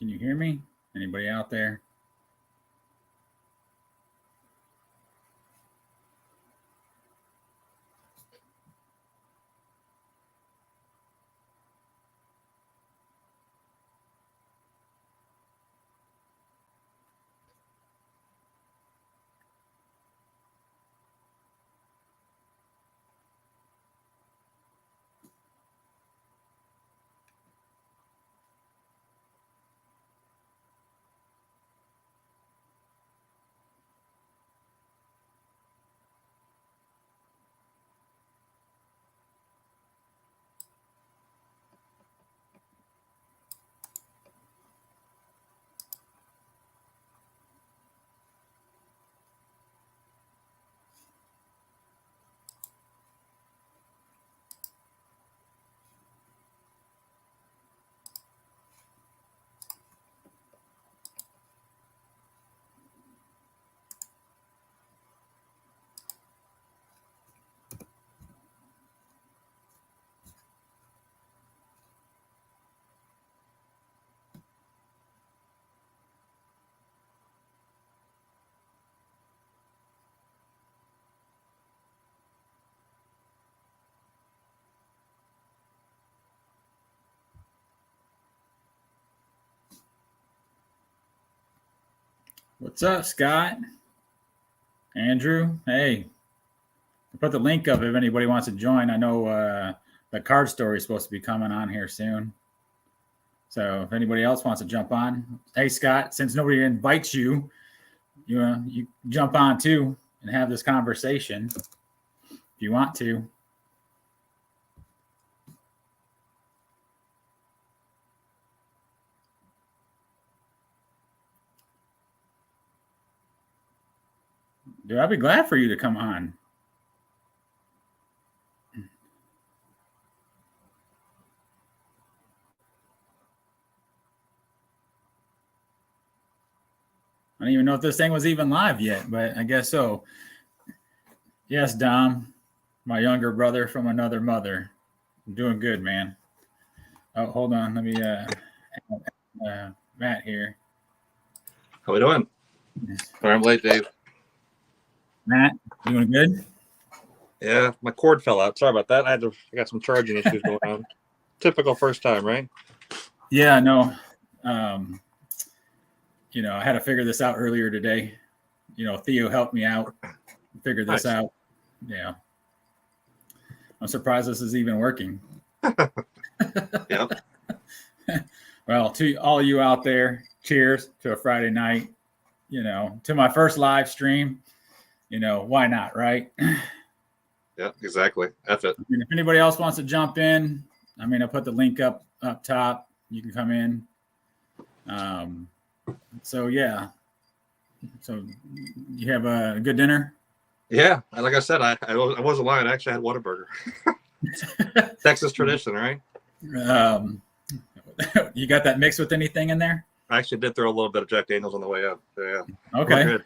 Can you hear me? Anybody out there? What's up, Scott? Andrew? Hey, I put the link up if anybody wants to join. I know the card story is supposed to be coming on here soon. So if anybody else wants to jump on, hey, Scott, since nobody invites you, you jump on too and have this conversation if you want to. Dude, I'd be glad for you to come on. I don't even know if this thing was even live yet, but I guess so. Yes, Dom, my younger brother from another mother. I'm doing good, man. Oh, hold on. Let me Matt here. How we doing? Sorry, I'm late, Dave. Matt, doing good? Yeah, my cord fell out. Sorry about that. I got some charging issues going on. Typical first time, right? Yeah, no. I had to figure this out earlier today. Theo helped me out, figure this out. Yeah. I'm surprised this is even working. Yep. Well, to all you out there, cheers to a Friday night, to my first live stream. Why not, right? Yeah, exactly. That's it. If anybody else wants to jump in, I put the link up top. You can come in. So yeah. So you have a good dinner? Yeah, like I said, I wasn't lying. I actually had Whataburger. Texas tradition, right? You got that mixed with anything in there? I actually did throw a little bit of Jack Daniels on the way up. Yeah. Okay.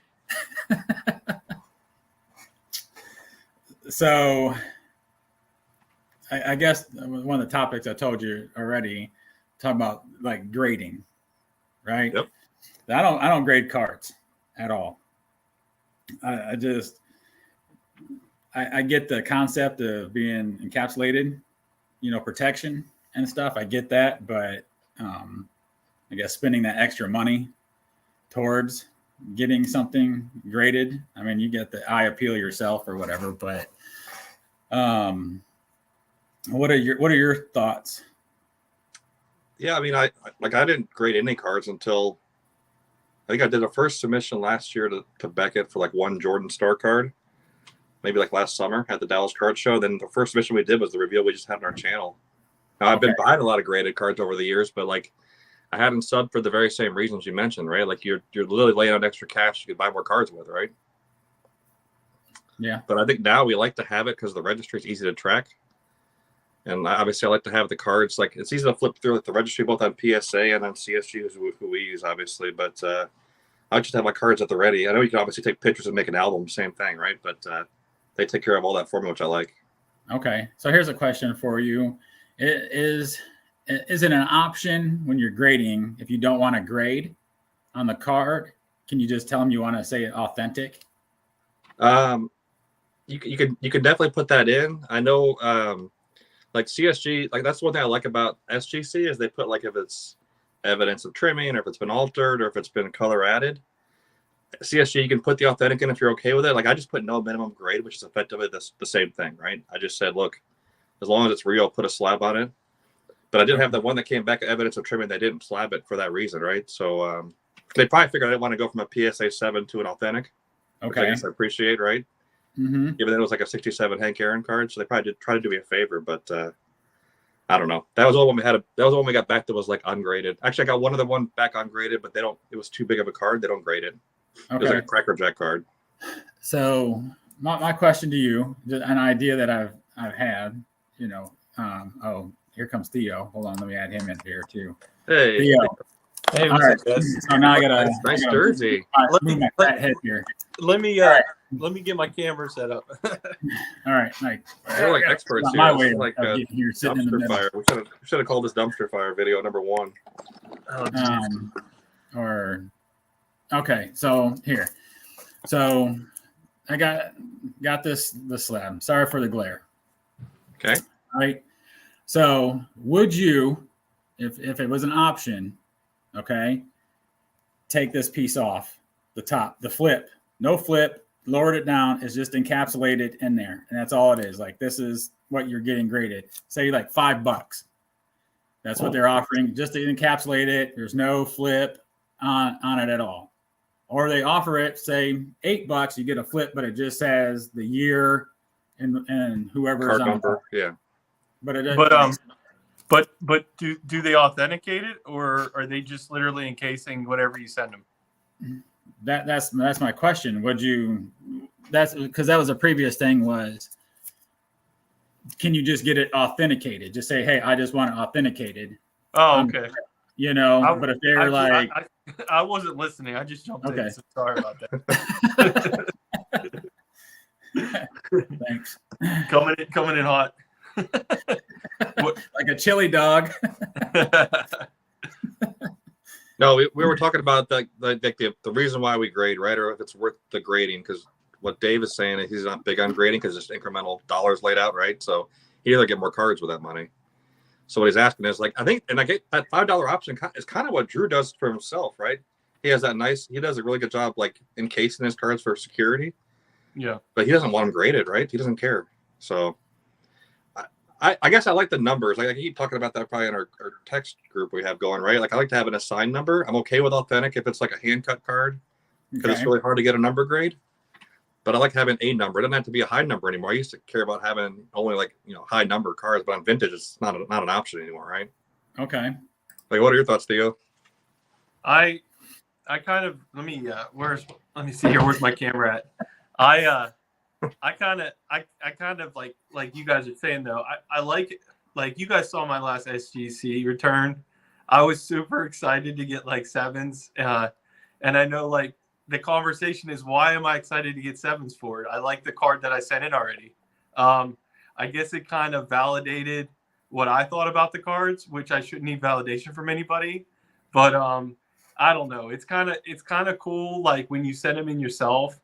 So I guess one of the topics I told you already, talking about like grading, right? Yep. I don't grade cards at all. I get the concept of being encapsulated, protection and stuff. I get that, but I guess spending that extra money towards getting something graded. You get the eye appeal yourself or whatever, but what are your thoughts? Yeah, I didn't grade any cards until I think I did a first submission last year to Beckett for like one Jordan Star card, maybe like last summer at the Dallas Card Show. Then the first submission we did was the reveal we just had on our channel. Now I've been buying a lot of graded cards over the years, but like I hadn't subbed for the very same reasons you mentioned, right? Like you're literally laying out extra cash you could buy more cards with, right? Yeah. But I think now we like to have it because the registry is easy to track. And obviously I like to have the cards, like it's easy to flip through like the registry both on PSA and on CSG, who we use obviously, but I just have my cards at the ready. I know you can obviously take pictures and make an album, same thing, right? But they take care of all that for me, which I like. Okay. So here's a question for you. Is is it an option when you're grading if you don't want to grade on the card? Can you just tell them you want to say authentic? You can definitely put that in. I know, like CSG, like that's one thing I like about SGC is they put like if it's evidence of trimming or if it's been altered or if it's been color added. CSG, you can put the authentic in if you're okay with it. Like I just put no minimum grade, which is effectively the same thing, right? I just said, look, as long as it's real, put a slab on it. But I did have the one that came back evidence of trimming. They didn't slab it for that reason, right? So they probably figured I didn't want to go from a PSA 7 to an authentic. Okay. Which I guess I appreciate, right? Mm-hmm. Even though it was like a 67 Hank Aaron card, so they probably did try to do me a favor, but I don't know. That was the one we had. That was the one we got back that was like ungraded. Actually, I got one of the one back ungraded, but they don't. It was too big of a card. They don't grade it. Okay. It was like a Cracker Jack card. So my question to you, an idea that I've had, you know, oh, here comes Theo. Hold on, let me add him in here too. Hey, Theo. Hey, all right. So now I gotta nice jersey. Let me my fat head here. Let me get my camera set up. All right, like we're like experts here. My way like of getting here, sitting in the middle. Fire. We should have called this dumpster fire video number 1. Or okay, so here, so I got the slab. Sorry for the glare. Okay. All right. So would you, if it was an option, okay, take this piece off the top, the flip, no flip, lowered it down, is just encapsulated in there, and that's all it is. Like this is what you're getting graded. Say like $5. That's what they're offering, just to encapsulate it. There's no flip on it at all. Or they offer it, say $8, you get a flip, but it just has the year and whoever's card on number. Yeah. But do they authenticate it, or are they just literally encasing whatever you send them? That's my question. Would you? That's because that was a previous thing. Was can you just get it authenticated? Just say, hey, I just want it authenticated. Oh, okay. You know, but if they're I wasn't listening. I just jumped in. So sorry about that. Thanks. Coming in hot. Like a chili dog. No, we were talking about the reason why we grade, right? Or if it's worth the grading, because what Dave is saying is he's not big on grading because it's incremental dollars laid out, right? So he either get more cards with that money. So what he's asking is like, I think, and I get that $5 option is kind of what Drew does for himself, right? He has he does a really good job like encasing his cards for security. Yeah. But he doesn't want them graded, right? He doesn't care. So I guess I like the numbers. Like I keep talking about that probably in our text group we have going, right? Like I like to have an assigned number. I'm okay with authentic if it's like a hand cut card because it's really hard to get a number grade. But I like having a number. It doesn't have to be a high number anymore. I used to care about having only like, high number cards, but on vintage, it's not an option anymore, right? Okay. Like, what are your thoughts, Theo? I kind of let me see here. Where's my camera at? I kind of like you guys are saying though. I like you guys saw my last SGC return. I was super excited to get like 7s, and I know like the conversation is why am I excited to get 7s for it? I like the card that I sent in already. I guess it kind of validated what I thought about the cards, which I shouldn't need validation from anybody. But I don't know. It's kind of cool like when you send them in yourself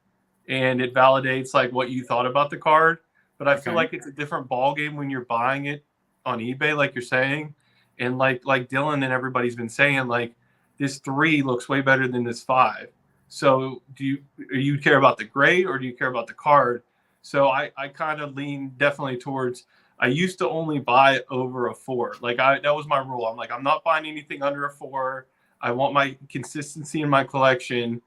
and it validates like what you thought about the card. But I feel like it's a different ball game when you're buying it on eBay, like you're saying. And like Dylan and everybody's been saying, like this 3 looks way better than this 5. So do you care about the grade or do you care about the card? So I kind of lean definitely towards, I used to only buy over a 4. Like that was my rule. I'm like, I'm not buying anything under a 4. I want my consistency in my collection.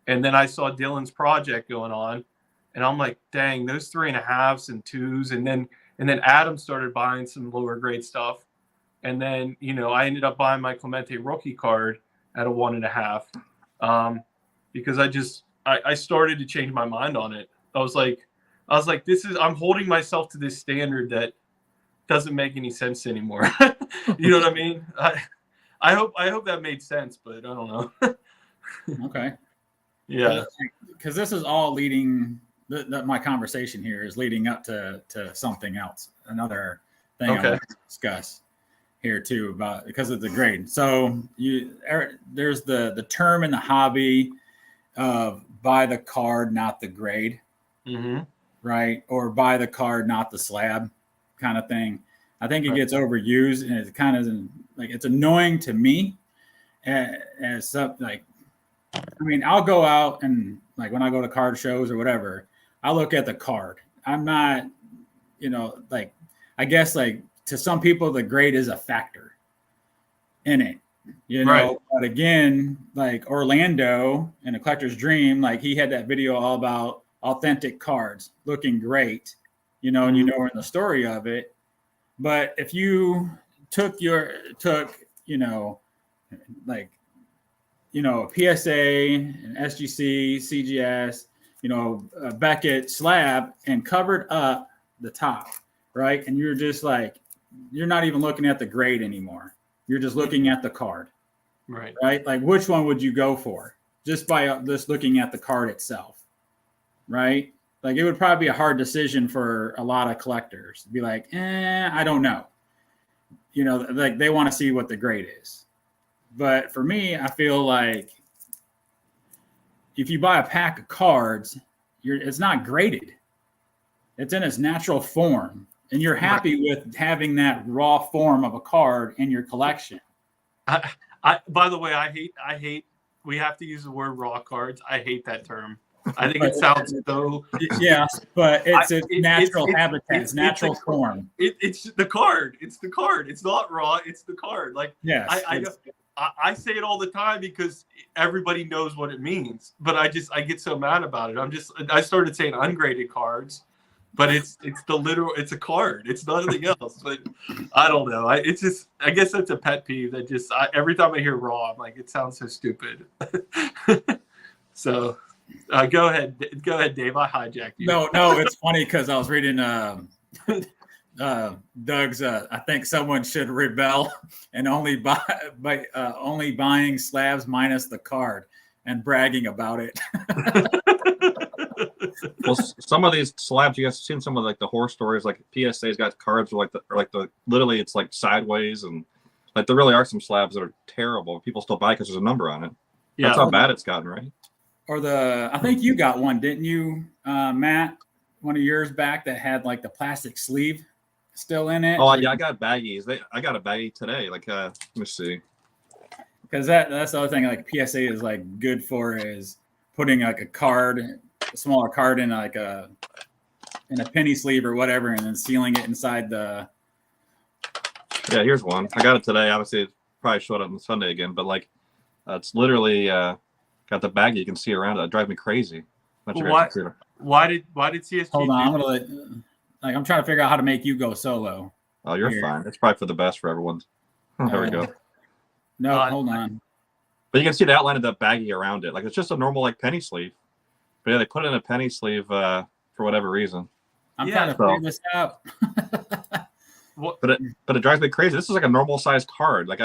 And then I saw Dylan's project going on and I'm like, dang, those 3.5s and 2s. And then Adam started buying some lower grade stuff. And then, I ended up buying my Clemente rookie card at a 1.5. Because I started to change my mind on it. I was like, I'm holding myself to this standard that doesn't make any sense anymore. You know what I mean? I hope that made sense, but I don't know. Okay. Yeah. Because this is all leading, my conversation here is leading up to something else, another thing I want to discuss here too about because of the grade. So there's the term in the hobby of buy the card, not the grade, right? Or buy the card, not the slab, kind of thing. I think it gets overused, and it's kind of like it's annoying to me. As something like, I mean, I'll go out and like when I go to card shows or whatever, I look at the card. I'm not, like I guess like to some people the grade is a factor in it, Right. But again, like Orlando in A Collector's Dream, like he had that video all about authentic cards looking great, and in the story of it. But if you took like PSA and SGC, CGS, Beckett slab and covered up the top, right? And you're just like, you're not even looking at the grade anymore. You're just looking at the card, Right? Like which one would you go for just by just looking at the card itself, right? Like it would probably be a hard decision for a lot of collectors to be like, I don't know. Like they want to see what the grade is. But for me, I feel like if you buy a pack of cards, it's not graded. It's in its natural form. And you're happy with having that raw form of a card in your collection. By the way, I hate we have to use the word raw cards. I hate that term. I think it sounds so. Yes, but it's a natural habitat. It's natural form. It's the card. It's the card. It's not raw. It's the card. Like yes, I say it all the time because everybody knows what it means. But I get so mad about it. I started saying ungraded cards, but it's a card. It's nothing else. But I don't know. I guess that's a pet peeve that every time I hear raw, I'm like, it sounds so stupid. So. Go ahead, Dave. I hijacked you. No, it's funny because I was reading Doug's. I think someone should rebel and only only buying slabs minus the card and bragging about it. Well, some of these slabs, you guys have seen some of like the horror stories. Like PSA's got cards where the literally it's like sideways, and like there really are some slabs that are terrible. People still buy because there's a number on it. Yeah, that's how bad it's gotten, right? Or I think you got one, didn't you, Matt? One of yours back that had like the plastic sleeve still in it. Oh yeah, I got baggies. I got a baggie today. Like, let me see. Because that's the other thing. Like PSA is like good for is putting like a smaller card in like in a penny sleeve or whatever, and then sealing it inside the. Yeah, here's one. I got it today. Obviously, it probably showed up on Sunday again, but like, it's literally. Got the baggie, you can see around it. It drives me crazy. Why did CSG? Hold on, I'm trying to figure out how to make you go solo. Oh, you're fine. It's probably for the best for everyone. There we go. No, hold on. But you can see the outline of the baggie around it. Like it's just a normal like penny sleeve. But yeah, they put it in a penny sleeve for whatever reason. I'm trying to figure this out. But it drives me crazy. This is like a normal size card. Like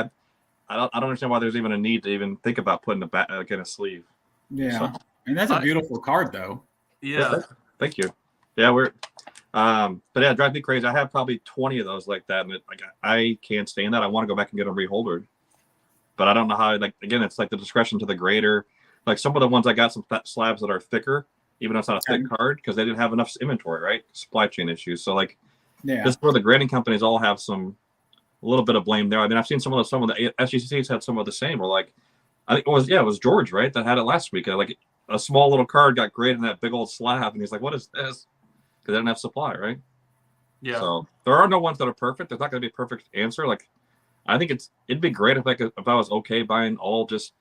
I don't understand why there's even a need to even think about putting in a sleeve. Yeah, so, and that's a beautiful card, though. Yeah, thank you. Yeah, but yeah, it drives me crazy. I have probably 20 of those like that, and I can't stand that. I want to go back and get them reholdered, but I don't know how. Like again, it's like the discretion to the grader. Like some of the ones I got some slabs that are thicker, even though it's not a thick card, because they didn't have enough inventory, right? Supply chain issues. So like, this is where the grading companies all have a little bit of blame there. I mean, I've seen some of the SGCs had some of the same. Or like, I think it was George, right, that had it last week. Like a small little card got graded in that big old slab, and he's like, "What is this?" Because they didn't have supply, right? Yeah. So there are no ones that are perfect. There's not going to be a perfect answer. Like, I think it'd be great if I was okay buying all just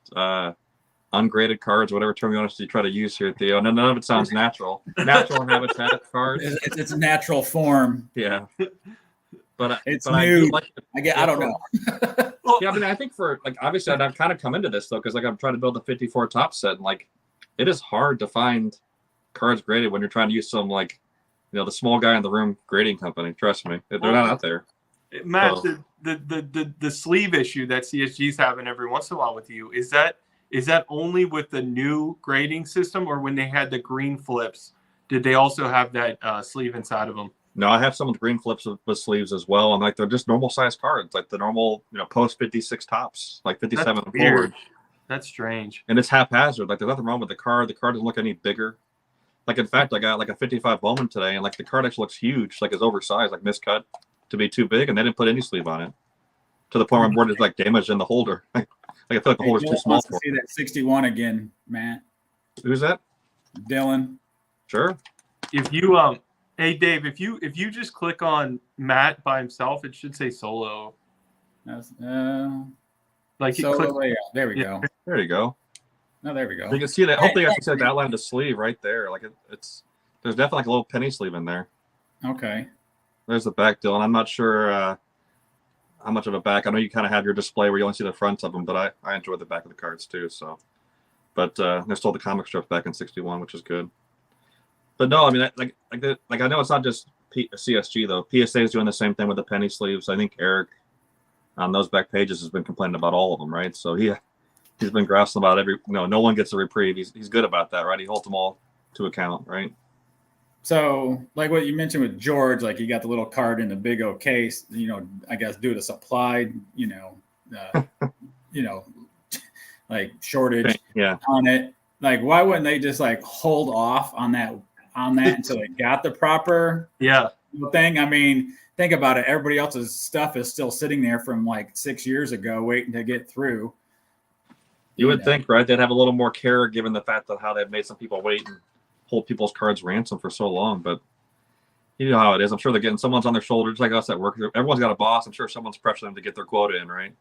ungraded cards, whatever term you want to try to use here, Theo. And none of it sounds natural. Natural habitat cards. It's natural form. Yeah. But it's new. I don't know. Yeah, I mean, I think for like obviously I've kind of come into this though because like I'm trying to build a 54 top set, and like it is hard to find cards graded when you're trying to use some like the small guy in the room grading company. Trust me, they're not out there. Matt, the sleeve issue that CSG's having every once in a while with you is that only with the new grading system, or when they had the green flips, did they also have that sleeve inside of them? No, I have some with green flips with sleeves as well. And like they're just normal size cards, like the normal, post 56 tops, like 57 That's and weird. forward. That's strange. And it's haphazard. Like there's nothing wrong with the card. The card doesn't look any bigger. Like in fact, I got like a 55 Bowman today, and like the card actually looks huge, like it's oversized, like miscut to be too big, and they didn't put any sleeve on it. To the point where I'm worried it's like damaged in the holder. Like I feel like the holder's too Dylan small wants to for see it. that 61 again, Matt. Who's that? Dylan. Sure. If you hey Dave, if you just click on Matt by himself, it should say solo. That's, Like you solo click. layout. There we Yeah. go. There you go. Oh, there we go. You can see that. Hopefully, I can see the outline of the sleeve right there. Like it's there's definitely like a little penny sleeve in there. Okay. There's the back, Dylan. I'm not sure how much of a back. I know you kind of have your display where you only see the fronts of them, but I enjoy the back of the cards too. So, but there's still the comic strips back in '61, which is good. But no, I mean, like I know it's not just CSG though. PSA is doing the same thing with the penny sleeves. I think Eric on those back pages has been complaining about all of them, right? So he's been grousing about every. No one gets a reprieve. He's good about that, right? He holds them all to account, right? So, like what you mentioned with George, like you got the little card in the big old case, I guess due to supply, like shortage Yeah. on it. Like, why wouldn't they just like hold off on that until they got the proper thing? I mean, think about it. Everybody else's stuff is still sitting there from like 6 years ago, waiting to get through. You would think, right? They'd have a little more care given the fact that how they've made some people wait and hold people's cards ransom for so long. But you know how it is. I'm sure they're getting someone's on their shoulders, like us at work. Everyone's got a boss. I'm sure someone's pressuring them to get their quota in, right?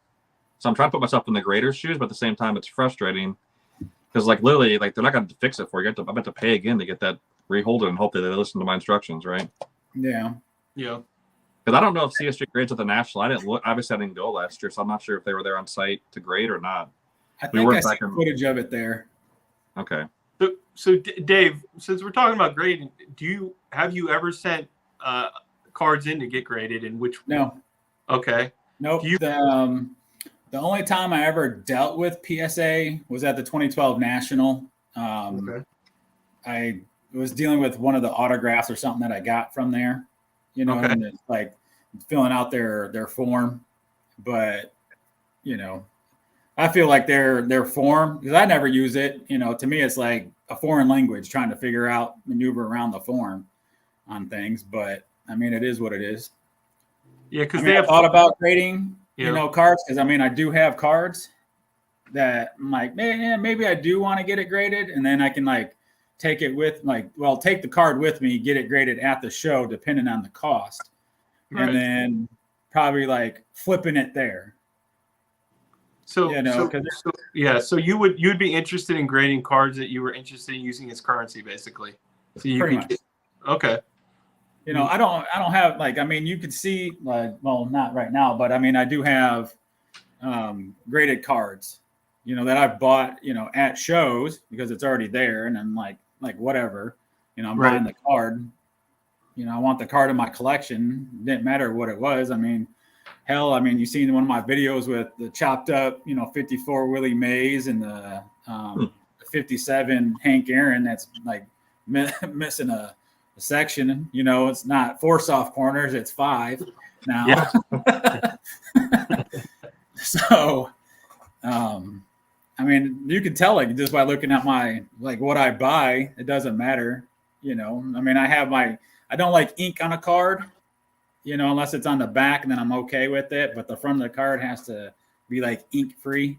So I'm trying to put myself in the grader's shoes, but at the same time, it's frustrating because, like, literally, like they're not going to fix it for you. I'm about to pay again to get that reholder and hope that they listen to my instructions, right? Yeah. Yeah. Because I don't know if CSG grades at the national. I didn't look. Obviously, I didn't go last year, so I'm not sure if they were there on site to grade or not. I think I see footage of it there. Okay. So Dave, since we're talking about grading, have you ever sent cards in to get graded? And which? No. Okay. Nope. The only time I ever dealt with PSA was at the 2012 National. Okay. I was dealing with one of the autographs or something that I got from there, Okay. and it's like filling out their form. But, I feel like their form, because I never use it, to me, it's like a foreign language trying to figure out, maneuver around the form on things. But I mean, it is what it is. Yeah. Because they have thought about grading, cards. Because I do have cards that I'm like, man, maybe I do want to get it graded. And then I can take it with take the card with me, get it graded at the show, depending on the cost. Right. And then probably flipping it there. So you'd be interested in grading cards that you were interested in using as currency, basically. So you pretty much. Okay. I don't have you could see not right now, but I do have graded cards, that I've bought, at shows because it's already there, and I'm like whatever, I'm buying the card. I want the card in my collection. Didn't matter what it was. Hell, you've seen one of my videos with the chopped up, 54 Willie Mays and the 57 Hank Aaron that's missing a section. It's not 4 soft corners, it's 5 now. Yeah. So, you can tell just by looking at my what I buy, it doesn't matter. I don't like ink on a card. Unless it's on the back, and then I'm okay with it. But the front of the card has to be ink free.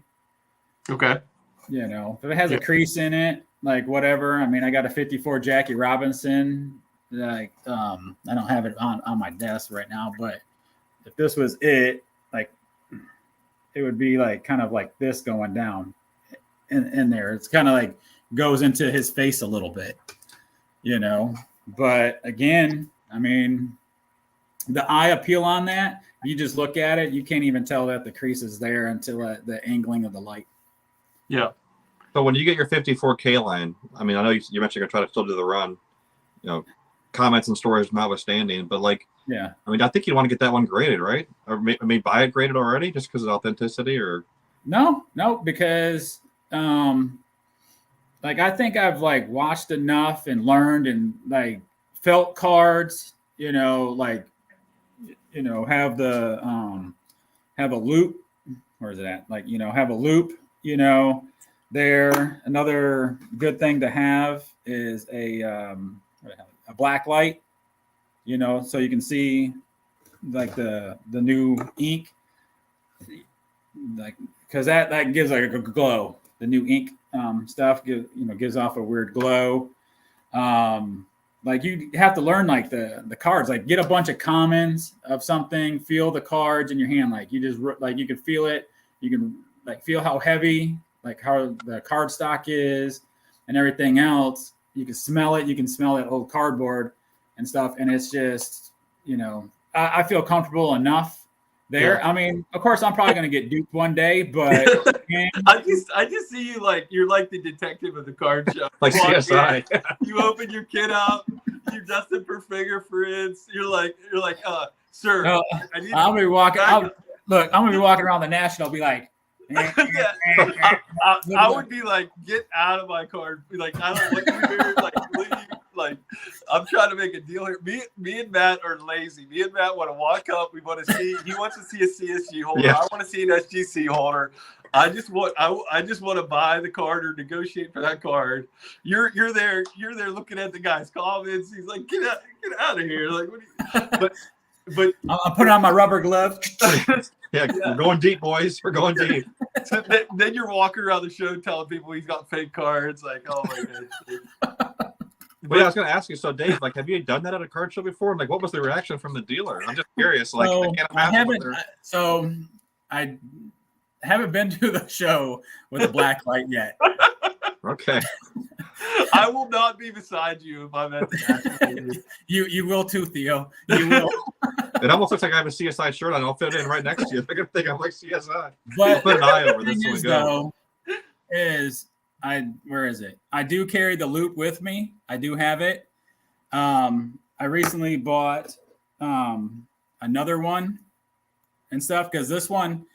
Okay. If it has a crease in it, whatever. I got a 54 Jackie Robinson. I don't have it on my desk right now, but if this was it, it would be kind of like this going down in there. It's kind of goes into his face a little bit, But again, the eye appeal on that, you just look at it, you can't even tell that the crease is there until the angling of the light. Yeah. So when you get your 54K line, I know you mentioned you're going to try to still do the run, comments and stories notwithstanding, but yeah. I think you want to get that one graded, right? Or buy it graded already just because of authenticity or? No, because I think I've watched enough and learned and felt cards, like, have have a loop. Where is it at? Like, have a loop, there. Another good thing to have is a black light, so you can see like the new ink, like, because that gives like a glow. The new ink stuff gives off a weird glow. Like, you have to learn like the cards, like get a bunch of commons of something, feel the cards in your hand, like you just like you can feel it, you can like feel how heavy, like how the card stock is and everything else. You can smell that old cardboard and stuff, and it's just I feel comfortable enough there. Yeah. I mean, of course, I'm probably going to get duped one day, but I just see you like you're like the detective of the card show. Like CSI. You open your kit up, you dust it for fingerprints. You're like, sir, I need I'm gonna be walking. I'm gonna be walking around the National. Be like, yeah. I would be like, get out of my card. Be like, I don't want you here. Like, leave. Like, I'm trying to make a deal here. Me and Matt are lazy. Me and Matt want to walk up. We want to see. He wants to see a CSG holder. Yeah. I want to see an SGC holder. I just want to buy the card or negotiate for that card. You're there looking at the guy's comments. He's like, get out of here. Like, what but I'm putting on my rubber glove. Yeah, we're going deep, boys. We're going deep. So then you're walking around the show telling people he's got fake cards. Like, oh my god. Well, yeah, I was going to ask you. So, Dave, like, have you done that at a card show before? Like, what was the reaction from the dealer? I'm just curious. Like, I haven't been to the show with a black light yet. Okay. I will not be beside you if I'm at the You will too, Theo. You will. It almost looks like I have a CSI shirt on. I'll fit in right next to you. They're going to think I'm like CSI. But I'll put an eye over the this thing one. is, though, where is it? I do carry the loop with me. I do have it. I recently bought another one and stuff, because this one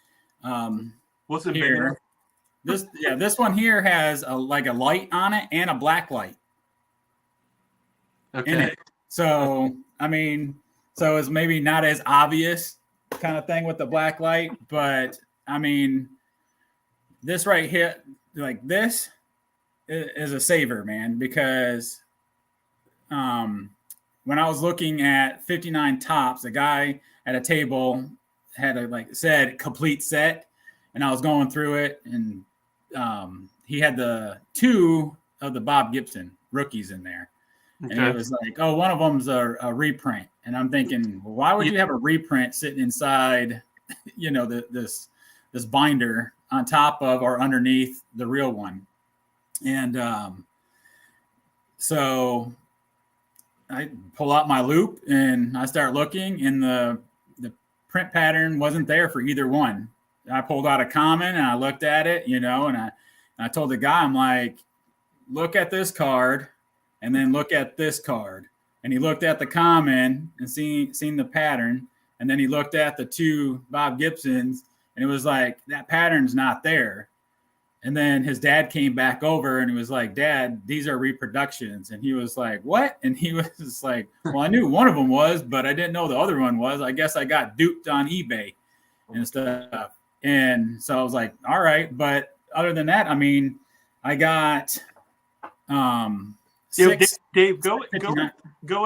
what's it here, this one here has a light on it and a black light in it. So I mean, so it's maybe not as obvious kind of thing with the black light, but I mean, this right here, like this is a saver, man, because when I was looking at 59 tops, a guy at a table had said complete set, and I was going through it, and he had the two of the Bob Gibson rookies in there. Okay. And it was like, oh, one of them's a reprint. And I'm thinking, well, why would you have a reprint sitting inside, this binder on top of or underneath the real one? And so I pull out my loop and I start looking, and the print pattern wasn't there for either one. I pulled out a common and I looked at it, and I told the guy, I'm like, look at this card and then look at this card. And he looked at the common and seen the pattern. And then he looked at the two Bob Gibsons, and it was like, that pattern's not there. And then his dad came back over and he was like, Dad, these are reproductions. And he was like, what? And he was just like, well, I knew one of them was, but I didn't know the other one was. I guess I got duped on eBay and stuff. And so I was like, all right. But other than that, I mean, I got Dave, go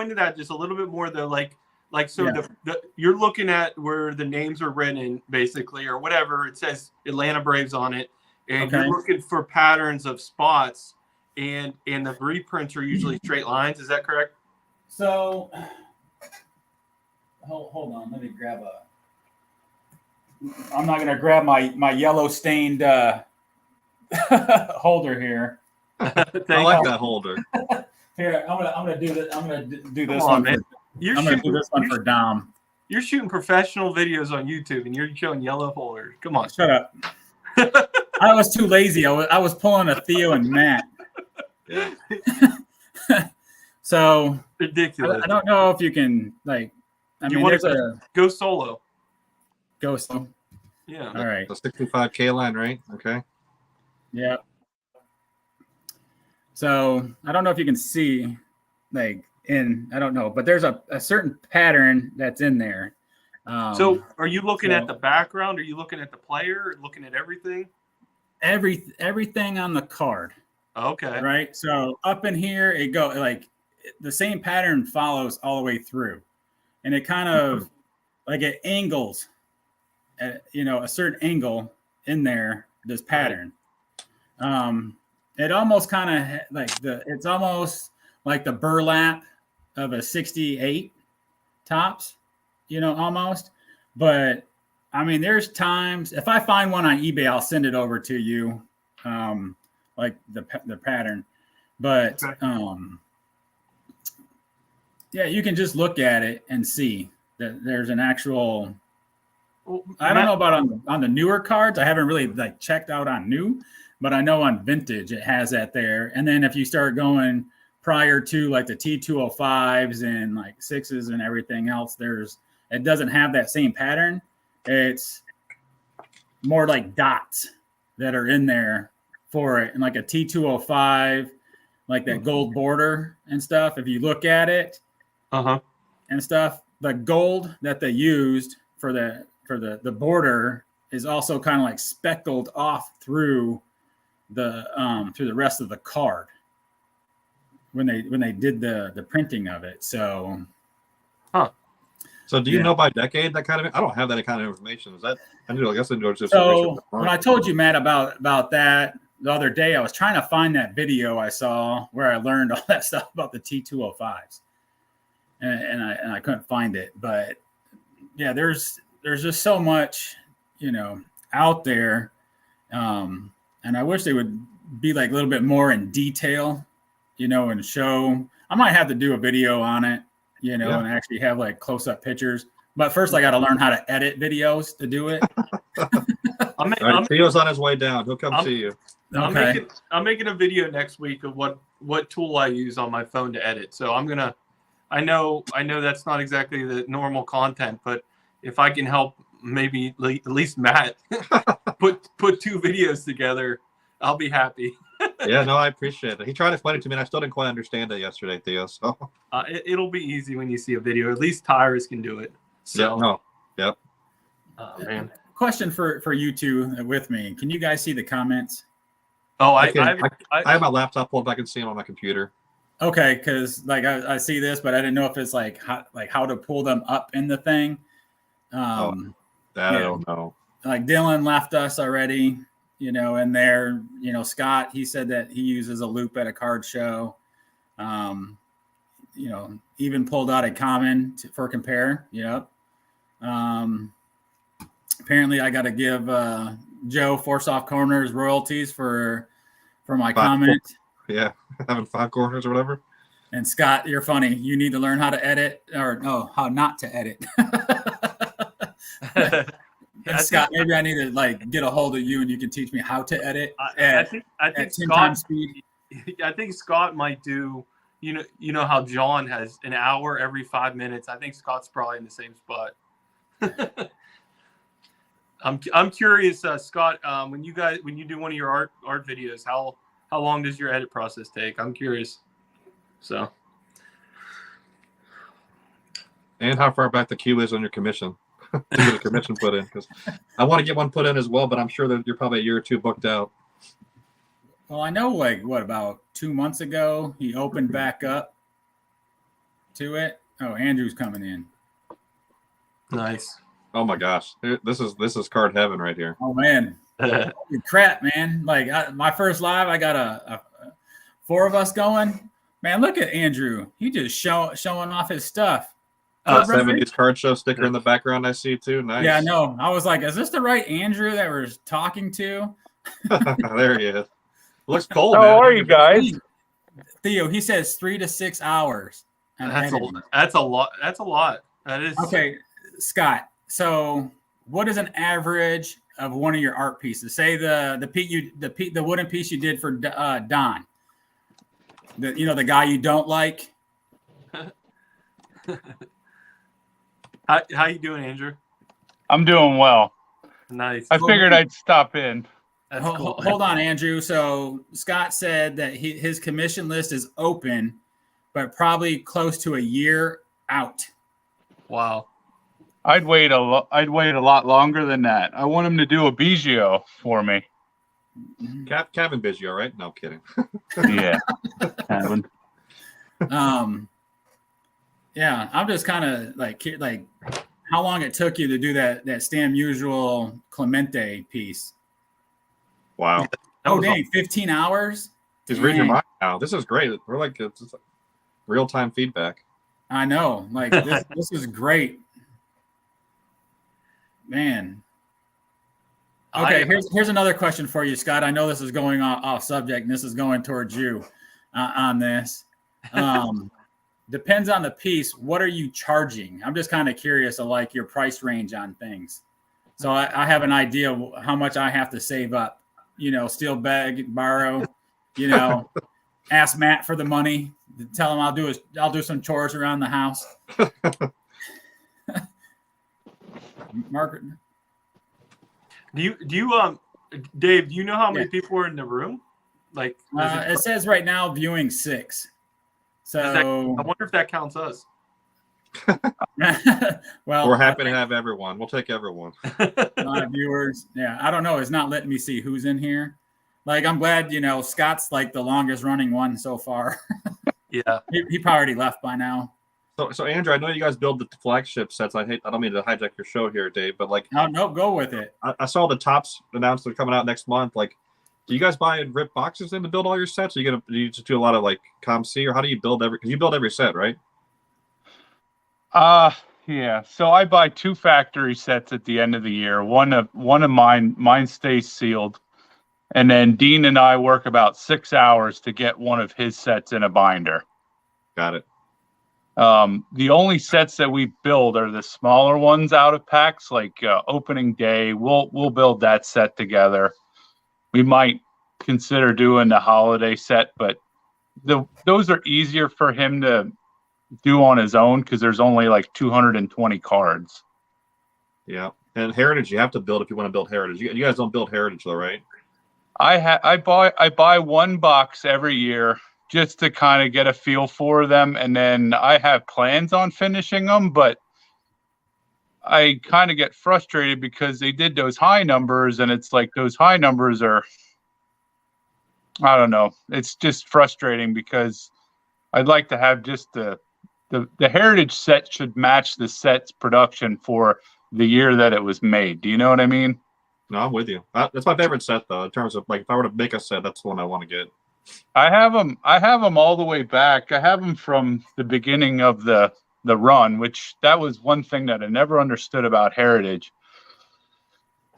into that just a little bit more though. Like so yeah. You're looking at where the names are written basically, or whatever. It says Atlanta Braves on it. And you're looking for patterns of spots, and the reprints are usually straight lines. Is that correct? So, hold on. Let me grab I'm not going to grab my yellow stained holder here. I like that holder. Here, I'm gonna do this. I'm gonna do this one. Man. I'm gonna do this one for Dom. You're shooting professional videos on YouTube, and you're showing yellow holders. Come on, shut up. I was too lazy. I was pulling a Theo and Matt. Yeah. So ridiculous. I don't know if you can go solo. Go solo. Yeah. All right. The 65K line, right? Okay. Yeah. So I don't know if you can see, like in, I don't know, but there's a certain pattern that's in there. So are you looking at the background? Are you looking at the player? Looking at everything? Everything on the card. Okay. Right. So up in here, it go like the same pattern follows all the way through, and it kind of like it angles, at, a certain angle in there. This pattern, it almost kind of like it's almost like the burlap of a 68 tops, almost. But I mean, there's times if I find one on eBay, I'll send it over to you. Like the pattern, but yeah, you can just look at it and see that there's an actual. I don't know about on the newer cards. I haven't really like checked out on new, but I know on vintage it has that there. And then if you start going prior to like the T205s and like sixes and everything else, it doesn't have that same pattern. It's more like dots that are in there for it, and like a T205, like that gold border and stuff. If you look at it, and stuff, the gold that they used for the border is also kind of like speckled off through the rest of the card when they did the printing of it. So, So do you know by decade that kind of? I don't have that kind of information. Is that? I guess I know. So when I told you, Matt, about that the other day, I was trying to find that video I saw where I learned all that stuff about the T205s, and I couldn't find it. But yeah, there's just so much, out there, and I wish they would be like a little bit more in detail, and show. I might have to do a video on it, and actually have like close-up pictures. But first, I got to learn how to edit videos to do it. Theo's on his way down. He'll come see you. Okay. I'm making a video next week of what tool I use on my phone to edit. So I know that's not exactly the normal content, but if I can help maybe at least Matt put two videos together, I'll be happy. Yeah, no, I appreciate it. He tried to explain it to me, and I still didn't quite understand it yesterday, Theo. So it'll be easy when you see a video. At least Tyrus can do it. So, Yep. Oh man. Question for you two with me. Can you guys see the comments? Oh, I have my laptop pulled back and see them on my computer. Okay, because like I see this, but I didn't know if it's like how to pull them up in the thing. I don't know. Like Dylan left us already, and there, Scott, he said that he uses a loop at a card show. Even pulled out a common for compare. Yep. Apparently I got to give Joe Force Off Corners royalties for my comment. Yeah, having 5 corners or whatever. And Scott, you're funny. You need to learn how to edit, or no, how not to edit. And Scott, maybe I need to like get a hold of you, and you can teach me how to edit. I think 10 Scott, times speed. I think Scott might do. You know how John has an hour every 5 minutes. I think Scott's probably in the same spot. I'm curious, Scott. When you do one of your art videos, how long does your edit process take? I'm curious. So. And how far back the queue is on your commission to get a commission put in, because I want to get one put in as well, but I'm sure that you're probably a year or two booked out. Well, I know about 2 months ago he opened back up to it. Oh, Andrew's coming in. Nice. Oh my gosh, this is card heaven right here. Oh man, holy crap, man! Like my first live, I got a 4 of us going. Man, look at Andrew. He just showing off his stuff. 70s card show sticker in the background, I see too. Nice. Yeah, no, I was like, is this the right Andrew that we're talking to? There he is. Looks cold. How man. are you guys? Theo, he says 3 to 6 hours. That's a lot. That's a lot. That is okay, Scott. So, what is an average of one of your art pieces? Say the wooden piece you did for Don. The guy you don't like. How you doing, Andrew? I'm doing well. Nice. I figured I'd stop in. That's cool. Hold on, Andrew. So Scott said that his commission list is open but probably close to a year out. Wow. I'd wait a lot longer than that. I want him to do a Biggio for me. Kevin Biggio, right? No, I'm kidding. Yeah. Kevin. Yeah, I'm just kind of like how long it took you to do that Stam Usual Clemente piece. Wow. Oh, dang, 15 hours? He's reading your Dang. mind now. This is great. We're like, it's real-time feedback. I know. Like, this is great. Man. Okay, here's another question for you, Scott. I know this is going off subject, and this is going towards you on this. Depends on the piece. What are you charging? I'm just kind of curious of like your price range on things. So I have an idea of how much I have to save up. You know, steal, beg, borrow. You know, ask Matt for the money. Tell him I'll do some chores around the house. Margaret. Do you Dave, do you know how many people were in the room? Like it says right now viewing 6. So I wonder if that counts us. well, we're happy to have everyone. We'll take everyone. Viewers. Yeah, I don't know. It's not letting me see who's in here. Like, I'm glad, Scott's like the longest running one so far. Yeah. He probably already left by now. So Andrew, I know you guys build the flagship sets. I don't mean to hijack your show here, Dave, but like, No, go with it. I saw the tops announced they're coming out next month. Like, do you guys buy and rip boxes in to build all your sets? Or do you just do a lot of like ComC, or how do you build because you build every set, right? Yeah. So I buy 2 factory sets at the end of the year. One of mine stays sealed. And then Dean and I work about 6 hours to get one of his sets in a binder. Got it. The only sets that we build are the smaller ones out of packs, like opening day. We'll build that set together. We might consider doing the holiday set, but those are easier for him to do on his own because there's only like 220 cards. Yeah, and Heritage you have to build if you want to build Heritage. You guys don't build Heritage though, right? I buy one box every year just to kind of get a feel for them, and then I have plans on finishing them, but I kind of get frustrated because they did those high numbers, and it's like those high numbers are, I don't know. It's just frustrating because I'd like to have just the Heritage set should match the set's production for the year that it was made. Do you know what I mean? No, I'm with you. That's my favorite set though. In terms of like, if I were to make a set, that's the one I want to get. I have them all the way back. I have them from the beginning of the run, which that was one thing that I never understood about Heritage.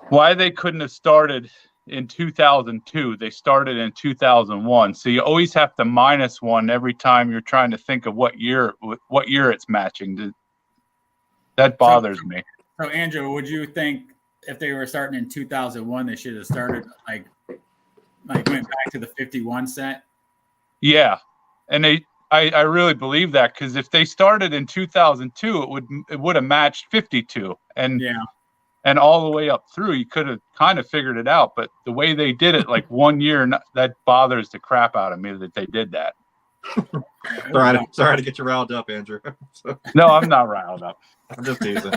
Why they couldn't have started in 2002. They started in 2001. So you always have to -1 every time you're trying to think of what year it's matching. That bothers me. So Andrew, would you think if they were starting in 2001, they should have started like went back to the 51 set? Yeah. And I really believe that, because if they started in 2002, it would have matched 52, and all the way up through, you could have kind of figured it out. But the way they did it, like 1 year, that bothers the crap out of me that they did that. Sorry to get you riled up, Andrew. No, I'm not riled up. I'm just teasing.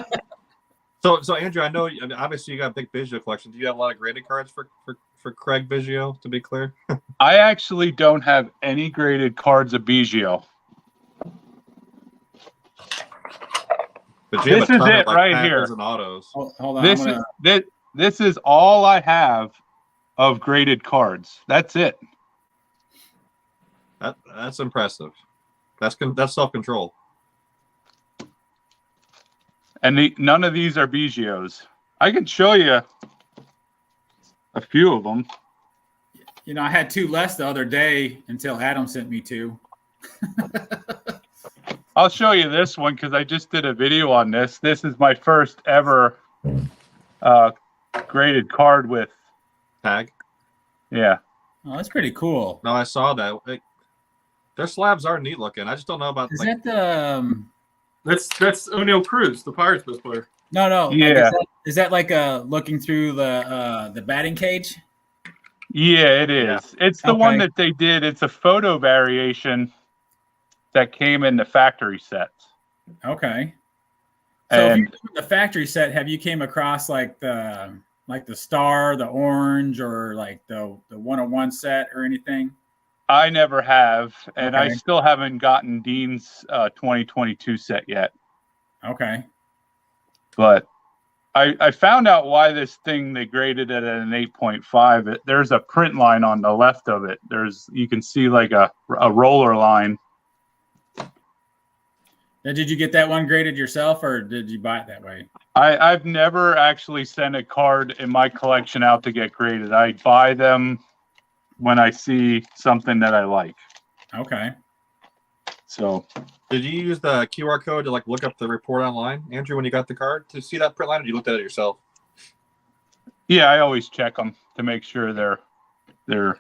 So Andrew, I know obviously you got a big Biggio collection. Do you have a lot of graded cards for Craig Biggio, to be clear? I actually don't have any graded cards of Biggio. But you This have a is ton it of, like, right Packers here. and autos. Hold on. This is all I have of graded cards. That's it. That's impressive. That's self-control. And none of these are Biggios. I can show you a few of them. I had 2 less the other day until Adam sent me 2. I'll show you this one because I just did a video on this. This is my first ever graded card with Tag. Yeah. Oh, that's pretty cool. No, I saw that. Their slabs are neat looking. I just don't know about. Is that the? That's O'Neal Cruz, the Pirates best player. No. Yeah. Is that like looking through the batting cage? Yeah, it is. Yeah. It's the one that they did. It's a photo variation. that came in the factory sets. Okay. So if And you're doing the factory set, have you came across like the star, the orange, or like the 101 set or anything? I never have, and I Okay. still haven't gotten Dean's 2022 set yet. Okay. But I found out why this thing they graded it at an 8.5. There's a print line on the left of it. You can see like a roller line. Now, did you get that one graded yourself, or did you buy it that way? I've never actually sent a card in my collection out to get graded. I buy them when I see something that I like. Okay. So Did you use the QR code to like look up the report online, Andrew, when you got the card to see that print line, or you looked at it yourself? yeah, I always check them to make sure they're the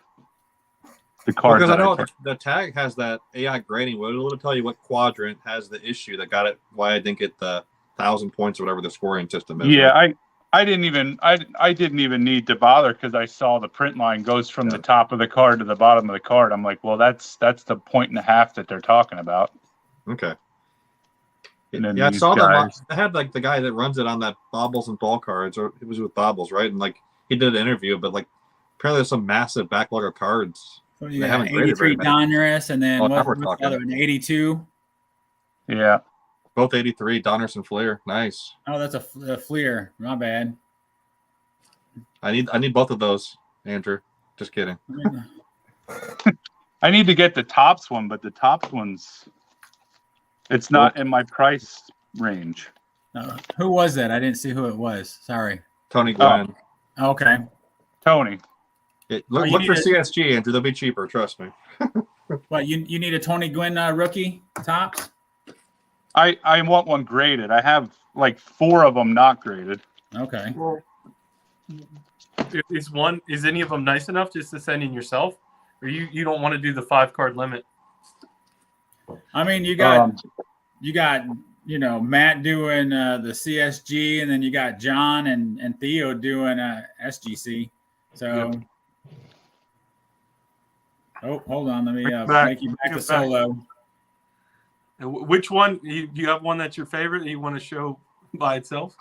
cards. Because I that know pick. the tag has that AI grading. It'll tell you what quadrant has the issue that got it. Why I didn't get the 1,000 points or whatever the scoring system is. Yeah, right? I didn't even need to bother because I saw the print line goes from the top of the card to the bottom of the card. I'm like, well, that's the 1.5 that they're talking about. Okay. And then Yeah, I these saw guys- I had like the guy that runs it on that Baubles and Ball cards, or it was with Baubles, right? And like he did an interview, but like apparently there's some massive backlog of cards. So They you got haven't graded very 83 many. Donruss, and then Oh, now what's we're the talking. other one? 82. Yeah. Both 83, Donners and Fleer. Nice. Oh, that's a Fleer. My bad. I need both of those, Andrew. Just kidding. I need to get the tops one, but the tops one's it's not in my price range. Who was that? I didn't see who it was. Sorry. Tony Gwynn. Okay. Tony. Look you for need CSG, Andrew. They'll be cheaper. Trust me. What, you need a Tony Gwynn rookie tops? I want one graded. I have like 4 of them not graded. Okay. Well, is any of them nice enough just to send in yourself, or you don't want to do the 5-card limit? I mean, you got Matt doing the CSG, and then you got John and Theo doing SGC. So, hold on, let me make you back to solo. And which one? You have one that's your favorite that you want to show by itself?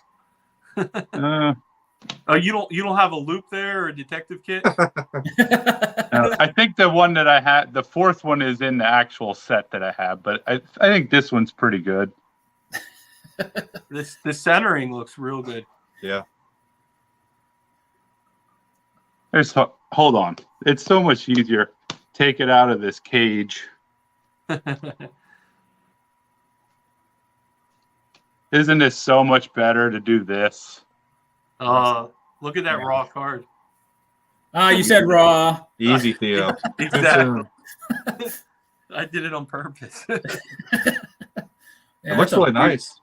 Oh, you don't have a loop there or a detective kit? I think the one that I had, the 4th one is in the actual set that I have, but I think this one's pretty good. The centering looks real good. Yeah. Hold on. It's so much easier. Take it out of this cage. Isn't it so much better to do this? Look at that raw card. You said raw. Easy, Theo. Exactly. I did it on purpose. It looks really nice.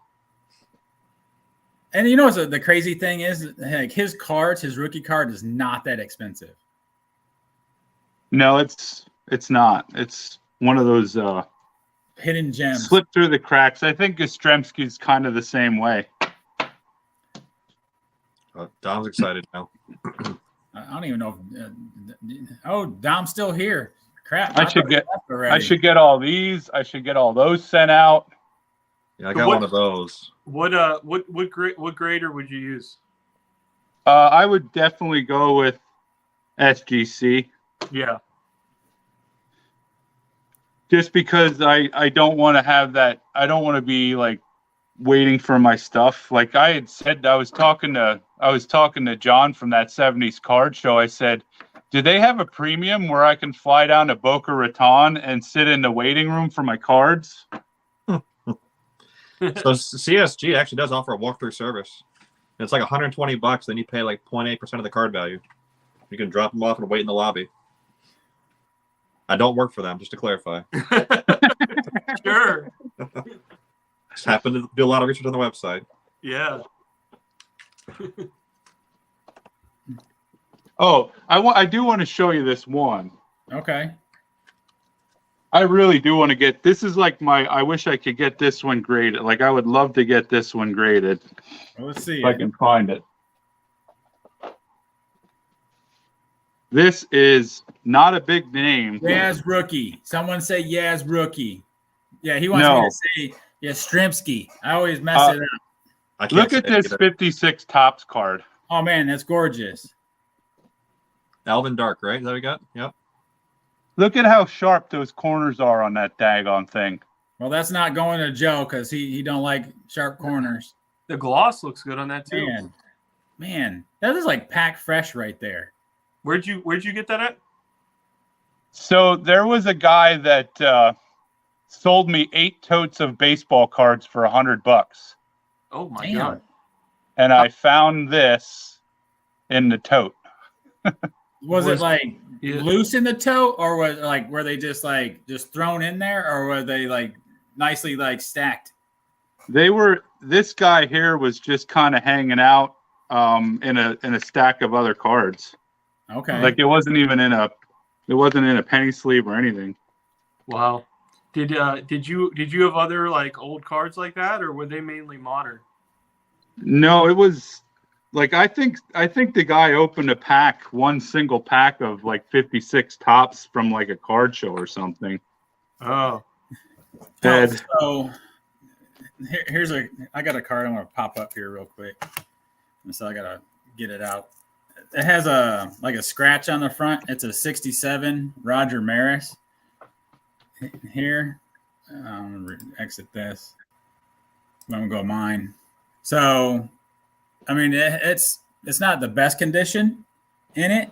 And you know what the crazy thing is? Like his rookie card is not that expensive. No, it's not. It's one of those Hidden gems. slip through the cracks. I think Yastrzemski's kind of the same way. Dom's excited now. I don't even know if Dom's still here. Crap. I should get all these. I should get all those sent out. Yeah, I got one of those. What grader would you use? I would definitely go with SGC. Yeah. Just because I don't want to have that. I don't want to be like waiting for my stuff. Like I had said, I was talking to John from that 70s card show. I said, do they have a premium where I can fly down to Boca Raton and sit in the waiting room for my cards? So CSG actually does offer a walkthrough service. It's like $120. Then you pay like 0.8% of the card value. You can drop them off and wait in the lobby. I don't work for them, just to clarify. Sure. Just happen to do a lot of research on the website. Yeah. Oh, I do want to show you this one. Okay. I really do want to get, this is like I wish I could get this one graded. Like I would love to get this one graded. Well, let's see. If I can find it. This is not a big name. Yaz rookie. Someone say Yaz rookie. Yeah, he wants No. me to say Yastrzemski. I always mess it up. I can't Look say at it this either. 56 tops card. Oh man, that's gorgeous. Alvin Dark, right? Is that what we got? Yep. Look at how sharp those corners are on that daggone thing. Well, that's not going to Joe because he don't like sharp corners. The gloss looks good on that too. Man, that is like pack fresh right there. Where'd you get that at? So there was a guy that sold me 8 totes of baseball cards for $100, Oh my Damn. god. and I found this in the tote. Was it like Yeah. loose in the tote, or was were they just thrown in there, or were they like nicely like stacked? They were. This guy here was just kind of hanging out in a stack of other cards. Okay. Like it wasn't in a penny sleeve or anything. Wow. Did you have other like old cards like that, or were they mainly modern? No, it was like I think the guy opened one single pack of like 56 tops from like a card show or something. Oh. Ted. So I got a card I'm gonna pop up here real quick. And so I gotta get it out. It has a scratch on the front. It's a 67 Roger Maris. Here, I'm gonna exit this. I'm gonna go mine. So, I mean, it's not the best condition in it,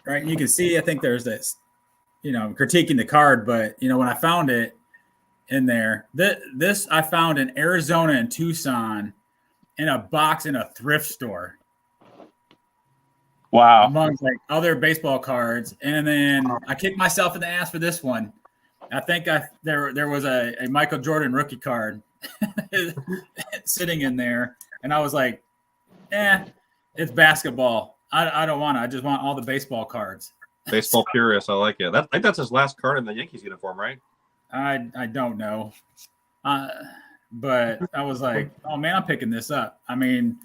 right? And you can see, I think there's this, critiquing the card, but when I found it in there, this I found in Arizona and Tucson in a box in a thrift store. Wow. Amongst like other baseball cards, and then I kicked myself in the ass for this one. I think there was a Michael Jordan rookie card sitting in there, and I was like, it's basketball. I don't want it. I just want all the baseball cards. Baseball purist. I like it. I think that's his last card in the Yankees uniform, right? I don't know, but I was like, oh man, I'm picking this up. I mean,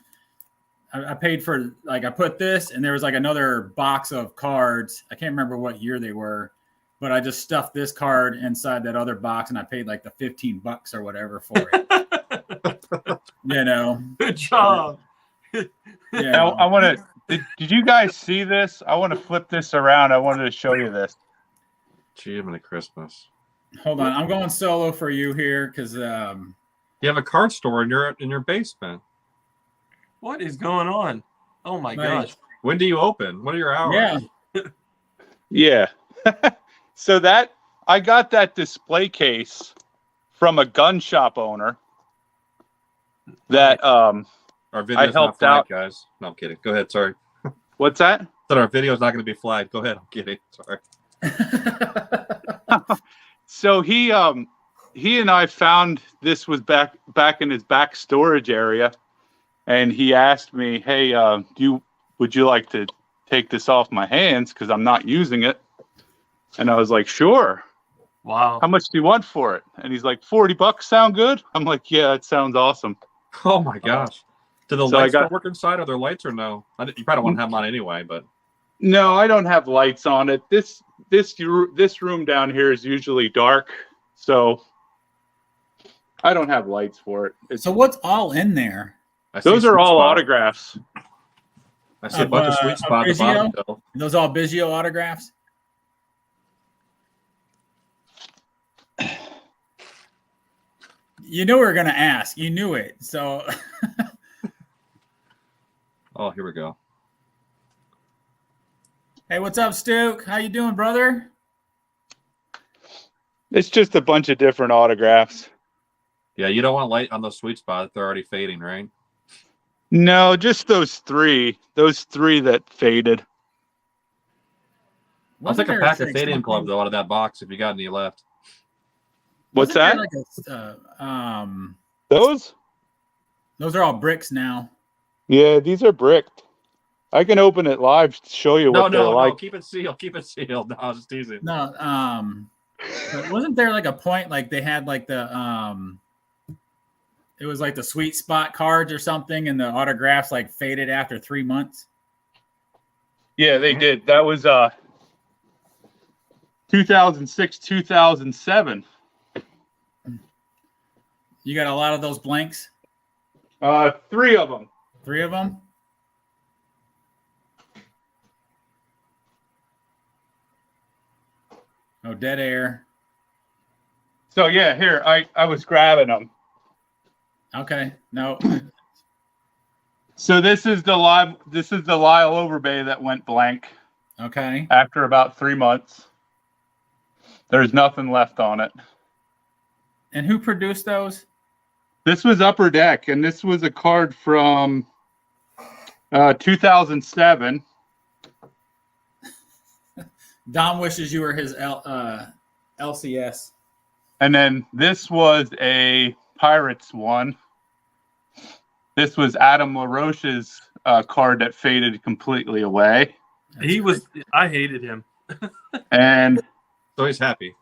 I paid for I put this, and there was like another box of cards. I can't remember what year they were, but I just stuffed this card inside that other box, and I paid like the $15 or whatever for it. Good job. Now, I want to. Did you guys see this? I want to flip this around. I wanted to show you this. Jiminy Christmas. Hold on, I'm going solo for you here because you have a card store in your basement. What is going on? Oh my gosh. When do you open? What are your hours? Yeah. So I got that display case from a gun shop owner that Our video's I helped not flagged, out. guys. No, I'm kidding. Go ahead. Sorry. What's that? Said our video's not going to be flagged. Go ahead. I'm kidding. Sorry. So he and I found this was back in his back storage area, and he asked me, "Hey, would you like to take this off my hands because I'm not using it?" And I was like, "Sure." Wow. How much do you want for it? And he's like, $40 sound good? I'm like, yeah, it sounds awesome. Oh my gosh. Do the So lights still work inside? Are there lights or no? You probably don't want to have them on anyway, but No, I don't have lights on it. This room down here is usually dark, so I don't have lights for it. So what's all in there? Those are all autographs. I see a bunch of sweet spot at the bottom. Bill. Those all Biggio autographs? You knew we were going to ask. You knew it. So. Oh, here we go. Hey, what's up, Stu? How you doing, brother? It's just a bunch of different autographs. Yeah, you don't want light on those sweet spots. They're already fading, right? No, just those three. Those three that faded. I'll take a pack of Fading Club, though, out of that box if you got any left. What's that? Those? Those are all bricks now. Yeah, these are bricked. I can open it live to show you what they're like. No, keep it sealed. Keep it sealed. No, I was just teasing. No, but wasn't there like a point like they had like the it was like the sweet spot cards or something, and the autographs like faded after 3 months? Yeah, they did. That was 2006, 2007. You got a lot of those blanks? 3 of them. 3 of them? No dead air. So yeah, here I was grabbing them. Okay. No. So this is the Lyle Overbay that went blank Okay. after about 3 months. There's nothing left on it. And who produced those? This was Upper Deck, and this was a card from 2007. Dom wishes you were his LCS. And then this was a Pirates one. This was Adam LaRoche's card that faded completely away. I hated him. And So he's happy.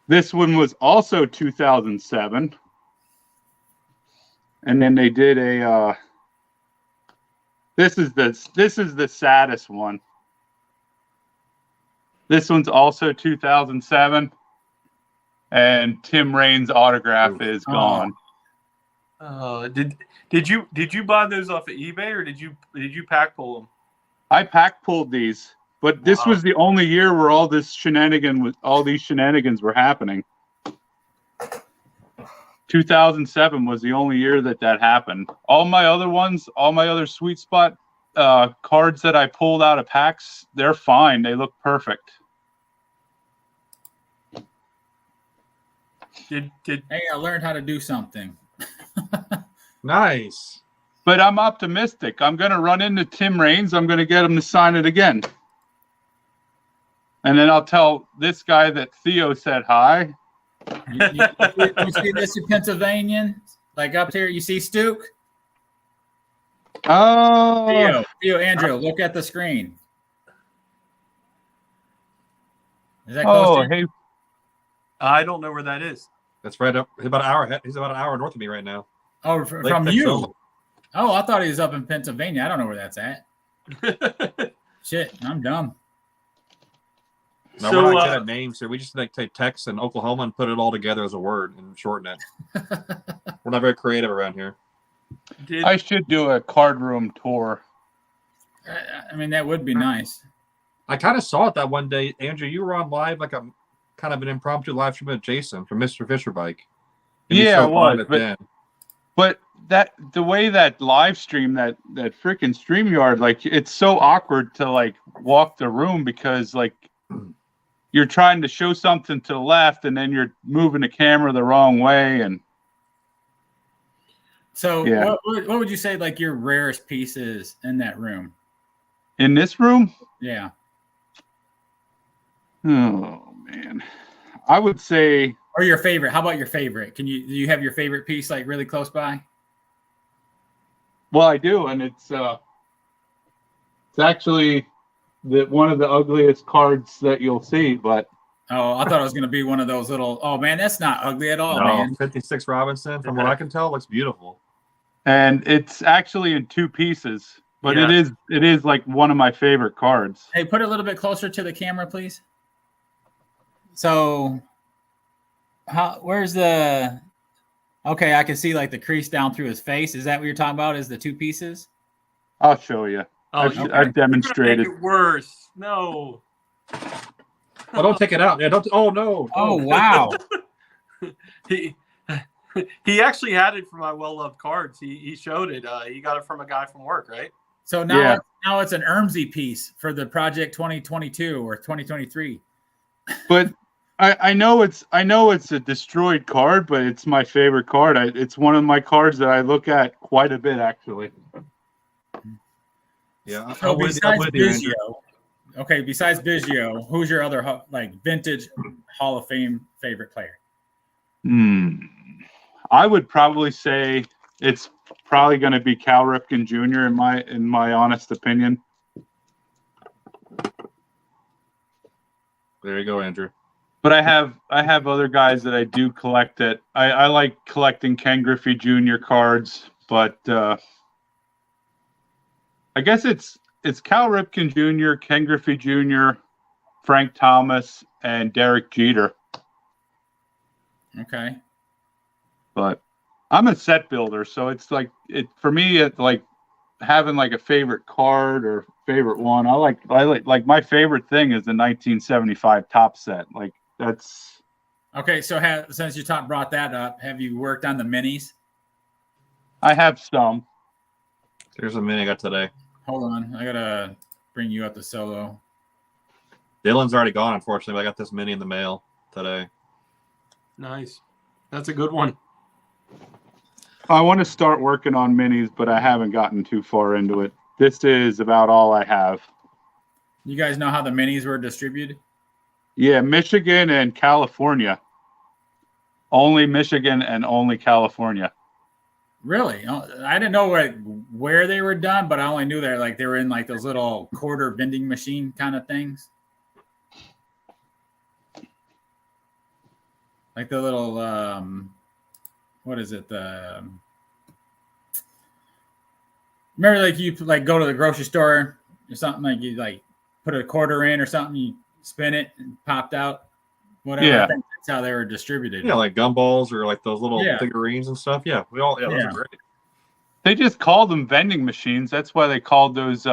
this one was also 2007. And then they did a this is the saddest one. This one's also 2007. And Tim Raines' autograph is gone. Did you buy those off of eBay or did you pack pull them? I pack pulled these, but this was the only year where all these shenanigans were happening. 2007 was the only year that happened. All my other sweet spot cards that I pulled out of packs, they're fine. They look perfect. Did Hey, I learned how to do something. Nice. But I'm optimistic. I'm going to run into Tim Raines. I'm going to get him to sign it again. And then I'll tell this guy that Theo said hi. You see this in Pennsylvania? Like up here, you see Stuke? Oh. Theo, Andrew, look at the screen. Is that close to you? Hey. I don't know where that is. That's right up. He's about an hour north of me right now. Oh, Lake from you. Texoma. Oh, I thought he was up in Pennsylvania. I don't know where that's at. Shit, I'm dumb. No, we're not good at names here. We just like take Texas and Oklahoma and put it all together as a word and shorten it. We're not very creative around here. I should do a card room tour. I mean, that would be nice. I kind of saw it that one day, Andrew. You were on live, like a kind of an impromptu live stream with Jason from Mr. Fisher Bike. And you Yeah, showed it was. on then. But the way that live stream, that freaking StreamYard, like it's so awkward to like walk the room because like you're trying to show something to the left and then you're moving the camera the wrong way. And so yeah. what would you say like your rarest piece is in that room? In this room? Yeah. Oh man. I would say, or your favorite. How about your favorite? Do you have your favorite piece like really close by? well, I do, and it's actually one of the ugliest cards that you'll see, but Oh, I thought it was going to be one of those little. Oh man, that's not ugly at all, No, man. 56 Robinson, from what I can tell, looks beautiful. and it's actually in 2 pieces, but Yeah. it is like one of my favorite cards. Hey, put it a little bit closer to the camera, please. So, where's the? Okay, I can see like the crease down through his face. Is that what you're talking about? Is the 2 pieces? I'll show you. I've Make demonstrated. it worse. No. Oh, don't take it out. Yeah, don't. Oh no. Oh wow! He actually had it for my well-loved cards. He showed it. He got it from a guy from work, right? So now, Yeah. now it's an Ermsey piece for the Project 2022 or 2023. But I know it's a destroyed card, but it's my favorite card. It's one of my cards that I look at quite a bit, actually. Yeah. So I'm with besides you, Andrew. besides Biggio, who's your other like vintage Hall of Fame favorite player? I would probably say it's probably going to be Cal Ripken Jr. in my honest opinion. There you go, Andrew. But I have other guys that I do collect that I like collecting Ken Griffey Jr. cards, but I guess it's Cal Ripken Jr., Ken Griffey Jr., Frank Thomas, and Derek Jeter. Okay. But I'm a set builder, so it's like for me. It's like having like a favorite card or favorite one. I like my favorite thing is the 1975 top set. Like that's Okay, so since you brought that up, have you worked on the minis? I have some. Here's a mini I got today. Hold on, I gotta bring you up to solo. Dylan's already gone, unfortunately, but I got this mini in the mail today. Nice. That's a good one. I want to start working on minis, but I haven't gotten too far into it. This is about all I have. You guys know how the minis were distributed? Yeah, Michigan and California. Only Michigan and only California. Really? I didn't know where they were done, but I only knew they were in like those little quarter vending machine kind of things. Like the little what is it? Remember, like you like go to the grocery store or something, like you like put a quarter in or something, you spin it and popped out. Whatever. Yeah. I think that's how they were distributed. Yeah, like gumballs or like those little figurines and stuff. Yeah, those are great. They just called them vending machines. That's why they called those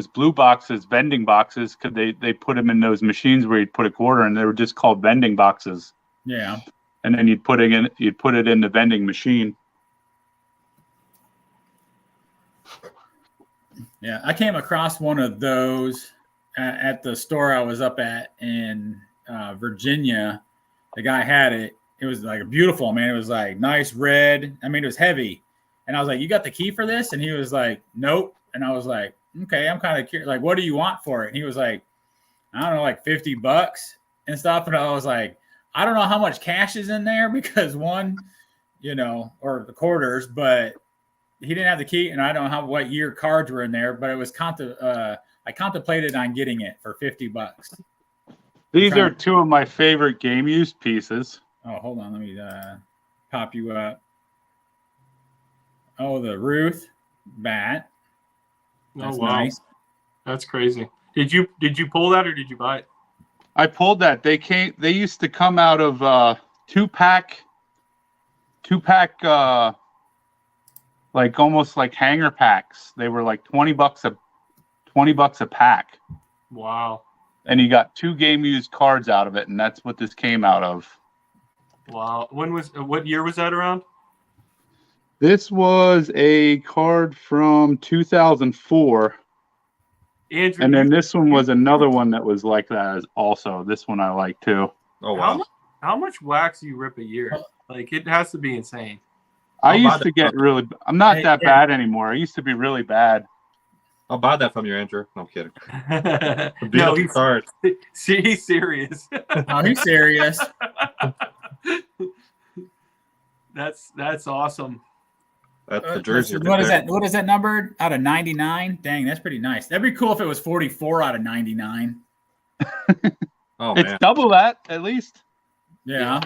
blue boxes vending boxes, because they put them in those machines where you'd put a quarter in. They were just called vending boxes. Yeah. And then you'd put it in the vending machine. Yeah, I came across one of those at the store I was up at in Virginia. The guy had it. It was like a beautiful, man. It was like nice red. I mean, it was heavy. And I was like, "You got the key for this?" And he was like, "Nope." And I was like, "Okay, I'm kind of curious. Like, what do you want for it?" And he was like, "I don't know, like $50 and stuff." And I was like, "I don't know how much cash is in there because one, or the quarters, but he didn't have the key, and I don't know what year cards were in there, but it was I contemplated on getting it for $50. These are two of my favorite game use pieces. Oh, hold on, let me pop you up. Oh, the Ruth bat. That's nice. That's crazy. Did you pull that or did you buy it? I pulled that. They used to come out of two-pack like almost like hanger packs. They were like $20 a pack. Wow. And you got 2 game used cards out of it, and that's what this came out of. Wow. What year was that around? This was a card from 2004. Andrew, and then this one was another one that was like that also. This one I like too. Oh wow. How much wax do you rip a year? Like it has to be insane. I used to get really. I'm not that bad anymore. I used to be really bad. I'll buy that from you, Andrew. No, I'm kidding. No, he's serious. Oh, he's serious. That's awesome. That's the jersey. What is that? What is that number out of 99? Dang, that's pretty nice. That'd be cool if it was 44 out of 99. Oh it's man, double that at least. Yeah.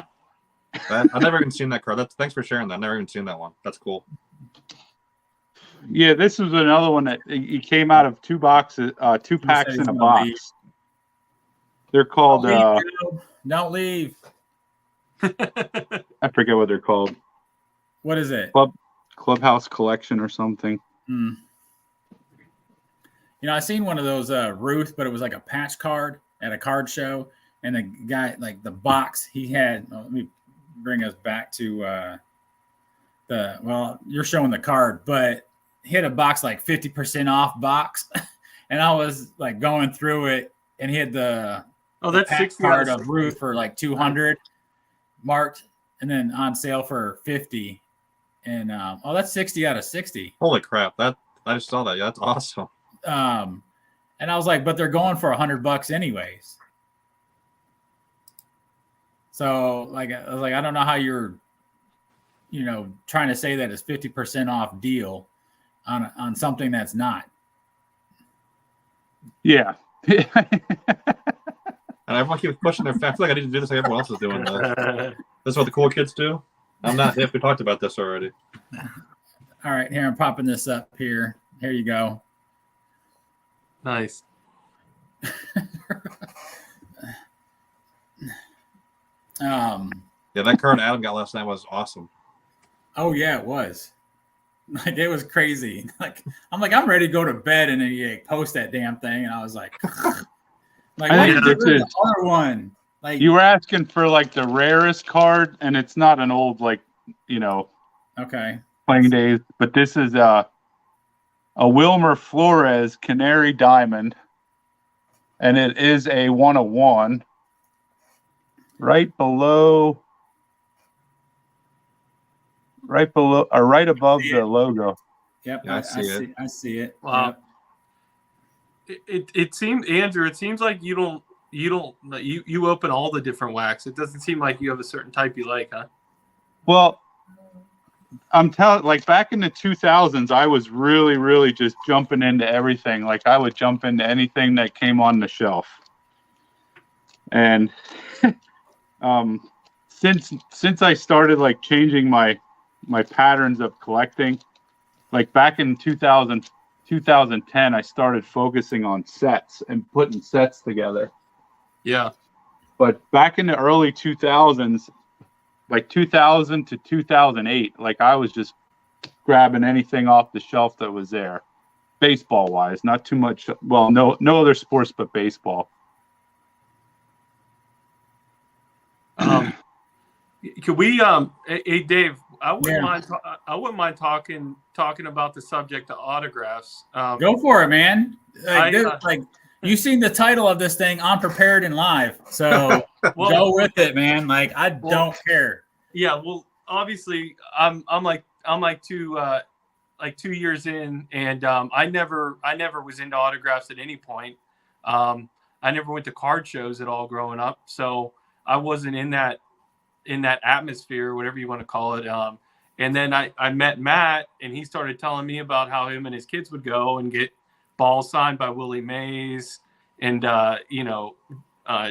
I've never even seen that card. Thanks for sharing that. I've never even seen that one. That's cool. Yeah, this was another one that it came out of 2 boxes, 2 packs in a box. Leave. They're called. Don't leave. I forget what they're called. What is it? Clubhouse Collection or something. I seen one of those Ruth, but it was like a patch card at a card show, and the guy, like the box he had. Let me bring us back to you're showing the card, but he had a box like 50% off box, and I was like going through it, and he had the that's patch 60 card of Ruth for like 200 marked, and then on sale for 50. And that's 60 out of 60. Holy crap! I just saw that. Yeah, that's awesome. And I was like, but they're going for $100 anyways. So like, I was like, I don't know how you're, trying to say that it's 50% off deal on something that's not. Yeah. And everyone keeps pushing their. I feel like I need to do this like everyone else is doing. This is what the cool kids do. I'm not. If we talked about this already. All right, here I'm popping this up here. Here you go. Nice. Yeah, that card Adam got last night was awesome. Oh yeah, it was. Like it was crazy. Like I'm ready to go to bed, and then you post that damn thing, and I was like, I why think did you this get is- the other one? Like You were asking for like the rarest card, and it's not an old okay, playing days, but this is a Wilmer Flores Canary Diamond, and it is a 1/1, right above See the it? logo. Yep, Yeah, I see it. I see it. Wow. Yep. It seems, Andrew, it seems like you open all the different wax. It doesn't seem like you have a certain type you like, huh? Well, I'm telling, like back in the 2000s, I was really, really just jumping into everything. Like I would jump into anything that came on the shelf. And since I started like changing my patterns of collecting, like back in 2010, I started focusing on sets and putting sets together. Yeah. But back in the early 2000s, like 2000 to 2008, like I was just grabbing anything off the shelf that was there, baseball wise. Not too much. Well, no other sports but baseball. Could we hey Dave, I wouldn't Yeah. mind talking about the subject of autographs. Go for it, man. Like, I, like you seen the title of this thing, Unprepared and Live. So well, go with it, man. Like I don't care. Yeah, well, obviously, I'm like 2 years in, and I never was into autographs at any point. I never went to card shows at all growing up, so I wasn't in that atmosphere, whatever you want to call it. And then I met Matt, and he started telling me about how him and his kids would go and get balls signed by Willie Mays and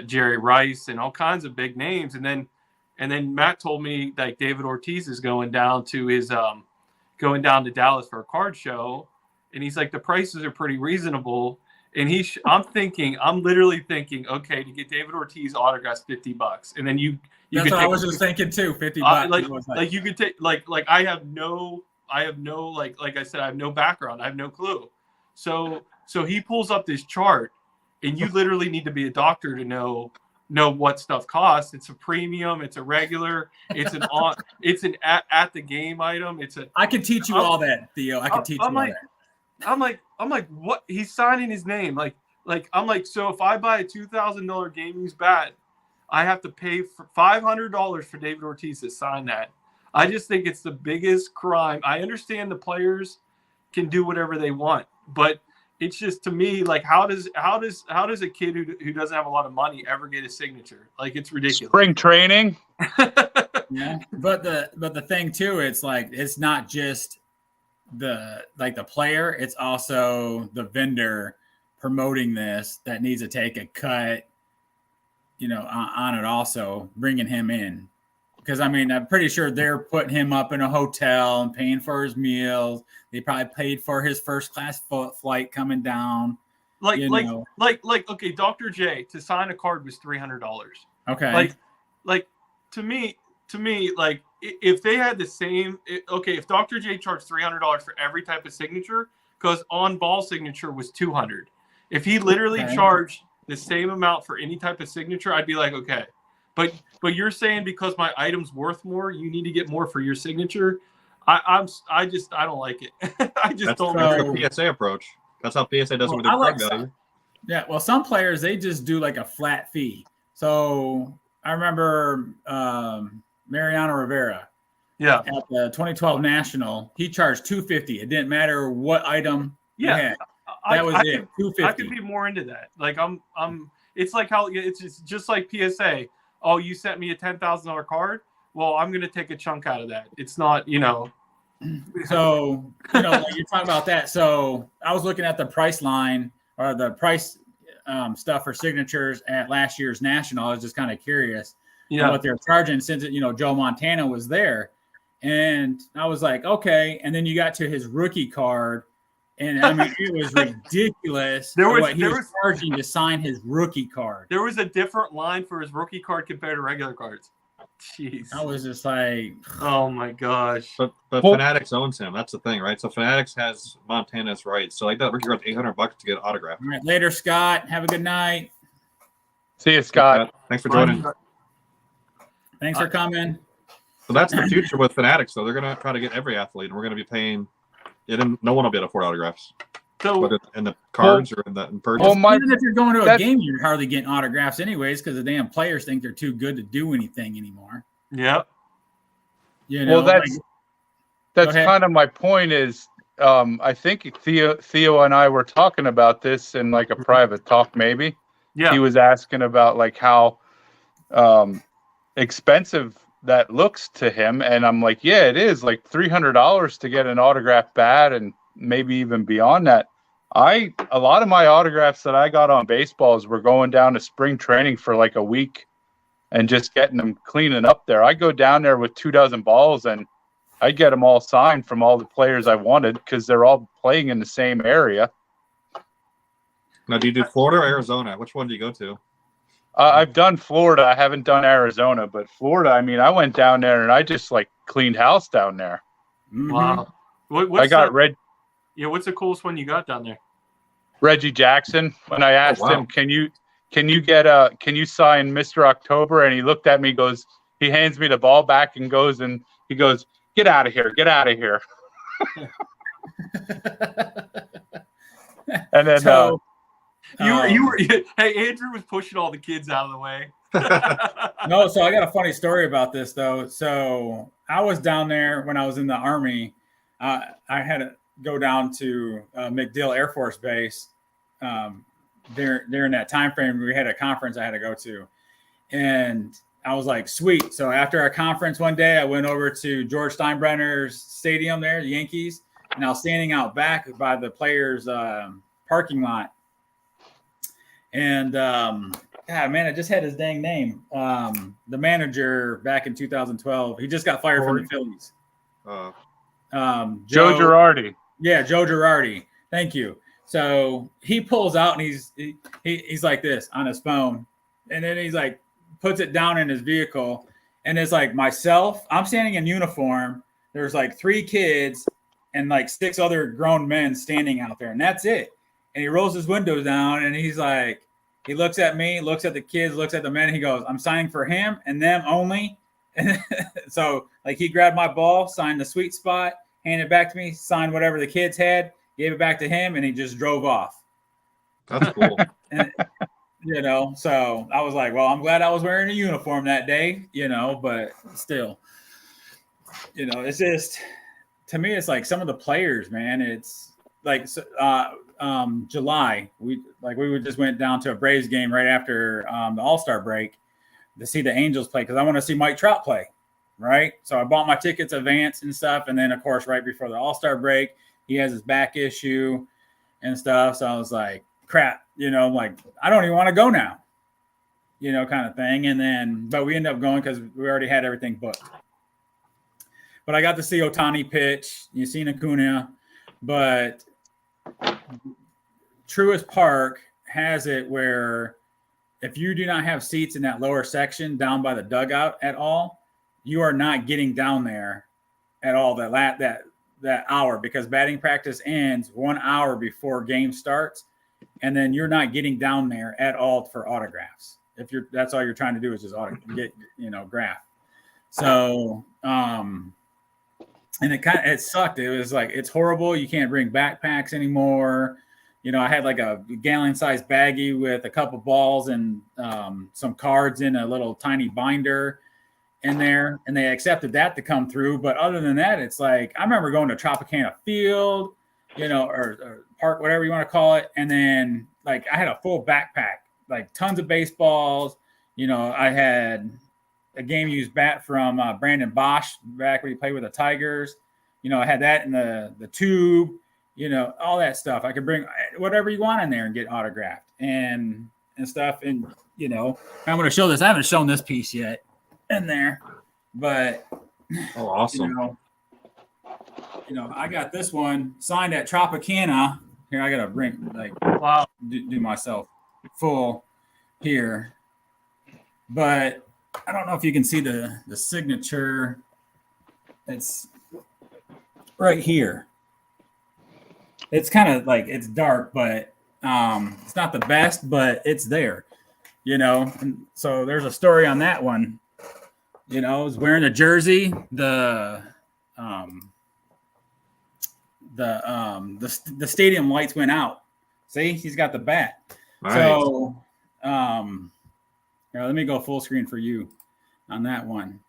Jerry Rice and all kinds of big names. And then Matt told me like David Ortiz is going down to Dallas for a card show, and he's like, the prices are pretty reasonable. And I'm literally thinking, okay, to get David Ortiz autographs, $50, and then you That's could what take I was just thinking too. $50. like you could take like I have no like I said, I have no background, I have no clue. So he pulls up this chart, and you literally need to be a doctor to know what stuff costs. It's a premium, it's a regular, it's an at the game item. I could teach you all that, Theo. I could teach you all that. I'm like, what? He's signing his name. Like I'm like, so if I buy a $2,000 game used bat, I have to pay for $500 for David Ortiz to sign that. I just think it's the biggest crime. I understand the players can do whatever they want, but it's just, to me, like how does a kid who doesn't have a lot of money ever get a signature? Like, it's ridiculous. Spring training. Yeah, but the thing too, it's like it's not just the player, it's also the vendor promoting this that needs to take a cut, on it, also bringing him in, because I mean I'm pretty sure they're putting him up in a hotel and paying for his meals. They probably paid for his first class flight coming down. Okay, Dr. J to sign a card was $300. Okay, like to me, like if they had the same, if Dr. J charged $300 for every type of signature, because on ball signature was $200. If he literally charged the same amount for any type of signature, I'd be like, okay. But you're saying because my item's worth more, you need to get more for your signature. I don't like it. That's the PSA approach. That's how PSA does it with their card value. Yeah, well, some players, they just do like a flat fee. So I remember Mariano Rivera. Yeah. At the 2012 National, he charged $250. It didn't matter what item you had. That was it. $250. I could be more into that. Like it's like how it's just like PSA. Oh, you sent me a $10,000 card. Well, I'm gonna take a chunk out of that. It's not, So you're talking about that. So I was looking at the price line or the price stuff for signatures at last year's National. I was just kind of curious what they're charging since Joe Montana was there, and I was like, okay. And then you got to his rookie card. And I mean, it was ridiculous. He was charging to sign his rookie card. There was a different line for his rookie card compared to regular cards. Jeez. I was just like, Oh my gosh. But Well- Fanatics owns him. That's the thing, right? So Fanatics has Montana's rights. So like that, Ricky got $800 to get an autograph. all right, later, Scott. Have a good night. See you, Scott. Thanks for joining. Thanks for coming. So that's the future with Fanatics, though. They're going to try to get every athlete, and we're going to be paying. No one will be able to afford autographs, So whether in the cards or in purchase. Well, my- Even if you're going to a that- game, you're hardly getting autographs anyways because the damn players think they're too good to do anything anymore. yeah. You know, Well, that's ahead. kind of my point. Is I think Theo and I were talking about this in like a private talk. Maybe Yeah. he was asking about like how expensive that looks to him, and I'm like, yeah, it is like $300 to get an autograph bat, and maybe even beyond that. A lot of my autographs that I got on baseballs were going down to spring training for like a week and just getting them cleaning up there. I go down there with 24 balls and I get them all signed from all the players I wanted because they're all playing in the same area. Now, do you do Florida or Arizona? Which one do you go to? I've done Florida. I haven't done Arizona, but Florida, I mean, I went down there and I just like cleaned house down there. Mhm. Wow. I got what's the coolest one you got down there? Reggie Jackson. When I asked wow. him, can you sign Mr. October? And he looked at me, he hands me the ball back and goes, get out of here. Get out of here. And then, So, You were hey, Andrew was pushing all the kids out of the way. no, so I got a funny story about this though. So I was down there when I was in the Army. I had to go down to MacDill Air Force Base during that time frame. We had a conference I had to go to, and I was like, sweet. So after our conference one day, I went over to George Steinbrenner's stadium there, the Yankees, and I was standing out back by the players' parking lot. And God, man, I just had his dang name. The manager back in 2012, he just got fired from the Phillies. Joe Girardi. Yeah, Joe Girardi. Thank you. So he pulls out and he's like this on his phone, and then he's like puts it down in his vehicle, and it's like myself. I'm standing in uniform. There's like 3 kids and like 6 other grown men standing out there, and that's it. And he rolls his windows down, and he's like, he looks at me, looks at the kids, looks at the men. And he goes, "I'm signing for him and them only." And so like he grabbed my ball, signed the sweet spot, handed it back to me, signed whatever the kids had, gave it back to him, and he just drove off. That's cool. And, so I was like, well, I'm glad I was wearing a uniform that day, but still, it's just, to me, it's like some of the players, man, it's like, July, we just went down to a Braves game right after the All-Star break to see the Angels play, because I want to see Mike Trout play. Right. So I bought my tickets advanced and stuff. And then, of course, right before the All-Star break, he has his back issue and stuff. So I was like, crap, like, I don't even want to go now, kind of thing. And then, but we ended up going because we already had everything booked. But I got to see Ohtani pitch. You seen Acuna. But Truist Park has it where if you do not have seats in that lower section down by the dugout at all, you are not getting down there at all that hour, because batting practice ends 1 hour before game starts, and then you're not getting down there at all for autographs. That's all you're trying to do is just get graph. So and it sucked. It was like, it's horrible. You can't bring backpacks anymore. I had like a gallon-sized baggie with a couple balls and some cards in a little tiny binder in there, and they accepted that to come through. But other than that, it's like, I remember going to Tropicana Field, or park, whatever you want to call it. And then like I had a full backpack, like tons of baseballs. I had a game used bat from Brandon Bosch back when he played with the Tigers. I had that in the tube, all that stuff. I could bring whatever you want in there and get autographed and stuff. And, I'm going to show this. I haven't shown this piece yet in there, but Oh, awesome. I got this one signed at Tropicana. Here, I gotta bring Wow. do myself full here, but I don't know if you can see the signature. It's right here. It's kind of like it's dark, but it's not the best, but it's there, you know. And so there's a story on that one. You know, I was wearing a jersey. The stadium lights went out. See, he's got the bat. Nice. So here, let me go full screen for you on that one.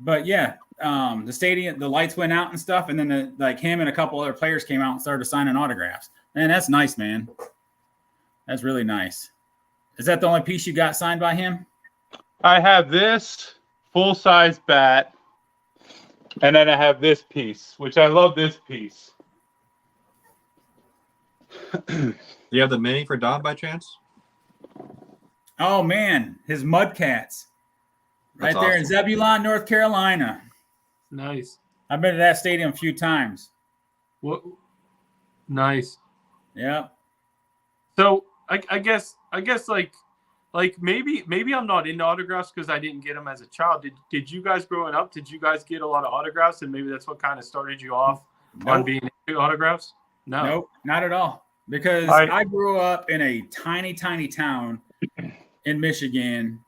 But yeah, the stadium, the lights went out and stuff, and then like him and a couple other players came out and started signing autographs. Man, that's nice, man. That's really nice. Is that the only piece you got signed by him? I have this full-size bat, and then I have this piece, which I love this piece. Do you have the mini for Don by chance? Oh man, his Mudcats. That's Right there in awesome. Zebulon, North Carolina. Nice. I've been to that stadium a few times. What? Nice. Yeah. So I guess like maybe I'm not into autographs because I didn't get them as a child. Did you guys growing up? Did you guys get a lot of autographs, and maybe that's what kind of started you off on Nope. being into autographs? No. Nope, not at all. Because I grew up in a tiny, tiny town in Michigan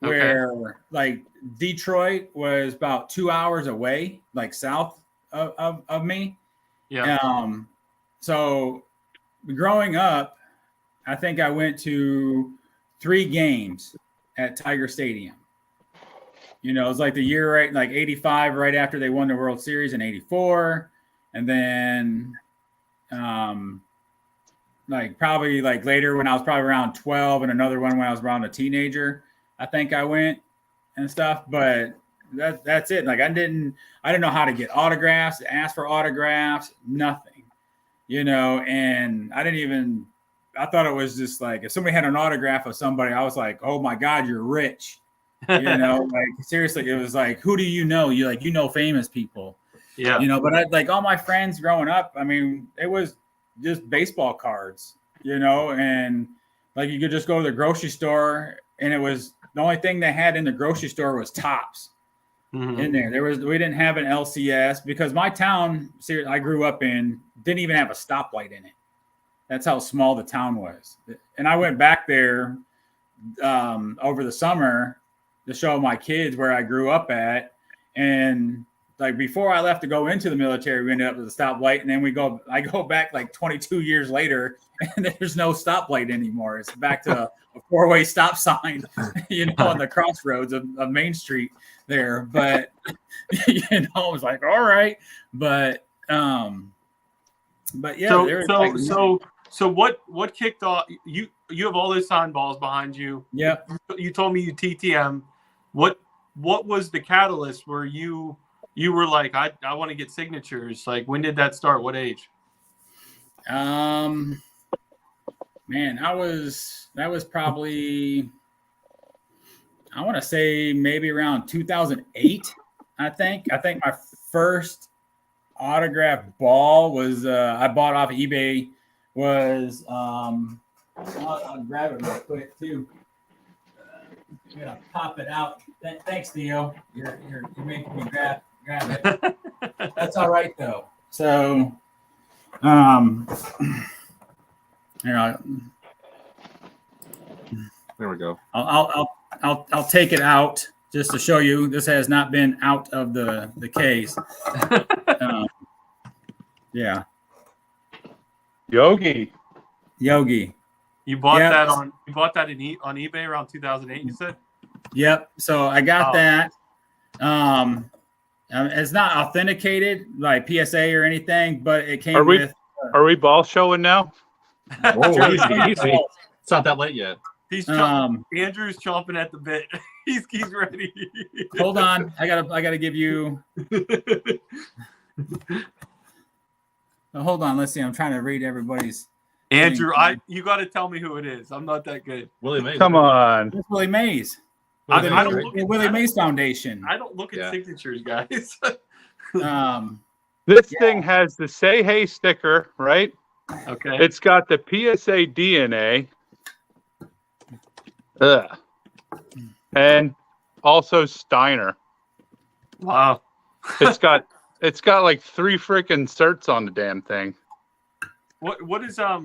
where like Detroit was about 2 hours away, like south of me. Yeah. So growing up, I think I went to 3 games at Tiger Stadium. You know, it was like the year, right, like 85, right after they won the World Series in 84. And then like probably like later when I was probably around 12, and another one when I was around a teenager, I think I went and stuff. But that's it. Like I didn't know how to get autographs, ask for autographs, nothing, you know. And I thought it was just like if somebody had an autograph of somebody, I was like, oh my God, you're rich. You know, like seriously, it was like, who do you know? You know famous people. Yeah. You know, but I like all my friends growing up, I mean, it was just baseball cards, you know, and like you could just go to the grocery store, and it was the only thing they had in the grocery store was tops in there. We didn't have an LCS because my town I grew up in didn't even have a stoplight in it. That's how small the town was. And I went back there over the summer to show my kids where I grew up at. And like before I left to go into the military, we ended up with a stoplight. And then I go back like 22 years later, and there's no stoplight anymore. It's back to a 4-way stop sign, you know, on the crossroads of Main Street there. But, you know, I was like, all right. But yeah. So what kicked off? You have all those sign balls behind you. Yeah. You told me you TTM. What was the catalyst where you were like, I want to get signatures? Like, when did that start? What age? Man, that was probably, I want to say maybe around 2008. I think my first autograph ball was I bought off of eBay was I'll grab it real quick too. I'm gonna pop it out. Thanks, Theo. You're making me grab it. That's all right though. So here There we go. I'll take it out just to show you. This has not been out of the case. Yeah. Yogi. You bought Yep. that on eBay around 2008. You said. Yep. So I got that. It's not authenticated like PSA or anything, but it came with. Are we ball showing now? Whoa, easy. It's not that late yet. He's Andrew's chomping at the bit. he's ready. Hold on, I gotta give you. Hold on, let's see. I'm trying to read everybody's. Andrew, you got to tell me who it is. I'm not that good. Willie Mays. Come on. It's Willie Mays. I The don't look Willie Mays Foundation. I don't look at signatures, guys. This thing has the Say Hey sticker, right? Okay. It's got the PSA DNA. And also Steiner. Wow. It's got like 3 freaking certs on the damn thing. What is a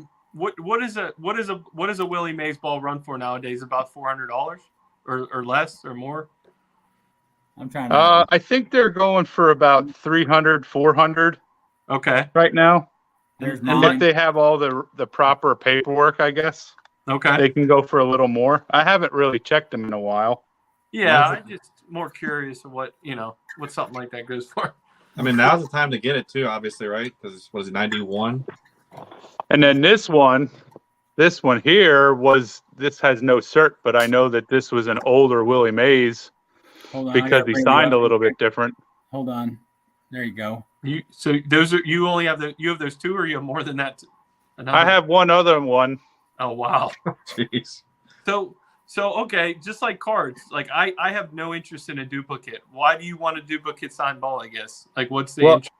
Willie Mays ball run for nowadays? About $400 or less or more? I'm trying to. I think they're going for about 300, 400 Okay. right now. There's and If mine. they have all the proper paperwork, I guess Okay. they can go for a little more. I haven't really checked them in a while. Yeah, I'm just more curious of what something like that goes for. I mean, now's the time to get it too, obviously, right? Because was it 91? And then this one here this has no cert, but I know that this was an older Willie Mays Hold on, I because gotta he bring you signed up. a little bit different. Hold on. There you go. So those are you only have you have those 2, or you have more than that? Another? I have one other one. Oh wow. Jeez. So okay, just like cards, like I have no interest in a duplicate. Why do you want a duplicate signed ball? I guess like what's the interest?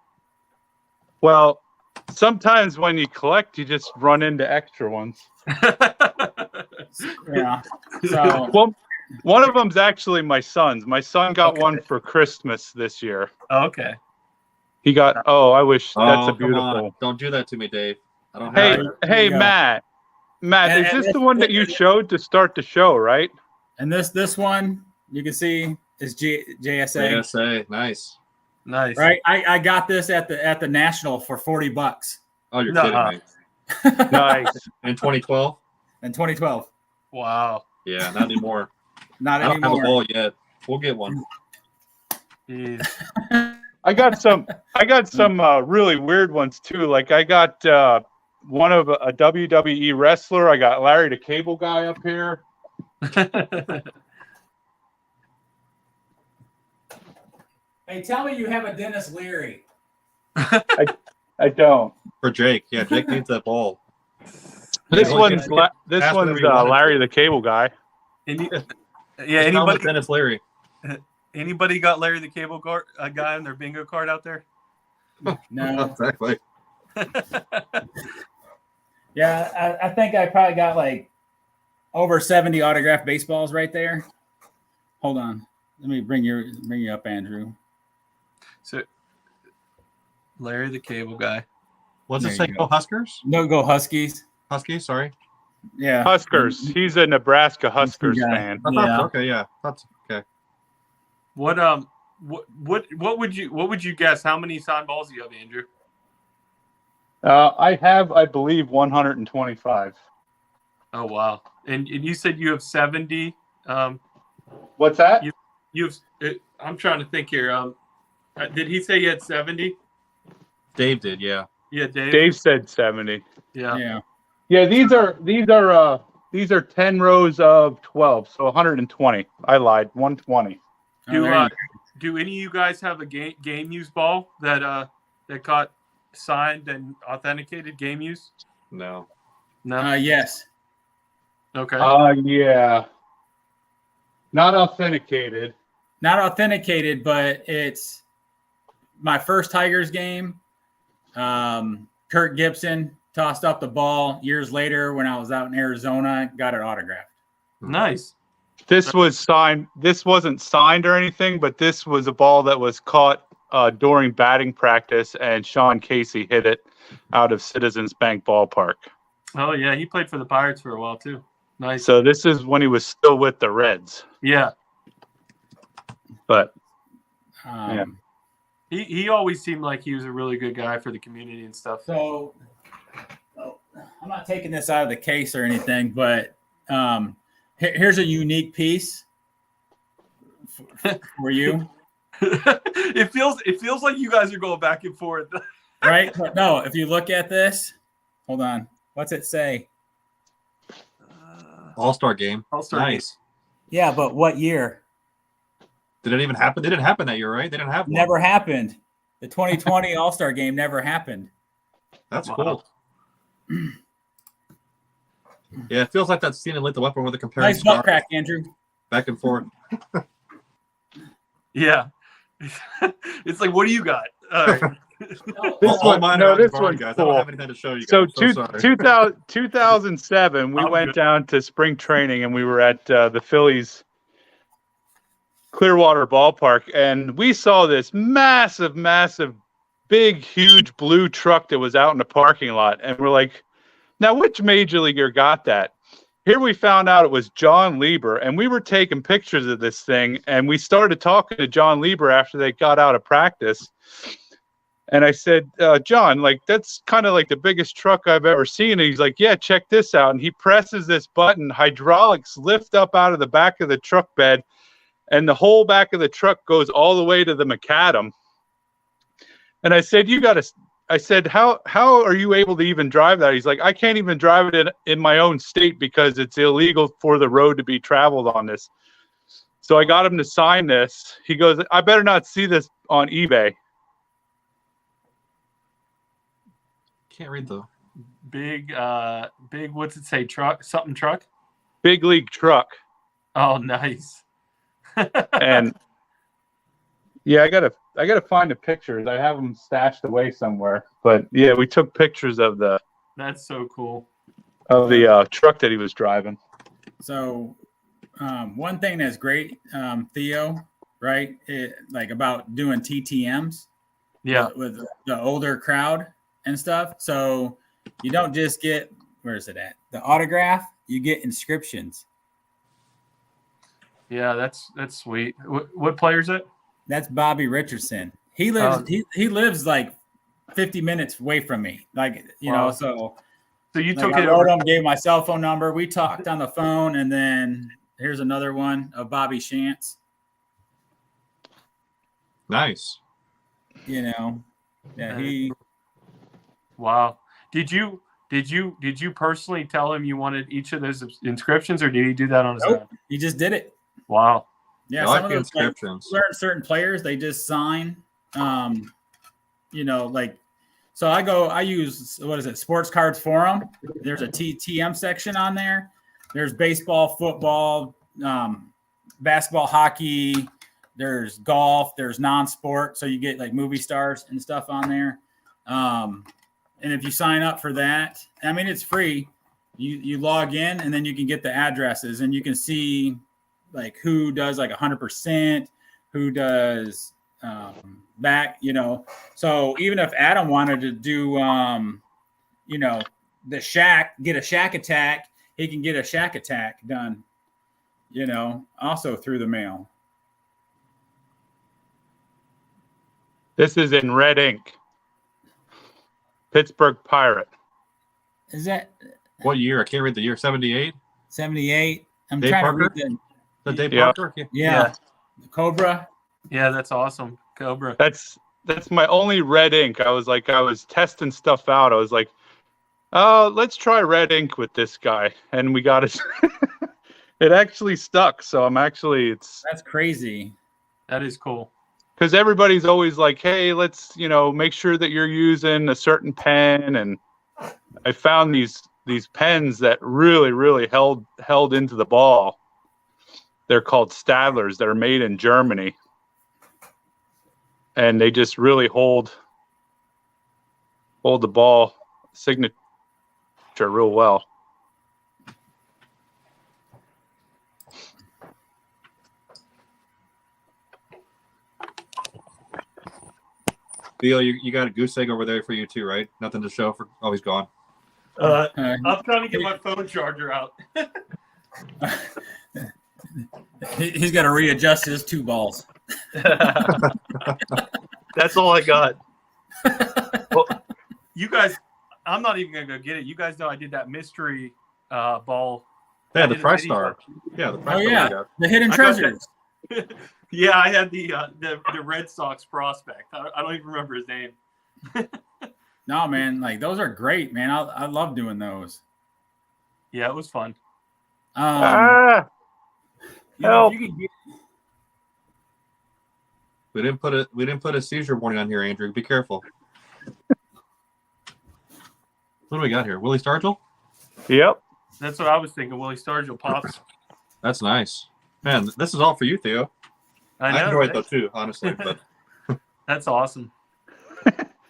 Well, sometimes when you collect, you just run into extra ones. Yeah. So Well, one of them's actually my son's. My son got one for Christmas this year. Okay. He got. Oh, I wish that's a come on. beautiful. Don't do that to me, Dave. I don't Hey, have it. There hey, you go. Matt, And- is and this the one that you showed to start the show, right? and this one you can see is JSA. ASA, nice. Nice. Right. I got this at the National for $40 Oh, you're Nuh-uh. kidding me. Nice. In 2012? in 2012. Wow. Yeah, not anymore. Not I don't have a anymore. ball yet. We'll get one. Jeez. I got some really weird ones too. Like I got one of a WWE wrestler. I got Larry the Cable Guy up here. Hey, tell me you have a Dennis Leary. I don't. For Jake. Yeah, Jake needs that ball. This Yeah, one's pass whatever you want it Larry to. the Cable Guy. Yeah. Just tell him it's Dennis Leary. Anybody got Larry the Cable Guy on their bingo card out there? No. Exactly. Yeah, I think I probably got like over 70 autographed baseballs right there. Hold on. Let me bring you up, Andrew. So Larry the Cable Guy. What's it There say? you go. Go Huskers? No, go Huskies. Huskies, sorry. Yeah. Huskers. He's a Nebraska Huskers guy. fan. Yeah. Okay, yeah. That's okay. What would you guess? How many signed balls do you have, Andrew? I have, I believe, 125. Oh wow! And you said you have 70. What's that? You've. I'm trying to think here. Did he say he had 70? Dave did, yeah. Yeah, Dave. Dave said 70. Yeah. Yeah. Yeah, these are 10 rows of 12, so 120. I lied, 120. Do there you do any of you guys have a game use ball that got signed and authenticated game use? No. No. Yes. Okay. Yeah. Not authenticated. Not authenticated, but it's my first Tigers game. Kurt Gibson tossed up the ball years later when I was out in Arizona, got it autographed. Nice. This was signed. This wasn't signed or anything, but this was a ball that was caught during batting practice, and Sean Casey hit it out of Citizens Bank Ballpark. Oh yeah, he played for the Pirates for a while too. Nice. So this is when he was still with the Reds. Yeah. But Yeah. He always seemed like he was a really good guy for the community and stuff. So I'm not taking this out of the case or anything, but here's a unique piece for you. it feels like you guys are going back and forth. Right? But no, if you look at this, hold on. What's it say? All-Star game. All-Star Nice. Yeah, but what year? Did it even happen? They didn't happen that year, right? They didn't have one. Never happened. The 2020 All-Star game never happened. That's Wow. cool. Yeah, it feels like that scene in Lethal Weapon where they're comparing Nice butt stars crack, Andrew. back and forth. Yeah. It's like, what do you got? All right. This All one- mine no, are out the this barn, one's guys. I cool. don't have anything to show you guys. so I'm sorry. 2007, we I'm went good. down to spring training, and we were at the Phillies Clearwater Ballpark, and we saw this massive, big, huge blue truck that was out in the parking lot, and we're like, now which major leaguer got that? Here we found out it was John Lieber, and we were taking pictures of this thing, and we started talking to John Lieber after they got out of practice. And I said, John, like, that's kind of like the biggest truck I've ever seen. And he's like, yeah, check this out. And he presses this button, hydraulics lift up out of the back of the truck bed, and the whole back of the truck goes all the way to the macadam. And I said, how are you able to even drive that? He's like, I can't even drive it in my own state because it's illegal for the road to be traveled on this. So I got him to sign this. He goes, I better not see this on eBay. Can't read the Big, what's it say? Truck? Big league truck. Oh, nice. And yeah, I gotta find the pictures. I have them stashed away somewhere. But yeah, we took pictures of the That's so cool. truck that he was driving. So one thing that's great, Theo, right? Like about doing TTMs, Yeah. with the older crowd and stuff. So you don't just get, where is it at? The autograph, you get inscriptions. Yeah, that's sweet. What player is it? That's Bobby Richardson. He lives he lives like 50 minutes away from me. Like, you know, so you like took I it wrote over. him, gave my cell phone number. We talked on the phone, and then here's another one of Bobby Shantz. nice. You know, yeah, he. Wow. Did you personally tell him you wanted each of those inscriptions, or did he do that on his Nope, own? he just did it. Wow. Yeah, I some like of the those like, inscriptions. certain players they just sign. You know, like so I use what is it, Sports Cards Forum. There's a TM section on there. There's baseball, football, basketball, hockey. There's golf. There's non-sport. So you get like movie stars and stuff on there. And if you sign up for that, I mean, it's free. You log in and then you can get the addresses and you can see like who does like 100%, who does back, you know. So even if Adam wanted to do, you know, the Shaq, get a Shaq attack, he can get a Shaq attack done, you know, also through the mail. This is in red ink. Pittsburgh Pirate. Is that What year? I can't read the year. 78. 78? I'm Dave trying Parker? to read The Dave Yeah. Parker. Yeah. yeah. The Cobra. Yeah, that's awesome. Cobra. That's my only red ink. I was testing stuff out. I was like, oh, let's try red ink with this guy. And we got it. It actually stuck. So That's crazy. That is cool. because everybody's always like, hey, let's, make sure that you're using a certain pen. And I found these pens that really, really held into the ball. They're called Stadlers. They're made in Germany. And they just really hold the ball signature real well. Theo, you got a goose egg over there for you too, right? Nothing to show for. Oh, he's gone. I'm trying to get my phone charger out. He's got to readjust his two balls. That's all I got. Well, you guys, I'm not even gonna go get it. You guys know I did that mystery ball. Yeah, the Price Star. Yeah, the Price Oh Star. yeah, we got. the hidden I got treasures. Yeah, I had the Red Sox prospect. I don't even remember his name. No, man, like those are great, man. I love doing those. Yeah, it was fun. If help. you could get, We didn't put a seizure warning on here, Andrew. Be careful. What do we got here? Willie Stargell? Yep. That's what I was thinking. Willie Stargell pops. That's nice. Man, this is all for you, Theo. I know. enjoyed right? though too, honestly. But That's awesome.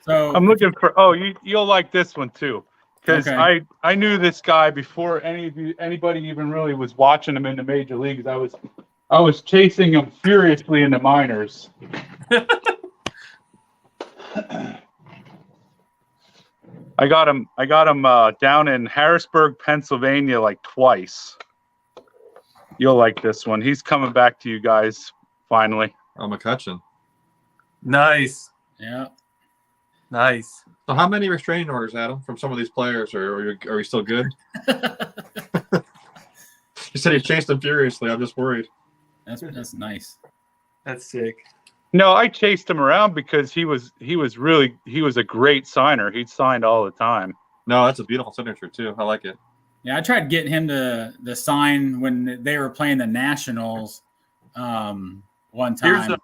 so I'm looking for. Oh, you'll like this one too, because Okay. I knew this guy before anybody even really was watching him in the major leagues. I was I was chasing him furiously in the minors. I got him down in Harrisburg, Pennsylvania, like twice. You'll like this one. He's coming back to you guys finally. Oh, McCutcheon. Nice. Yeah. Nice. So how many restraining orders, Adam, from some of these players, or are we still good? You said he chased them furiously. I'm just worried. That's nice. That's sick. No, I chased him around because he was a great signer. He'd signed all the time. No, that's a beautiful signature too. I like it. Yeah, I tried getting him to sign when they were playing the Nationals one time.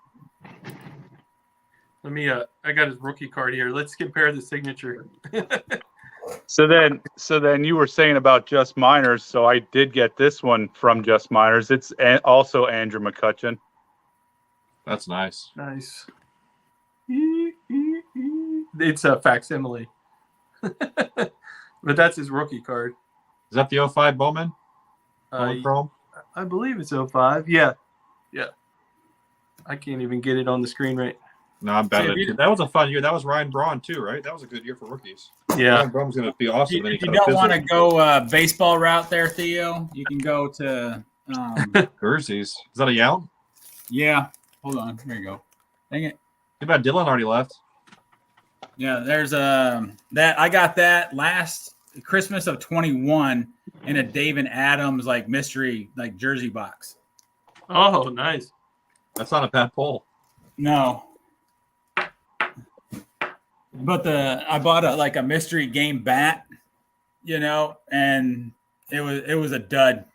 Let me I got his rookie card here. Let's compare the signature. So then you were saying about Just Miners, so I did get this one from Just Miners. It's also Andrew McCutcheon. That's nice. Nice. It's a facsimile. But that's his rookie card. Is that the 05 Bowman? Chrome? I believe it's 05. Yeah. Yeah. I can't even get it on the screen right. No, I'm bad at it. That was a fun year. That was Ryan Braun too, right? That was a good year for rookies. Yeah. Ryan Braun's going to be awesome. If you don't want to go baseball route there, Theo, you can go to Jerseys. Is that a Yount? yeah. Hold on. There you go. Dang it. Too bad Dylan already left. Yeah, there's that I got that last Christmas of 21 in a David Adams like mystery like jersey box. Oh, nice. That's not a bad pull. No. But I bought a mystery game bat, and it was a dud.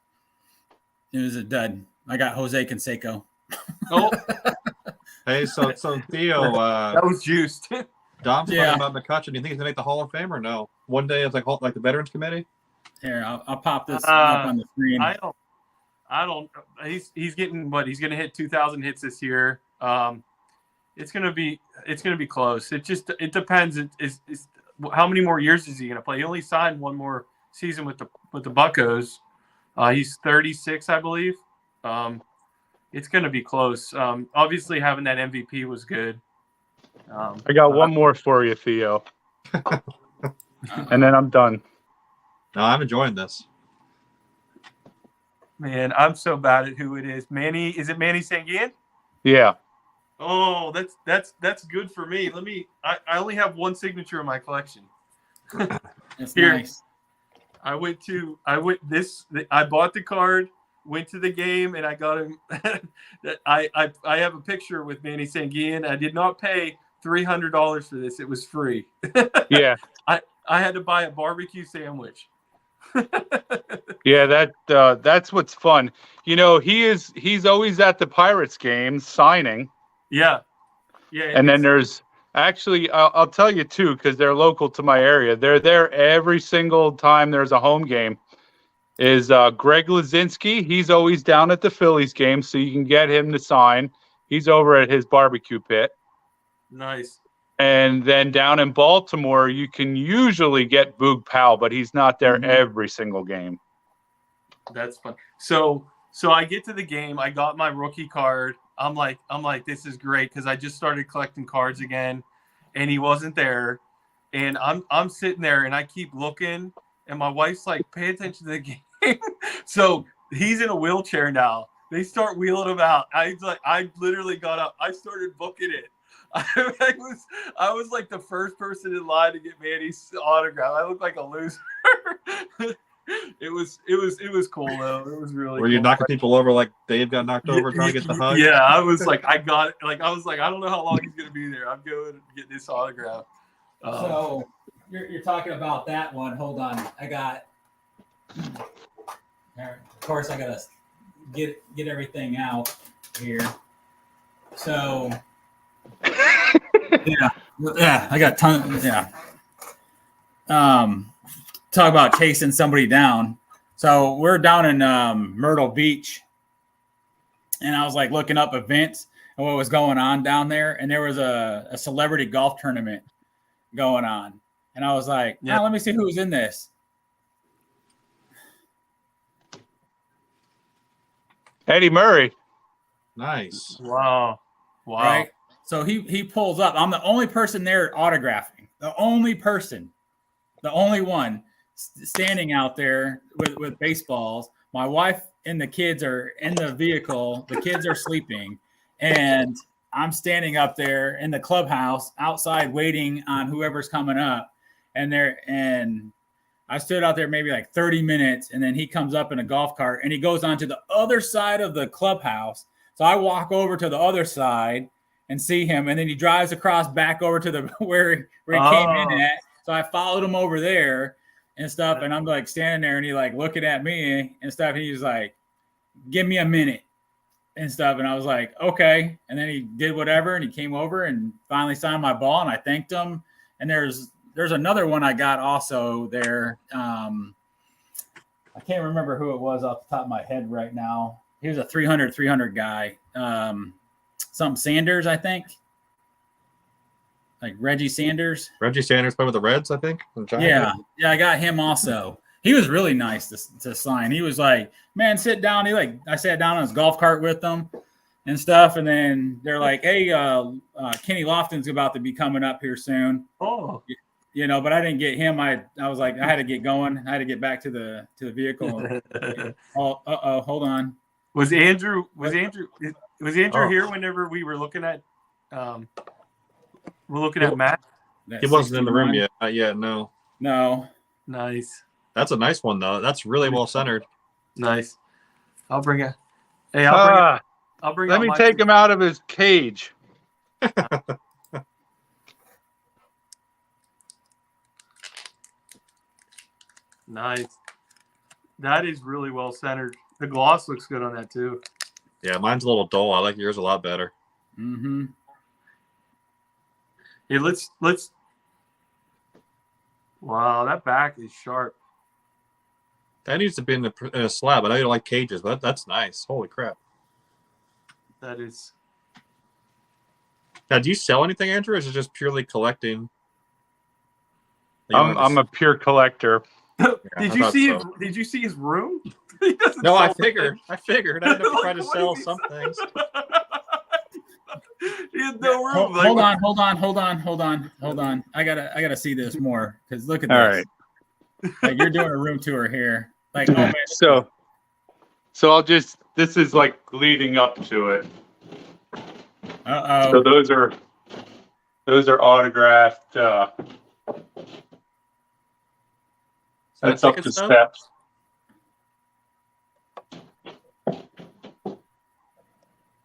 It was a dud. I got Jose Canseco. Oh, Hey, so Theo, that was juiced. Dom's Yeah. talking about McCutcheon. Do you think he's gonna make the Hall of Fame or no? One day it's like the Veterans Committee. Here, I'll pop this up on the screen. I don't. He's getting what? He's gonna hit 2,000 hits this year. It's gonna be close. It depends. It's how many more years is he gonna play? He only signed one more season with the Buccos. He's 36, I believe. It's gonna be close. Obviously, having that MVP was good. I got one more for you, Theo. And then I'm done. No, I'm enjoying this. Man, I'm so bad at who it is. Manny, is it Manny Sanguian? Yeah. Oh, that's good for me. I only have one signature in my collection. It's Here. nice. I bought the card, went to the game, and I got him. I have a picture with Manny Sanguian. I did not pay $300 for this. It was free. Yeah. I had to buy a barbecue sandwich. Yeah, that's what's fun. He's always at the Pirates games signing. Yeah. And then there's actually, I'll tell you too, because they're local to my area. They're there every single time there's a home game. Is Greg Lazinski. He's always down at the Phillies game, so you can get him to sign. He's over at his barbecue pit. Nice. And then down in Baltimore, you can usually get Boog Powell, but he's not there every single game. That's fun. So I get to the game. I got my rookie card. I'm like, this is great because I just started collecting cards again, and he wasn't there. And I'm sitting there, and I keep looking, and my wife's like, pay attention to the game. So he's in a wheelchair now. They start wheeling him out. I literally got up. I started booking it. I was like the first person in line to get Manny's autograph. I looked like a loser. It was cool though. It was really. Were you cool. knocking people over like Dave got knocked over trying to get the hug? Yeah, I was like, I got it. Like I was like, I don't know how long he's gonna be there. I'm going to get this autograph. So you're talking about that one. Hold on. I got. Of course, I gotta get everything out here. So. Yeah, I got tons. Yeah. Talk about chasing somebody down. So we're down in Myrtle Beach, and I was like looking up events and what was going on down there, and there was a celebrity golf tournament going on, and I was like, yeah, let me see who's in this. Eddie Murray. Nice. Wow. Right. So he pulls up. I'm the only person there autographing. The only person, the only one standing out there with baseballs. My wife and the kids are in the vehicle. The kids are sleeping, and I'm standing up there in the clubhouse outside waiting on whoever's coming up. And I stood out there maybe like 30 minutes, and then he comes up in a golf cart and he goes onto the other side of the clubhouse. So I walk over to the other side and see him, and then he drives across back over to the where he came in at. So I followed him over there and stuff, and I'm like standing there, and he like looking at me and stuff. And he was like, "Give me a minute," and stuff. And I was like, "Okay." And then he did whatever, and he came over and finally signed my ball, and I thanked him. And there's another one I got also there. I can't remember who it was off the top of my head right now. He was a 300 guy. Something Sanders, I think. Like Reggie Sanders. Reggie Sanders played with the Reds, I think. Yeah, I got him also. He was really nice to sign. He was like, "Man, sit down." I sat down on his golf cart with him and stuff, and then they're like, "Hey, Kenny Lofton's about to be coming up here soon." Oh. But I didn't get him. I was like, I had to get going. I had to get back to the vehicle. Hold on. Was Andrew here whenever we were looking at Matt? He wasn't in the room yet. Not yet, no. No. Nice. That's a nice one though. That's really well centered. Nice. I'll bring it. Hey, I'll bring. Let me take him out of his cage. Nice. That is really well centered. The gloss looks good on that too. Yeah, mine's a little dull. I like yours a lot better. Mm-hmm. Hey, let's. Wow, that back is sharp. That needs to be in a slab. I know you don't like cages, but that's nice. Holy crap. That is. Now, do you sell anything, Andrew, or is it just purely collecting? I'm a pure collector. Did you see his room? No, I figured. I had to try to sell some things. He had no room. Hold on. I gotta see this more because look at this. All right. Like you're doing a room tour here. Like, oh man. So this is like leading up to it. So those are autographed. That's up the steps.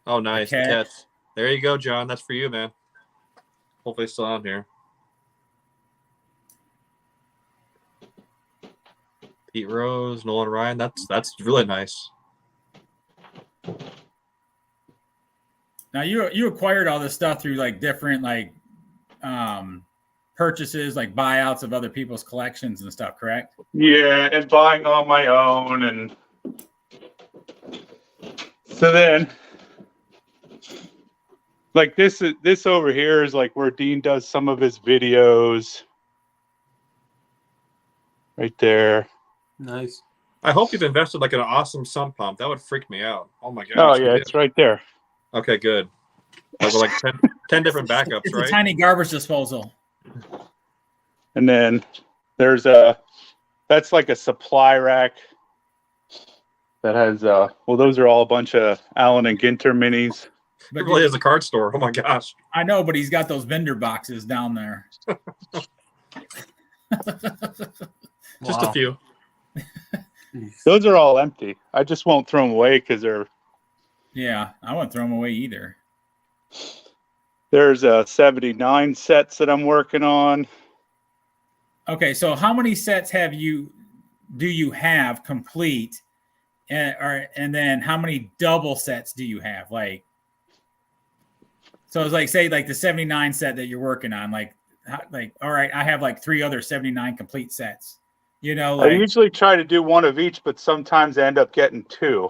Oh, nice. Okay. Catch. There you go, John. That's for you, man. Hopefully it's still on here. Pete Rose, Nolan Ryan. That's really nice. Now you acquired all this stuff through like different like purchases, like buyouts of other people's collections and stuff, correct? Yeah, and buying on my own, and so then like this over here is like where Dean does some of his videos. Right there. Nice. I hope you've invested like in an awesome sump pump. That would freak me out. Oh my gosh. Oh yeah, it's right there. Okay, good. Like 10 different backups, It's right? a tiny garbage disposal. And then there's that's like a supply rack that has well, those are all a bunch of Allen and Ginter minis. It really is a card store. Oh my gosh. I know, but he's got those vendor boxes down there. Just a few. Those are all empty. I just won't throw them away because they're. Yeah, I wouldn't throw them away either. There's 79 sets that I'm working on. Okay, so how many sets do you have complete, and then how many double sets do you have? Like, so it's like say like the 79 set that you're working on, like all right, I have like 3 other 79 complete sets. You know, like I usually try to do one of each, but sometimes I end up getting 2.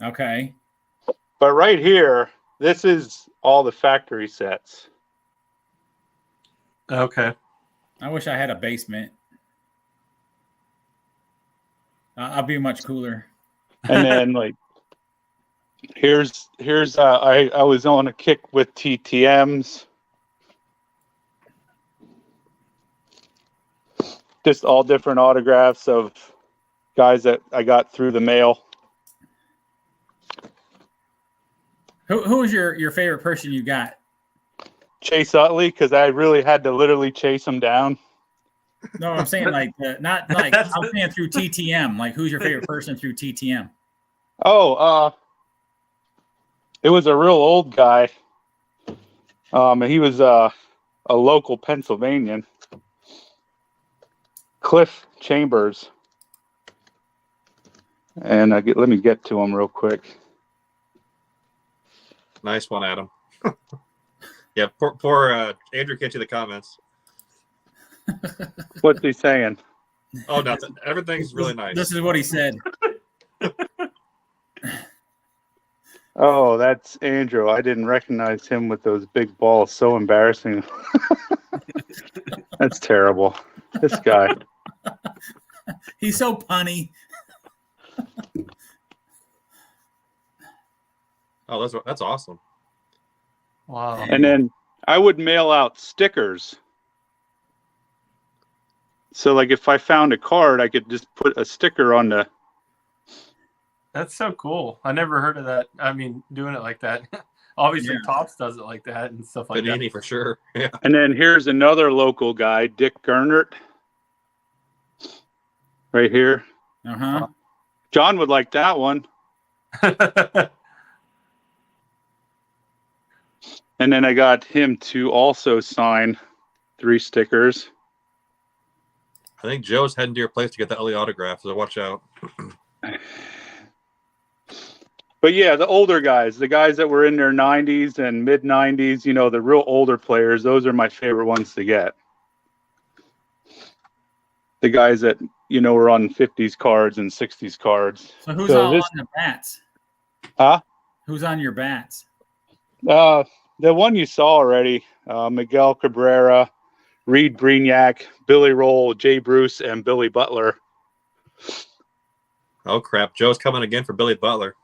Okay. But right here, this is all the factory sets. Okay. I wish I had a basement. I'll be much cooler. And then like Here's I was on a kick with TTMs. Just all different autographs of guys that I got through the mail. Who was your favorite person you got? Chase Utley, because I really had to literally chase him down. No, I'm saying like not like I'm saying through TTM. Like, who's your favorite person through TTM? Oh, it was a real old guy. And he was a local Pennsylvanian. Cliff Chambers. And let me get to him real quick. Nice one, Adam. Yeah, poor Andrew can't see the comments. What's he saying? Oh, nothing. Everything's really nice. This is what he said. Oh, that's Andrew. I didn't recognize him with those big balls. So embarrassing. That's terrible. This guy. He's so punny. Oh, that's awesome. Wow. And then I would mail out stickers. So, like, if I found a card, I could just put a sticker on the. That's so cool. I never heard of that. I mean, doing it like that. Obviously, Yeah. Topps does it like that and stuff like Panini that. for sure. Yeah. And then here's another local guy, Dick Gernert. Right here. Uh-huh. John would like that one. And then I got him to also sign 3 stickers. I think Joe's heading to your place to get the early autograph, so watch out. But yeah, the older guys, the guys that were in their 90s and mid 90s, you know, the real older players, those are my favorite ones to get. The guys that, you know, were on 50s cards and 60s cards. So who's So all this- on the bats? Huh? Who's on your bats? The one you saw already, Miguel Cabrera, Reed Brignac, Billy Roll, Jay Bruce, and Billy Butler. Oh, crap. Joe's coming again for Billy Butler.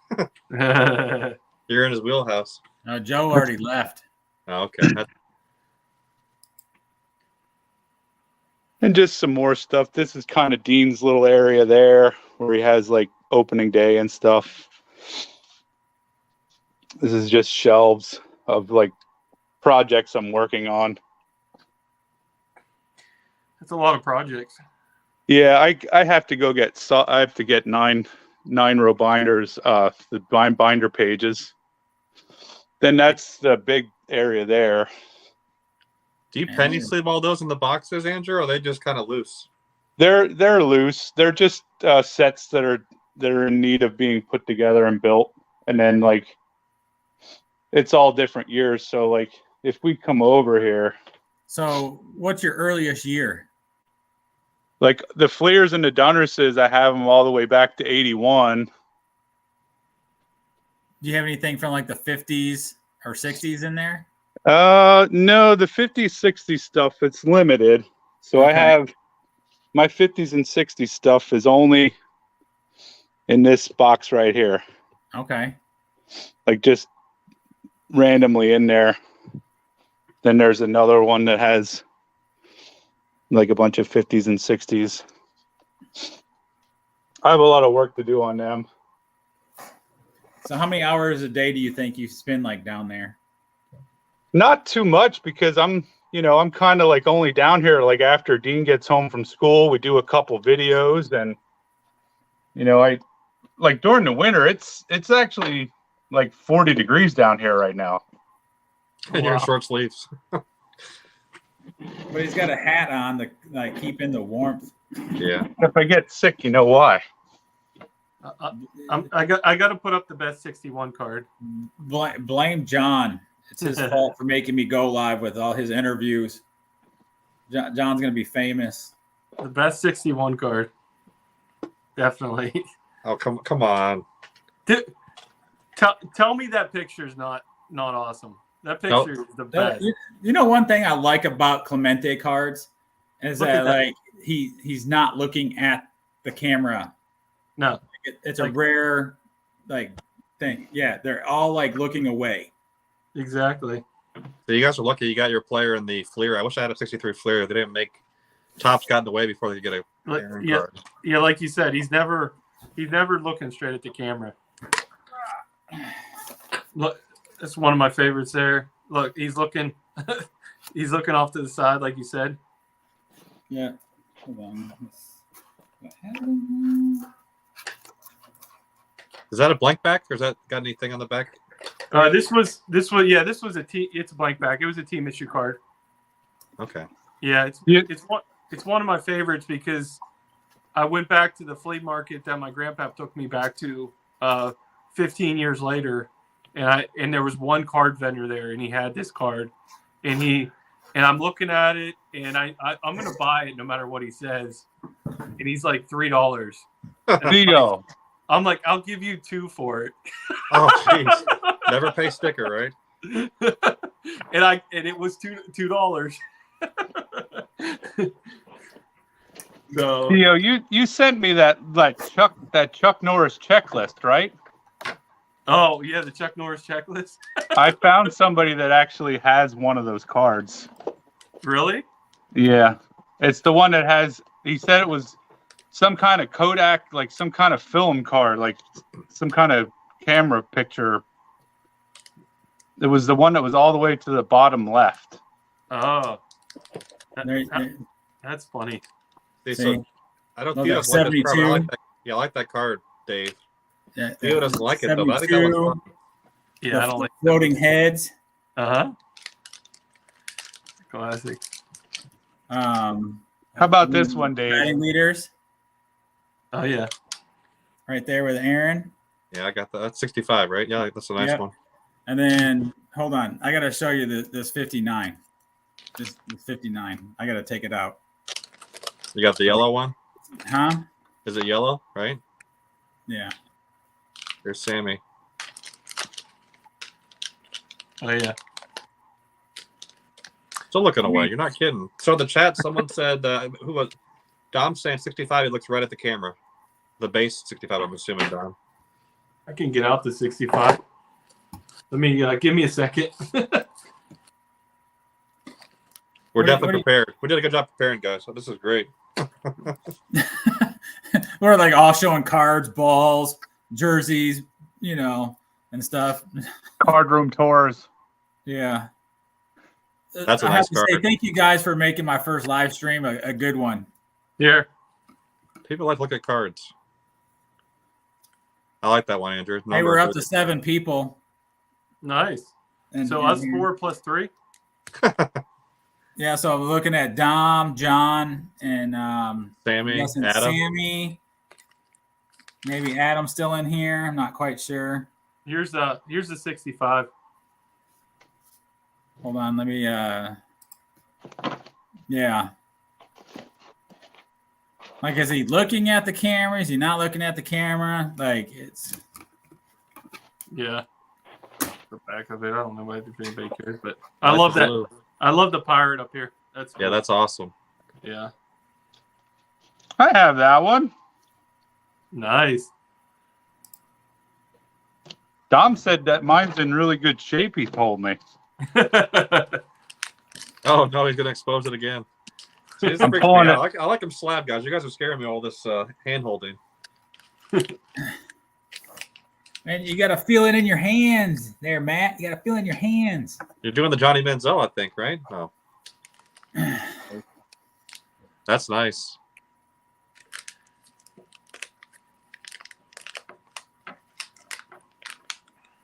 You're in his wheelhouse. No, Joe already left. Oh, okay. And just some more stuff. This is kind of Dean's little area there where he has like opening day and stuff. This is just shelves of like projects I'm working on. That's a lot of projects. Yeah, I have to go get I have to get nine row binders, the binder pages. Then that's the big area there. Do you penny sleeve all those in the boxes, Andrew, or are they just kind of loose? They're loose. They're just sets that are in need of being put together and built. And then like it's all different years. So like if we come over here, So what's your earliest year? like the Fleers and the Dunnerses, I have them all the way back to 81. Do you have anything from like the 50s or 60s in there? No, the 50s, 60s stuff, it's limited. So I Okay. have my 50s and 60s stuff is only in this box right here. Okay. Like just randomly in there. Then there's another one that has like a bunch of 50s and 60s. I have a lot of work to do on them. So how many hours a day do you think you spend like down there? Not too much because I'm kind of like only down here like after Dean gets home from school. We do a couple videos and I like during the winter it's actually like 40 degrees down here right now. And you're in short sleeves. But he's got a hat on to like keep in the warmth. Yeah. If I get sick, you know why. I got to put up the best 61 card. Blame John. It's his fault for making me go live with all his interviews. John's gonna be famous. The best 61 card. Definitely. Oh, come on. Tell me that picture's not awesome. That picture is the best. You know one thing I like about Clemente cards is Look at that that. like he's not looking at the camera. No. It's a rare like thing. Yeah, they're all like looking away. Exactly. So you guys are lucky you got your player in the Fleer. I wish I had a 63 Fleer. They didn't make Topps got in the way before they get a Aaron Yeah, card. yeah, like you said, he's never looking straight at the camera. Look, that's one of my favorites there. Look, he's looking he's looking off to the side, like you said. Yeah. Hold on. What happened? Is that a blank back or is that got anything on the back? This was a team. It's a blank back. It was a team issue card. Okay. Yeah, it's one of my favorites because I went back to the flea market that my grandpa took me back to 15 years later, and there was one card vendor there, and he had this card, and I'm looking at it, and I'm gonna buy it no matter what he says, and he's like $3. Theo. I'm like, I'll give you $2 for it. Oh, jeez. Never pay sticker, right? and it was $2. So Theo, you sent me that Chuck Norris checklist, right? oh yeah, the Chuck Norris checklist. I found somebody that actually has one of those cards. Really? Yeah. It's the one that has, he said it was some kind of Kodak, like some kind of film card, like some kind of camera picture. It was the one that was all the way to the bottom left. Oh, There- that's funny. See, See? so I don't Well, Theo that's doesn't like this card. 72. I like that card, Dave. Yeah, Theo doesn't like it though, but I think that was 72, fun. Yeah, I don't like. floating heads. Classic. How about this one, Dave? Batting leaders Oh yeah. right there with Aaron. Yeah, I got that. That's 65, right? Yeah, that's a nice Yep. one. And then hold on, I gotta show you this 59. This 59. I gotta take it out. You got the yellow one? Huh? Is it yellow, right? Yeah. There's Sammy. Oh yeah. Still looking away. You're not kidding. So in the chat, someone said, who was Dom saying 65? He looks right at the camera. The base 65, I'm assuming, Dom. I can get out to 65. Let me give me a second. We're What definitely do prepared. We did a good job preparing, guys. So this is great. We're like all showing cards, balls, jerseys, and stuff. Card room tours. Yeah. That's a I nice have to say card. thank you guys for making my first live stream a good one. Here. People like to look at cards. I like that one, Andrew. Hey, we're up to 7 people. Nice. And, So and us 4 plus 3. Yeah, so I'm looking at Dom, John, and Sammy, guessing Adam. Sammy. Maybe Adam's still in here. I'm not quite sure. Here's the 65. Hold on, let me yeah. Like, is he looking at the camera? Is he not looking at the camera? Like, it's Yeah. The back of it. I don't know if anybody cares, but I love that. Blue. I love the pirate up here. That's Yeah, cool. that's awesome. Yeah. I have that one. Nice. Dom said that mine's in really good shape, he told me. Oh no, he's gonna expose it again. See, this I'm freaks pulling me it. out. I like him slab, guys. You guys are scaring me all this hand holding. man, you gotta feel it in your hands there, Matt. You gotta feel it in your hands. You're doing the Johnny Manziel, I think, right? Oh. That's nice.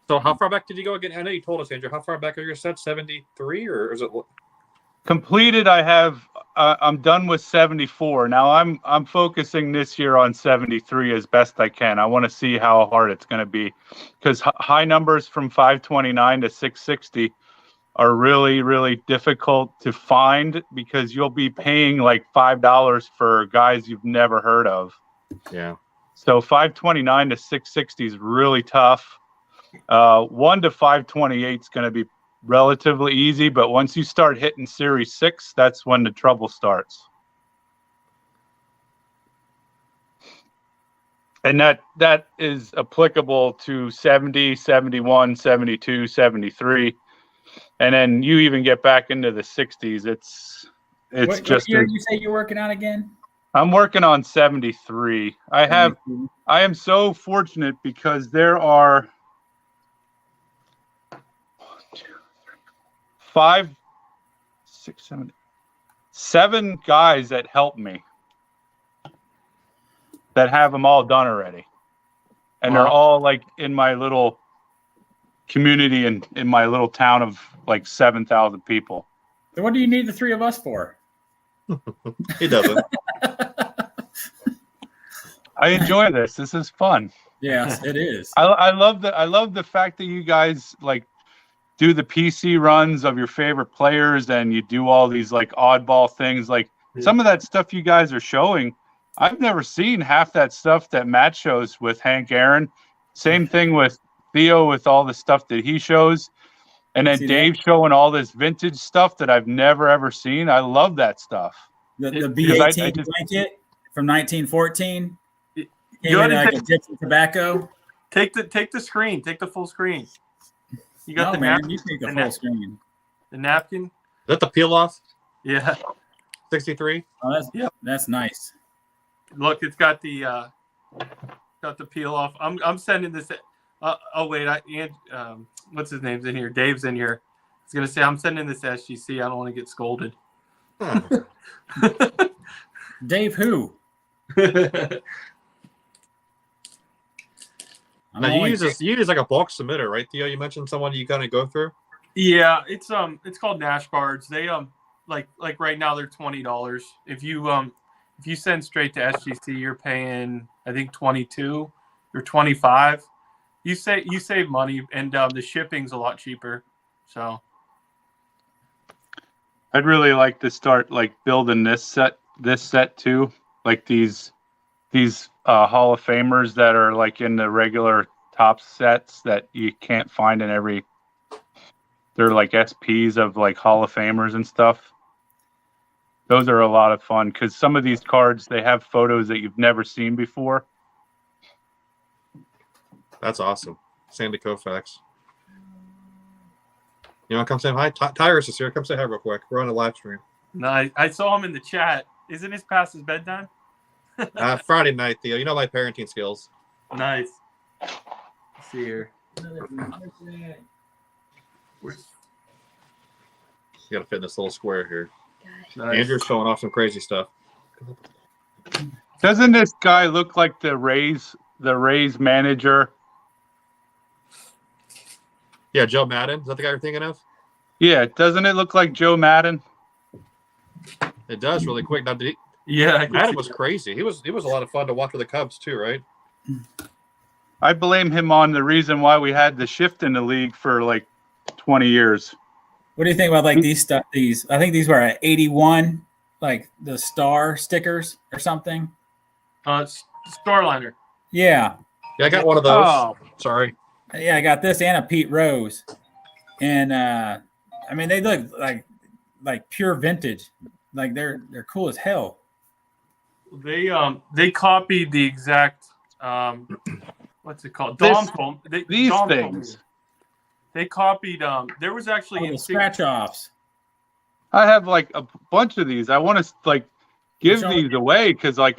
So how far back did you go again? I know you told us, Andrew. How far back are your sets? 73 or is it? Completed, I have. I'm done with 74. Now I'm focusing this year on 73 as best I can. I want to see how hard it's going to be, because high numbers from 529 to 660 are really, really difficult to find, because you'll be paying like $5 for guys you've never heard of. Yeah. So 529 to 660 is really tough. 1 to 528 is going to be relatively easy, but once you start hitting Series 6, that's when the trouble starts. And that is applicable to 70, 71, 72, 73. And then you even get back into the 60s. It's What just year did you say you're working on again? I'm working on 73. I am so fortunate because there are 7 guys that help me that have them all done already. And Wow. they're all like in my little community and in my little town of like 7,000 people. So what do you need the 3 of us for? He doesn't. I enjoy this. This is fun. Yes, it is. I love the fact that you guys like do the PC runs of your favorite players and you do all these like oddball things. Like some of that stuff you guys are showing, I've never seen half that stuff that Matt shows with Hank Aaron. Same thing with Theo with all the stuff that he shows. And then Dave showing all this vintage stuff that I've never ever seen. I love that stuff. The B18 blanket from 1914. You Came in like a Egyptian tobacco. Take the screen. Take the full screen. You got No, the man, napkin. you take the full screen. The napkin. Is that the peel off? Yeah. 63. Oh, Yep. that's nice. Look, it's got the peel off. I'm sending this. Oh wait, what's his name's in here? Dave's in here. I was gonna say I'm sending this to SGC. I don't want to get scolded. Huh. Dave who? Now you use like a bulk submitter, right, Theo? You mentioned someone you kind of go through. Yeah, it's called Nash cards. They like right now they're $20. If you send straight to SGC, you're paying I think 22 or 25. You save money and the shipping's a lot cheaper. So I'd really like to start like building this set too, like these Hall of Famers that are like in the regular top sets that you can't find in every. They're like SPs of like Hall of Famers and stuff. Those are a lot of fun because some of these cards they have photos that you've never seen before. That's awesome, Sandy Koufax. You want to come say hi? Tyrus is here. Come say hi real quick. We're on a live stream. no, I saw him in the chat. Isn't this past his bedtime? Friday night, Theo. You know my parenting skills. Nice. Let's see here. You got to fit in this little square here. Nice. Andrew's showing off some crazy stuff. Doesn't this guy look like the Rays manager? Yeah, Joe Madden. Is that the guy you're thinking of? Yeah, doesn't it look like Joe Madden? It does really quick. Now, Yeah, Madden was crazy. He was a lot of fun to watch with the Cubs too, right? I blame him on the reason why we had the shift in the league for like 20 years. What do you think about like these stuff? I think these were at 81, like the star stickers or something. Starliner. Yeah, Yeah, I got one of those. Oh. Sorry. yeah, I got this and a Pete Rose, and I mean they look like pure vintage, like they're cool as hell. They copied the exact what's it called? Dom told These Dom told things. me. They copied there was actually The scratch offs. I have like a bunch of these. I want to like give these away because like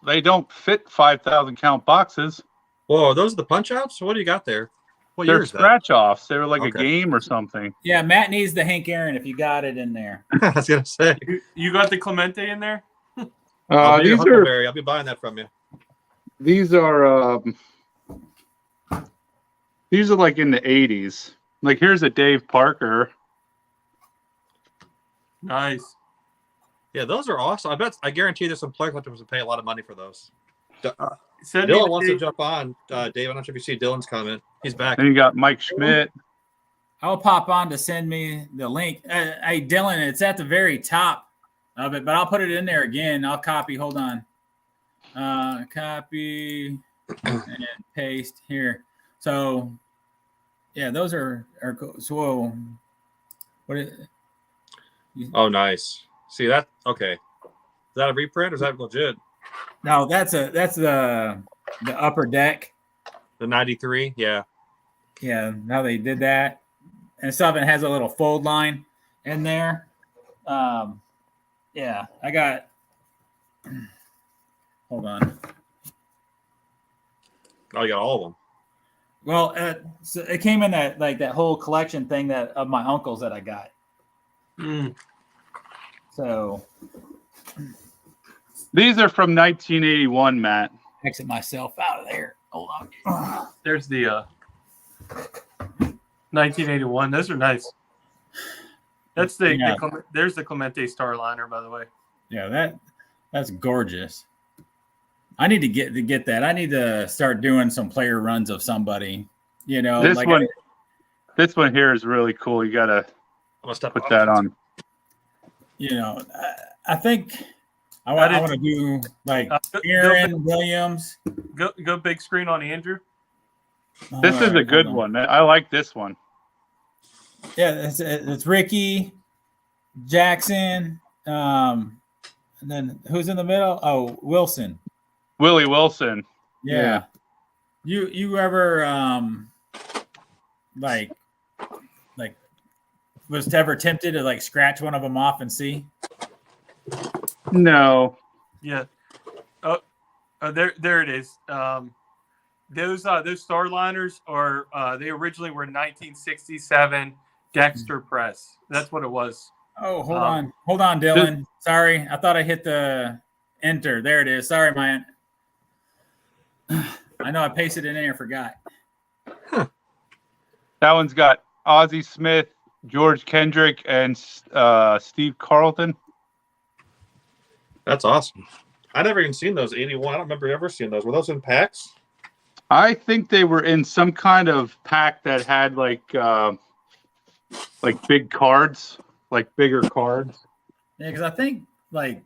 they don't fit 5,000 count boxes. Whoa, those are the punch outs? What do you got there? What year They're is that? scratch offs. They were like a Okay. game or something. Yeah, Matt needs the Hank Aaron if you got it in there. I was gonna say. You got the Clemente in there? I'll be your These are Huckleberry. I'll be buying that from you. these are like in the 80s. Like here's a Dave Parker. Nice. Yeah, those are awesome. I guarantee there's some player collectors who pay a lot of money for those. Send me Dylan the wants to date. jump on. Dave, I'm not sure if you see Dylan's comment. He's back. Then you got Mike Schmidt. I'll pop on to send me the link. Hey, Dylan, it's at the very top of it, but I'll put it in there again. I'll copy. Hold on. Copy and paste here. So, yeah, those are cool. So, what is it? Oh, nice. See that? Okay. Is that a reprint or is that legit? No, that's the the upper deck. The 93, yeah. Yeah, how they did that. And stuff, it has a little fold line in there. Yeah, I got. Hold on. Oh, you got all of them. Well, so it came in that whole collection thing that of my uncle's that I got. Mm. So These are from 1981, Matt. exit myself out of there. Hold on. There's the 1981. Those are nice. That's Yeah. There's the Clemente Starliner, by the way. Yeah, that's gorgeous. I need to get that. I need to start doing some player runs of somebody. You know, This like this one here is really cool. You gotta I'm gonna step put off. that on. you know, I think I want to do like Aaron Williams. Go big screen on Andrew. This is a Hold good on. one. I like this one. Yeah, it's Ricky Jackson. And then who's in the middle? Oh, Wilson. Willie Wilson. Yeah. You ever like was ever tempted to like scratch one of them off and see? No. Yeah. Oh, there it is. Those Starliners are they originally were 1967 Dexter press. That's what it was. Oh, hold on, Dylan. Sorry, I thought I hit the enter. There it is. Sorry, man. I know I pasted it in there and forgot. That one's got Ozzie Smith, George Kendrick, and Steve Carlton. That's awesome. I never even seen those 81. I don't remember ever seeing those. Were those in packs? I think they were in some kind of pack that had like big cards, like bigger cards. Yeah, because I think like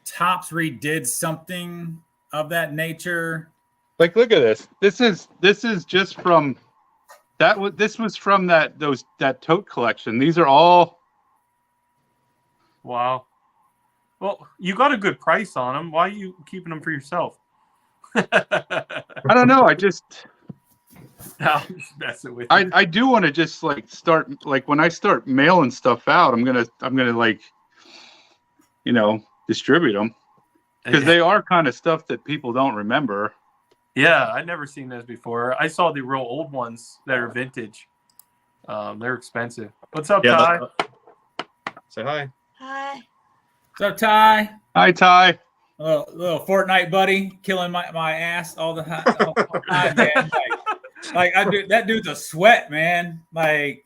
Topps redid something of that nature. Like, look at this. This is just from that. This was from that tote collection. These are all. Wow. Well, you got a good price on them. Why are you keeping them for yourself? I don't know. I'm just messing with you. I do want to just like start like when I start mailing stuff out, I'm gonna like, you know, distribute them because they are kind of stuff that people don't remember. Yeah, I've never seen those before. I saw the real old ones that are vintage. They're expensive. What's up, Ty? Say hi. Hi. What's up, Ty? Hi, Ty. Little Fortnite buddy, killing my ass all the time, man. Like that dude's a sweat, man. Like,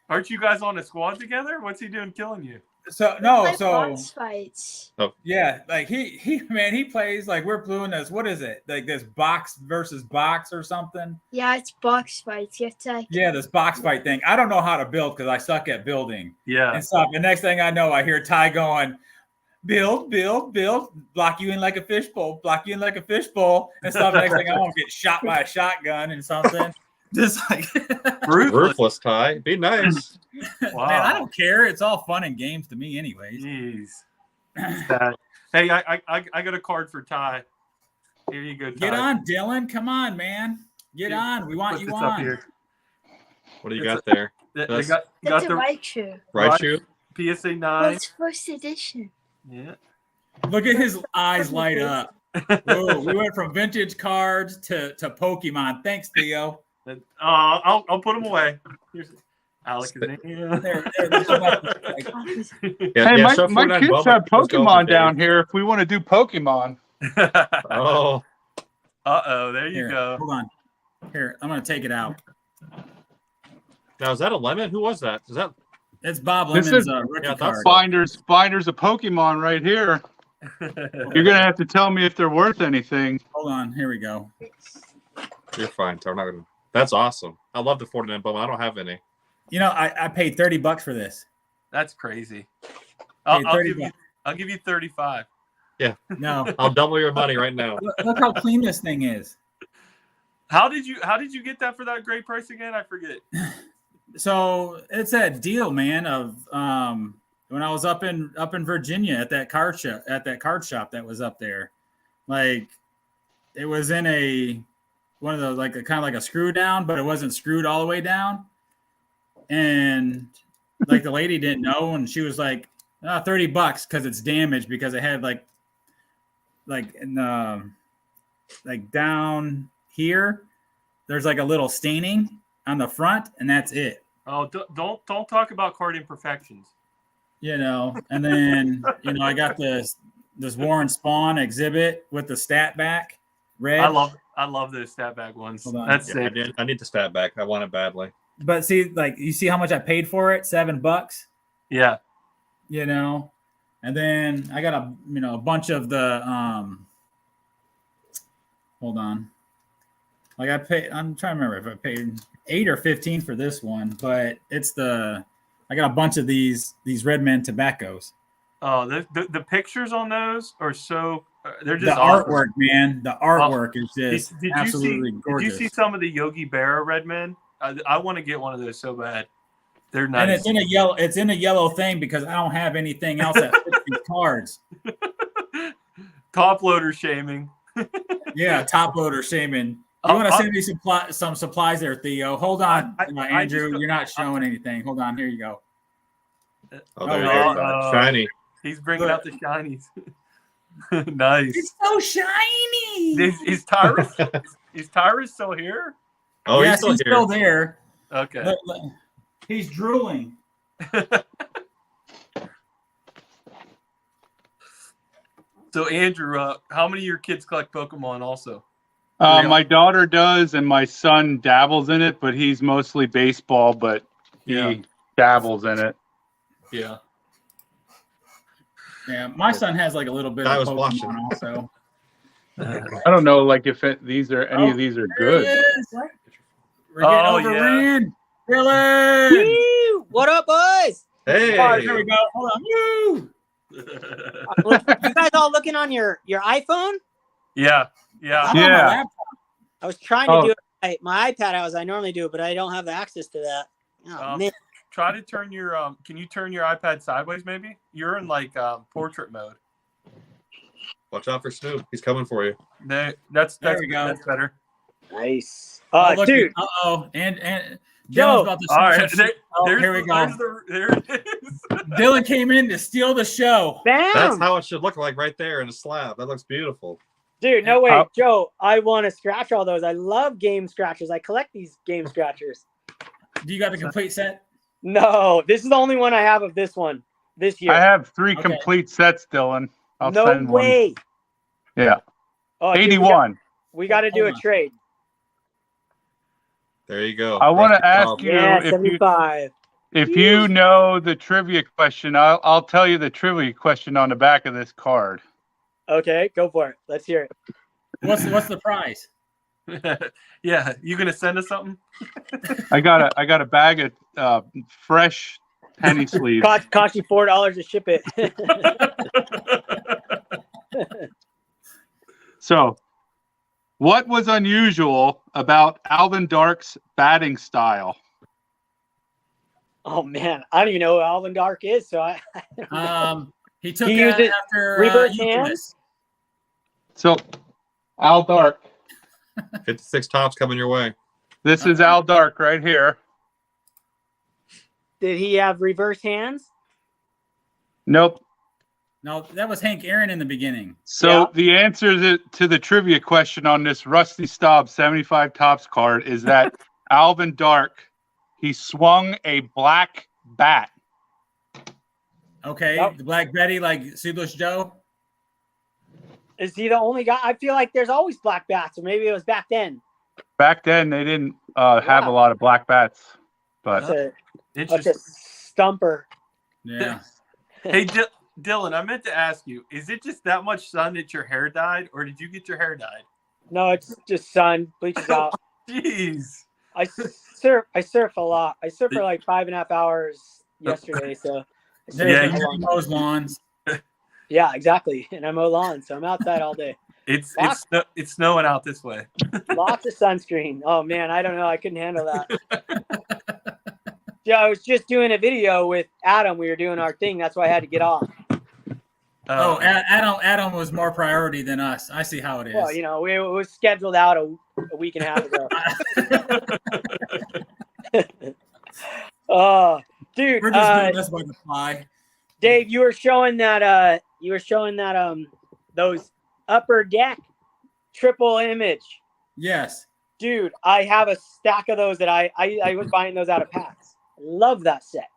aren't you guys on a squad together? What's he doing killing you? Box fights. Yeah, like he plays like we're doing this. What is it? Like this box versus box or something? Yeah, it's box fights. You have to. Yeah, this box fight thing. I don't know how to build because I suck at building. Yeah. And stuff. The next thing I know, I hear Ty going, build, block you in like a fishbowl, and stuff. Next thing I want to get shot by a shotgun and something. Just like Ruthless, Ty. Be nice. Wow. Man, I don't care. It's all fun and games to me, anyways. Jeez. Hey, I got a card for Ty. Here you go, Ty. Get on, Dylan. Come on, man. Get on. We want you on. Here. What do you got there? They That's- got That's a the right shoe. Right shoe? PSA 9. Well, it's first edition. Yeah. Look at his eyes light up. Whoa, we went from vintage cards to Pokemon. Thanks, Theo. I'll put them away. Here's Alex. There, Hey, my Fortnite kids Bubba. have Let's go, Pokemon Dave. down here. If we want to do Pokemon, Oh, There you Here, go. hold on. Here, I'm gonna take it out. now is that a lemon? Who was that? Is that? It's Bob This Lemon's is- rookie Yeah, that's card. binders of Pokemon right here. You're gonna have to tell me if they're worth anything. Hold on. Here we go. You're fine. Ty. We're not gonna. That's awesome. I love the Fortnite Bubba. I don't have any. You know, I paid $30 for this. That's crazy. Hey, I'll 30 give you 35. No. I'll double your money right now. Look how clean this thing is. How did you get that for that great price again? I forget. So it's that deal, man, of when I was up in Virginia at that card shop that was up there. Like it was in one of those like kind of like a screw down, but it wasn't screwed all the way down. And like the lady didn't know, and she was like, $30 because it's damaged because it had like in the like down here, there's like a little staining on the front, and that's it. Oh, don't talk about card imperfections. And then I got this Warren Spawn exhibit with the stat back red. I love those stat back ones. Hold on. That's Yeah, sick. I need the stat back. I want it badly. But see, like you see how much I paid for it? $7. Yeah. And then I got a bunch of the hold on. Like I'm trying to remember if I paid 8 or 15 for this one, but I got a bunch of these Redman tobaccos. Oh, the pictures on those are so they're The just awesome. artwork, man. The artwork is just absolutely gorgeous. Did you see some of the Yogi Berra Redmen? I want to get one of those so bad. They're nice. And it's in a yellow thing because I don't have anything else that fits these cards. Top loader shaming. Yeah, top loader shaming. You want to send me some supplies there, Theo? Hold on, Andrew. You're not showing anything. Hold on. Here you go. Oh, there you go. Shiny. He's bringing out the shinies. Nice. It's so shiny. Is Tyrus still here? Oh, yes, he's still there. Okay. He's drooling. So, Andrew, how many of your kids collect Pokemon also? My daughter does, and my son dabbles in it, but he's mostly baseball, but he dabbles in it. Yeah. Yeah, my son has like a little bit of Pokemon watching. also. I don't know, like if these are any of these are good. We're getting overran. Dylan! Woo! What up, boys? Hey. All right, there we go. Hold on. Woo! You guys all looking on your iPhone? Yeah. I'm on my Yeah. laptop. I was trying to do it my iPad as I normally do, but I don't have access to that. Oh, man. Try to turn your can you turn your iPad sideways maybe? You're in like portrait mode. Watch out for Snoop. He's coming for you. There we go. That's better. Nice. Dude. And Dylan's about to all right. here we go. There it is. Dylan came in to steal the show. Bam! That's how it should look like right there in a slab. That looks beautiful. Dude, no way. Joe, I want to scratch all those. I love game scratchers. I collect these game scratchers. Do you got the complete set? No, this is the only one I have of this one this year. I have 3 complete sets, Dylan. I'll send no way. One. Yeah. Oh, 81. Dude, we got to do a trade. There you go. I want to ask you Yeah, 75. if you know the trivia question. I'll tell you the trivia question on the back of this card. Okay, go for it. Let's hear it. What's the prize? Yeah, you gonna send us something? I got a bag of fresh penny sleeves. Cost you $4 to ship it. So, what was unusual about Alvin Dark's batting style? Oh man, I don't even know who Alvin Dark is. So he took He it uses after reverse Euclid. hands? So, Al Dark. 56 tops coming your way. This is Al Dark right here. Did he have reverse hands? Nope. No, that was Hank Aaron in the beginning. So the answer to the trivia question on this Rusty Staub 75 tops card is that Alvin Dark, he swung a black bat. Okay, the Black Betty, like Seedless Joe. Is he the only guy? I feel like there's always black bats, or maybe it was back then. Back then, they didn't have a lot of black bats, but That's a stumper. Yeah. Hey, Dylan, I meant to ask you: is it just that much sun that your hair dyed, or did you get your hair dyed? No, it's just sun bleaches out. Jeez. I surf a lot. I surfed for like 5.5 hours yesterday. So You mows lawns. Yeah, exactly. And I mow lawns, so I'm outside all day. It's snowing out this way. Lots of sunscreen. Oh man, I don't know. I couldn't handle that. Yeah, I was just doing a video with Adam. We were doing our thing. That's why I had to get off. Adam was more priority than us. I see how it is. Well, you know, it was scheduled out a week and a half ago. Oh, dude. We're just doing this by the fly. Dave, you were showing that those upper deck triple image. Yes. Dude, I have a stack of those that I was buying those out of packs. Love that set.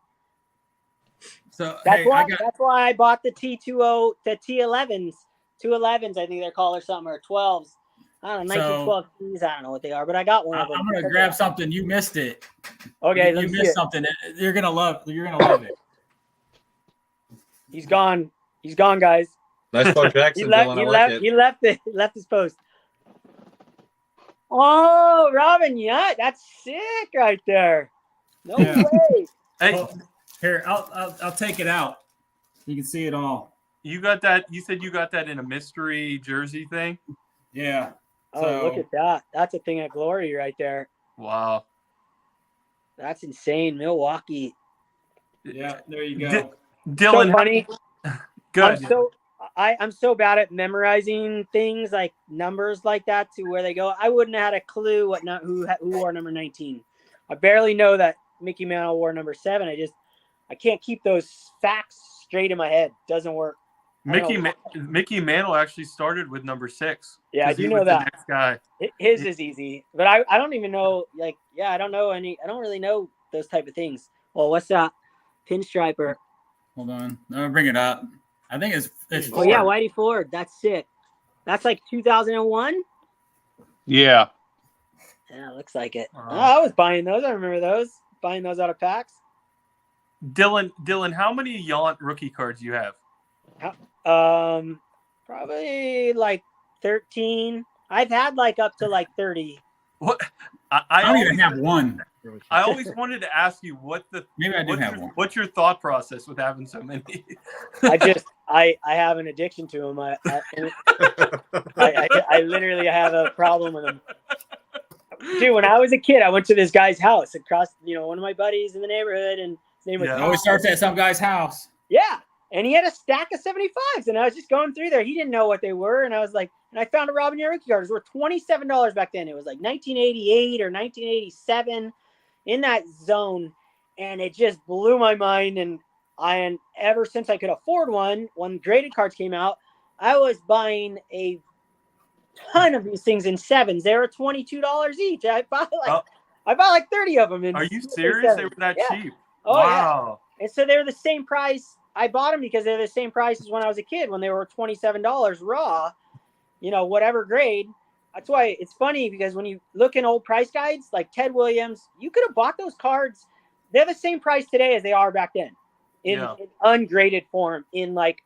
So That's why I bought the T20, the T11s, 211s, I think they're called, or something, or 12s. I don't know, 1912 Ts, I don't know what they are, but I got one of them. I'm gonna grab something. You missed it. Okay, you missed something. You're gonna love it. He's gone. He's gone, guys. Nice Bo Jackson, Dylan. I like it. He left his post. Oh, Robin, yeah, that's sick right there. No way. Hey, Oh, here, I'll take it out. You can see it all. you got that? You said you got that in a mystery jersey thing? Yeah. Oh, look at that. That's a thing of glory right there. Wow. That's insane. Milwaukee. Yeah, there you go. Dylan, So funny. good. I'm so bad at memorizing things like numbers like that to where they go. I wouldn't have had a clue who wore number 19. I barely know that Mickey Mantle wore number 7. I can't keep those facts straight in my head. Doesn't work. Mickey Mantle actually started with number 6. Yeah, I do know the that. next guy. His is easy, but I don't even know. Like, yeah, I don't really know those type of things. Well, what's that? Pinstriper. Hold on. I'm gonna bring it up. I think it's Oh yeah, Ford. Whitey Ford. That's sick. That's like 2001. Yeah. Yeah, looks like it. I was buying those. I remember those. Buying those out of packs. Dylan, how many Yount rookie cards do you have? Probably like 13. I've had like up to like 30. What? I don't even have one. I always wanted to ask you Maybe I do have one. What's your thought process with having so many? I have an addiction to them. I literally have a problem with them. Dude, when I was a kid, I went to this guy's house across, one of my buddies in the neighborhood, and his name was It always starts at some guy's house. Yeah. And he had a stack of 75s, and I was just going through there. He didn't know what they were, and I was like, and I found a Robin Year rookie card. It was worth $27 back then. It was like 1988 or 1987 in that zone, and it just blew my mind. And ever since I could afford one, when graded cards came out, I was buying a ton of these things in 7s. They were $22 each. I bought like 30 of them. Are you serious? 7s. They were that cheap? Oh, wow. Yeah. And so they were the same price. I bought them because they're the same price as when I was a kid, when they were $27 raw, whatever grade. That's why it's funny, because when you look in old price guides, like Ted Williams, you could have bought those cards. They're the same price today as they are back then in ungraded form, in like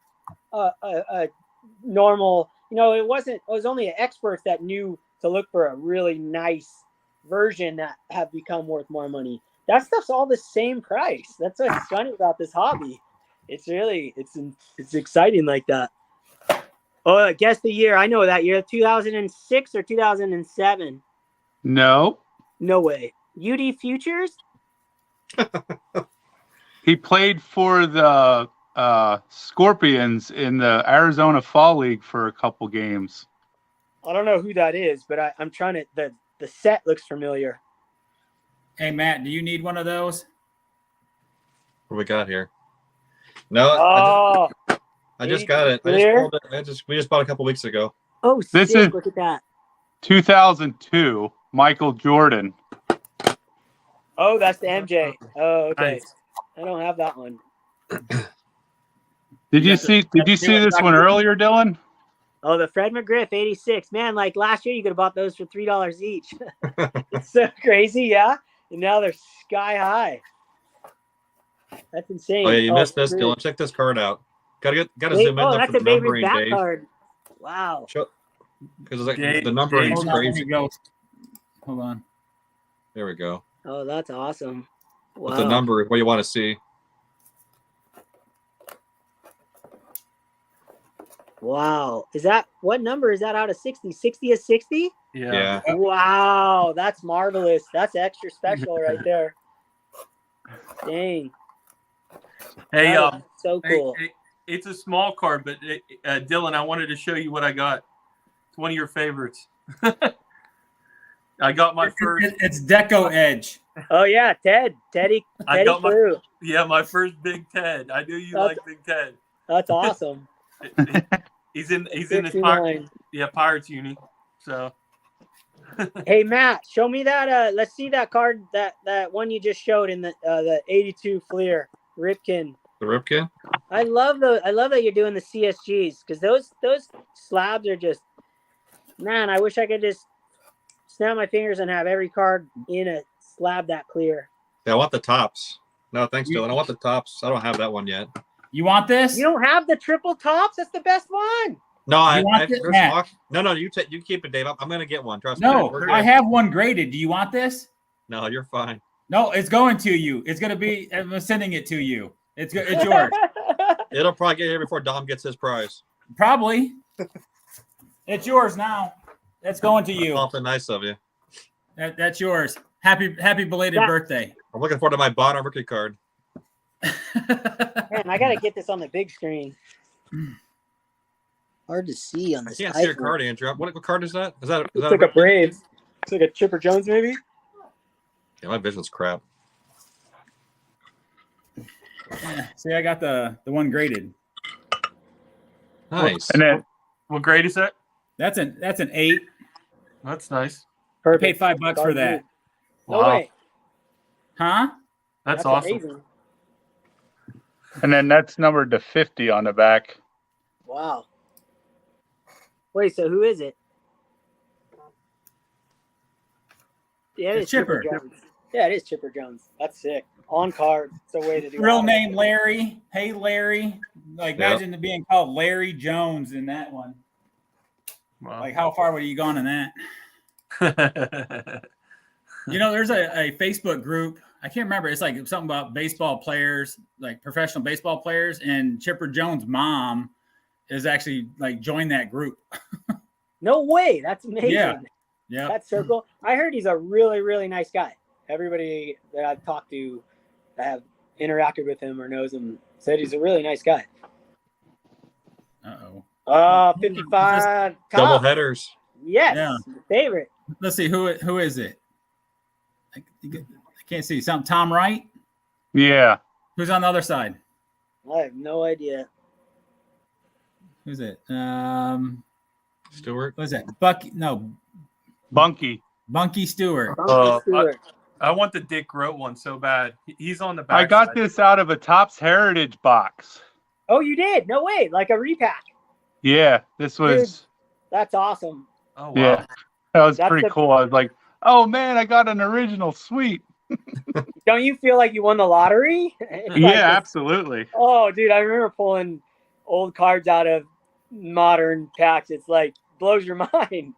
a normal, it was only experts that knew to look for a really nice version that have become worth more money. That stuff's all the same price. That's what's funny about this hobby. It's really, it's exciting like that. Oh, guess the year. I know that year, 2006 or 2007. No. No way. UD Futures? He played for the Scorpions in the Arizona Fall League for a couple games. I don't know who that is, but I'm trying to, the set looks familiar. Hey, Matt, do you need one of those? What we got here? No, I just got it. We just bought a couple weeks ago. Oh, this sick. is Look at that. 2002, Michael Jordan. Oh, that's the MJ. Oh, okay. Nice. I don't have that one. Did you see this one earlier, Dylan? Oh, the Fred McGriff 86. Man, like last year you could have bought those for $3 each. It's so crazy, yeah. And now they're sky high. That's insane. Oh yeah, you missed this, Dylan. Check this card out. Gotta zoom in that's for a the Babe Ruth numbering, back Dave. card. Wow. Because like the numbering is crazy. Hold on. There we go. Oh, that's awesome. Wow. With the number, what you want to see. Wow. What number is that out of 60? 60 is 60? Yeah. Wow. That's marvelous. That's extra special right there. Dang. Hey, That is so cool. it's a small card, but Dylan, I wanted to show you what I got. It's one of your favorites. I got my first. It's Deco Edge. Oh yeah, Teddy I got my Crew. my first Big Ted. I knew you like Big Ted. That's awesome. He's in his Pirates uni. So Hey Matt, show me that. Let's see that card, that one you just showed in the 82 Fleer Ripken. The Ripken? I love that you're doing the CSGs, because those slabs are just, man, I wish I could just snap my fingers and have every card in a slab that clear. Yeah, I want the tops. No, thanks, Dylan. I want the tops. I don't have that one yet. You want this? You don't have the triple tops? That's the best one. No, No, you keep it, Dave. I'm gonna get one. Trust me. No, I have one graded. Do you want this? No, you're fine. No, it's going to you. It's gonna be. I'm sending it to you. It's yours. It'll probably get here before Dom gets his prize. Probably. It's yours now. It's going to you. That's awfully nice of you. That's yours. Happy belated birthday. I'm looking forward to my bottom rookie card. Man, I gotta get this on the big screen. Hard to see on this. I can't see your card, Andrew. What card is that? Is that like a Braves? It's like a Chipper Jones, maybe. Yeah, my vision's crap. Yeah, see, I got the one graded. Nice. And then what grade is that? That's an 8. That's nice. I paid $5 for that. No Wow. way. Huh? That's awesome. Amazing. And then that's numbered to 50 on the back. Wow. Wait, so who is it? Yeah, It's Chipper. Jones. Yeah, it is Chipper Jones. That's sick. On card. It's a way to do Real it. name Larry. Hey Larry. Like imagine it being called Larry Jones in that one. Wow. Like how far would you gone in that? You know, there's a Facebook group. I can't remember. It's like something about baseball players, like professional baseball players, and Chipper Jones' mom is actually like joined that group. No way. That's amazing. Yeah. That's so cool. I heard he's a really, really nice guy. Everybody that I've talked to that have interacted with him or knows him said he's a really nice guy. 55 double headers. Yes. Yeah. Favorite. Let's see who is it. I can't see. Something Tom Wright. Yeah. Who's on the other side? I have no idea. Who's it? Stewart. What is that? Bucky? No, Bunky. Bunky Stewart. Stewart. I want the Dick Groat one so bad. He's on the back. I got side. this out of a Topps Heritage box. Oh, you did? No way. Like a repack. Yeah, this was. That's awesome. Oh wow. Yeah, that was That's pretty cool. I was like, oh man, I got an original. Sweet. Don't you feel like you won the lottery? It's Yeah, like this- absolutely. Oh, dude, I remember pulling old cards out of modern packs. It's like blows your mind.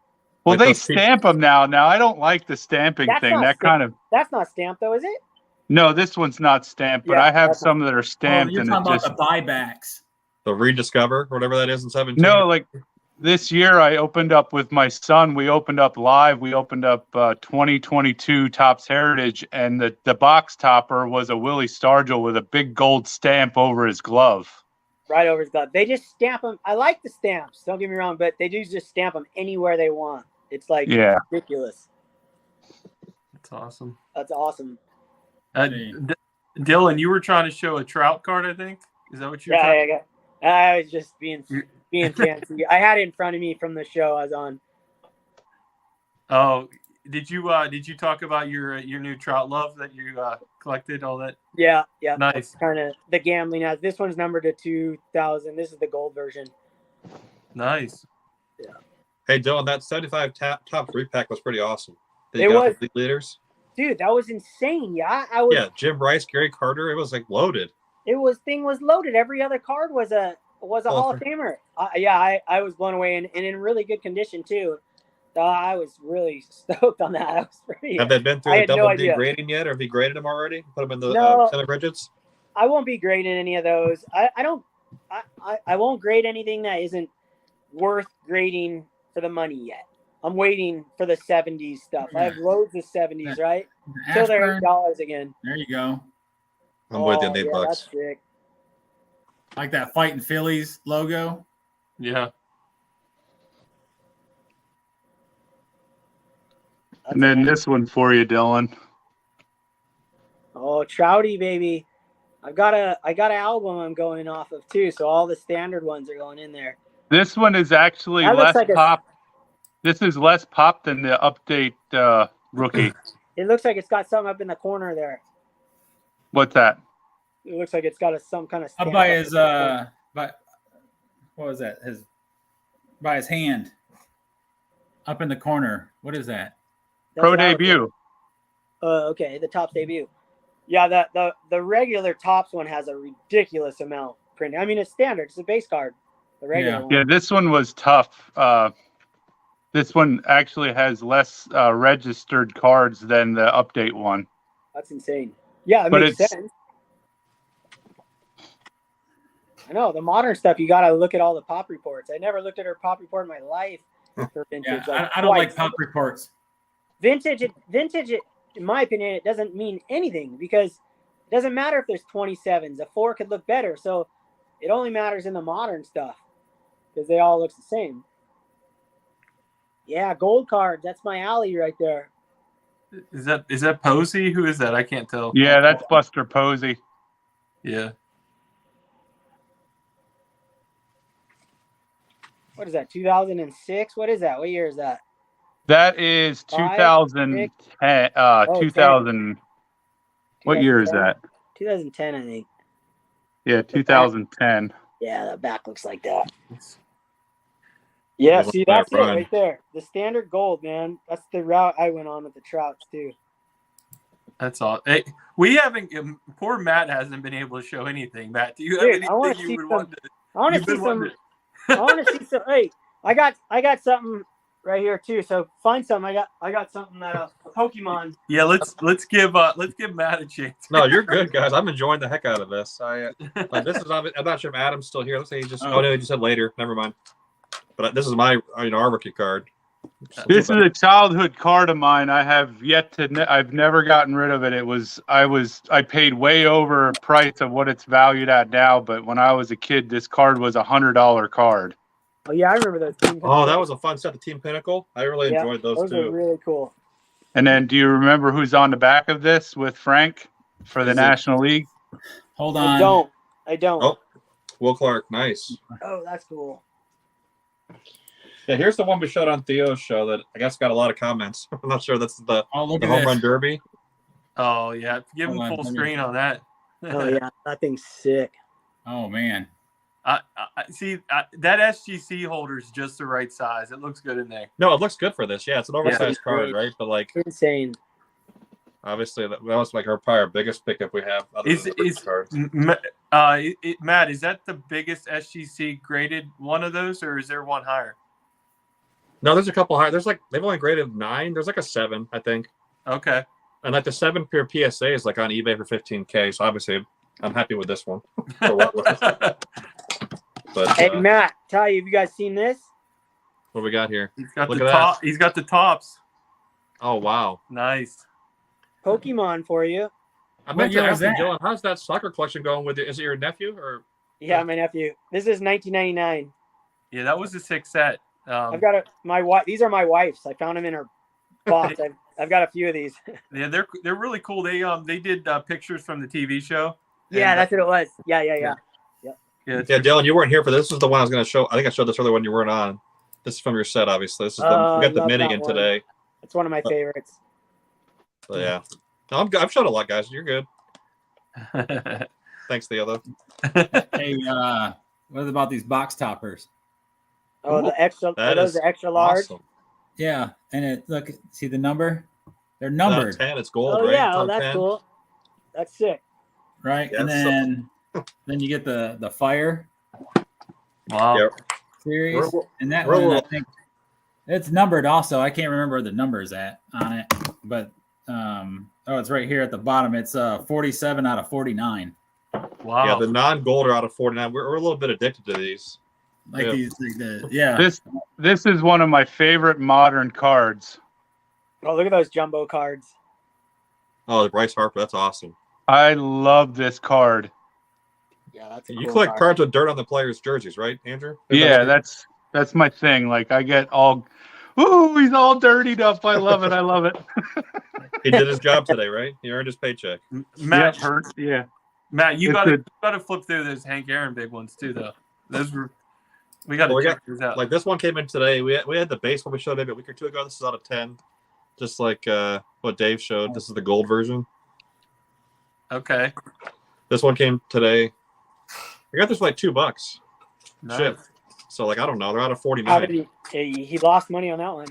Well, Like they those people- stamp them now. Now I don't like the stamping That's thing. not That kind of. That's not stamped though, is it? No, this one's not stamped, but Yeah, I have that's some that are stamped, you're and talking it about just. the buybacks. The Rediscover, whatever that is in 17. No, like this year I opened up with my son. We opened up live. We opened up 2022 Topps Heritage, and the box topper was a Willie Stargell with a big gold stamp over his glove. Right over his glove. They just stamp them. I like the stamps. Don't get me wrong, but they do just stamp them anywhere they want. It's like Yeah. ridiculous. That's awesome. That's awesome. Hey. Dylan, you were trying to show a Trout card, I think. Is that what you're trying? Yeah. I was just being fancy. I had it in front of me from the show I was on. Oh, did you talk about your new Trout love that you collected? All that. Yeah. Nice. Kind of the gambling ads. This one's numbered to 2000. This is the gold version. Nice. Hey, Dylan, that 75 top repack was pretty awesome. That It you got was. for league leaders. Dude, that was insane. Yeah, I was. Yeah, Jim Rice, Gary Carter. It was like loaded. Thing was loaded. Every other card was a Hall of Famer. I was blown away and in really good condition too. I was really stoked on that. I was pretty. Have they been I through the had no double D idea. grading yet, or have you graded them already? Put them in the No. center bridges. I won't be grading any of those. I won't grade anything that isn't worth grading for the money yet. I'm waiting for the 70s stuff. I have loads of 70s, right? Till they're Ashburn. $8 again. There you go. I'm with you, $8 That's bucks. sick. Like that Fighting Phillies logo. Yeah. And then this one for you, Dylan. Oh, Trouty, baby. I got an album I'm going off of too, so all the standard ones are going in there. This one is actually That looks less like pop. This is less pop than the update rookie. It looks like it's got something up in the corner there. What's that? It looks like it's got some kind of Up stamp by up his in the corner. what was that? By his hand. Up in the corner. What is that? That's Pro what I was debut. okay, the Topps debut. Yeah, the regular Topps one has a ridiculous amount printed. I mean, it's standard. It's a base card. The regular one. Yeah, this one was tough. This one actually has less registered cards than the update one. That's insane. Yeah, it But makes it's- sense. I know the modern stuff. You got to look at all the pop reports. I never looked at her pop report in my life for vintage. Yeah, I don't like pop reports. Vintage. In my opinion, it doesn't mean anything because it doesn't matter if there's 27s. A 4 could look better. So it only matters in the modern stuff because they all look the same. Yeah, gold cards. That's my alley right there. Is that Posey? Who is that? I can't tell. Yeah, that's Buster Posey. Yeah. What is that? 2006? What is that? What year is that? That is 2010. 2000. What year is that? 2010, I think. Yeah, 2010. Yeah, the back looks like that. Yeah, Looks see, like that's it Brian. right there. The standard gold, man. That's the route I went on with the Trouts, too. That's all. Hey, we haven't. Poor Matt hasn't been able to show anything. Matt, do you Dude, I have wanna anything see you would some- want to? I want to You've see been some. wanting I want to see some. Hey, I got something right here too. So find some. I got something that a Pokemon. Yeah, let's give Matt a chance. No, you're good, guys. I'm enjoying the heck out of this. Like this is. I'm not sure if Adam's still here. Let's say he just. Oh. Oh no, he just said later. Never mind. But this is my our rookie card. This is a childhood card of mine. I have yet to. I've never gotten rid of it. I paid way over price of what it's valued at now. But when I was a kid, this card was $100 card. Oh yeah, I remember those. Team Oh, that was a fun set. The Team Pinnacle. I really Yeah, enjoyed those those too. are really cool. And then, do you remember who's on the back of this with Frank for the Is it- National League? Hold I on. don't. Oh, Will Clark, nice. Oh, that's cool. Yeah, here's the one we showed on Theo's show that I guess got a lot of comments. I'm not sure that's the Oh, look at home this. run derby. Oh yeah, give him Hold on, full let me- screen on that. Oh yeah, that thing's sick. Oh man. I see that SGC holder is just the right size. It looks good in there. No, it looks good for this. Yeah, it's an oversized Yeah. card, right? But like, Insane. obviously, that was like probably our biggest pickup we have. Other Is than the rookie is cards. Matt? Is that the biggest SGC graded one of those, or is there one higher? No, there's a couple high. There's like they've only graded 9. There's like a 7, I think. Okay. And like the 7 pure PSA is like on eBay for $15K. So obviously, I'm happy with this one. For what- but Hey Matt, Ty, have you guys seen this? what we got here? He's got Look the at top. He's got the tops. Oh wow! Nice. Pokemon for you. I What meant to year ask was you, that? Dylan, how's that soccer collection going with you? Is it your nephew or? Yeah, my nephew. This is 1999. Yeah, that was a 6 set. I've got my wife. These are my wife's. I found them in her box. I've got a few of these. Yeah, they're really cool. They did pictures from the TV show. Yeah, And, that's what it was. Yeah. yeah, Yeah, Dylan, you weren't here for this. This is the one I was going to show. I think I showed this earlier when you weren't on. This is from your set, obviously. This is we I got the love mini that in one. today. It's one of my favorites. So yeah, no, I've showed a lot, guys. You're good. Thanks, Theo. Though. Hey, what about these box toppers? Oh, the extra. That Are those is the extra large? Awesome. Yeah, and look, see the number? They're It's out of numbered, 10. It's gold, Oh right? yeah, It's oh out of that's 10. cool. That's sick. right? Yeah, And then you get the fire Wow. Yep. series, and that we're- one I think it's numbered also. I can't remember the numbers on it, but it's right here at the bottom. It's 47 out of 49. Wow. Yeah, the non-gold are out of 49. We're a little bit addicted to these. Like Yeah. these, yeah. This is one of my favorite modern cards. Oh, look at those jumbo cards. Oh, the Bryce Harper. That's awesome. I love this card. Yeah, that's a You cool collect card. cards with dirt on the players' jerseys, right, Andrew? Yeah, that's my thing. Like I get all, ooh, he's all dirtied up. I love it. I love it. He did his job today, right? He earned his paycheck. Matt, Yep, hurt. Yeah. Matt, you It's gotta flip through those Hank Aaron big ones too, though. Those were we gotta Well, we check those out. Like this one came in today. We had the base one we showed maybe a week or two ago. This is out of 10, just like what Dave showed. This is the gold version. Okay. This one came today. I got this for like $2. Nice. Ship. So like I don't know. They're out of How 49. did he lost money on that one?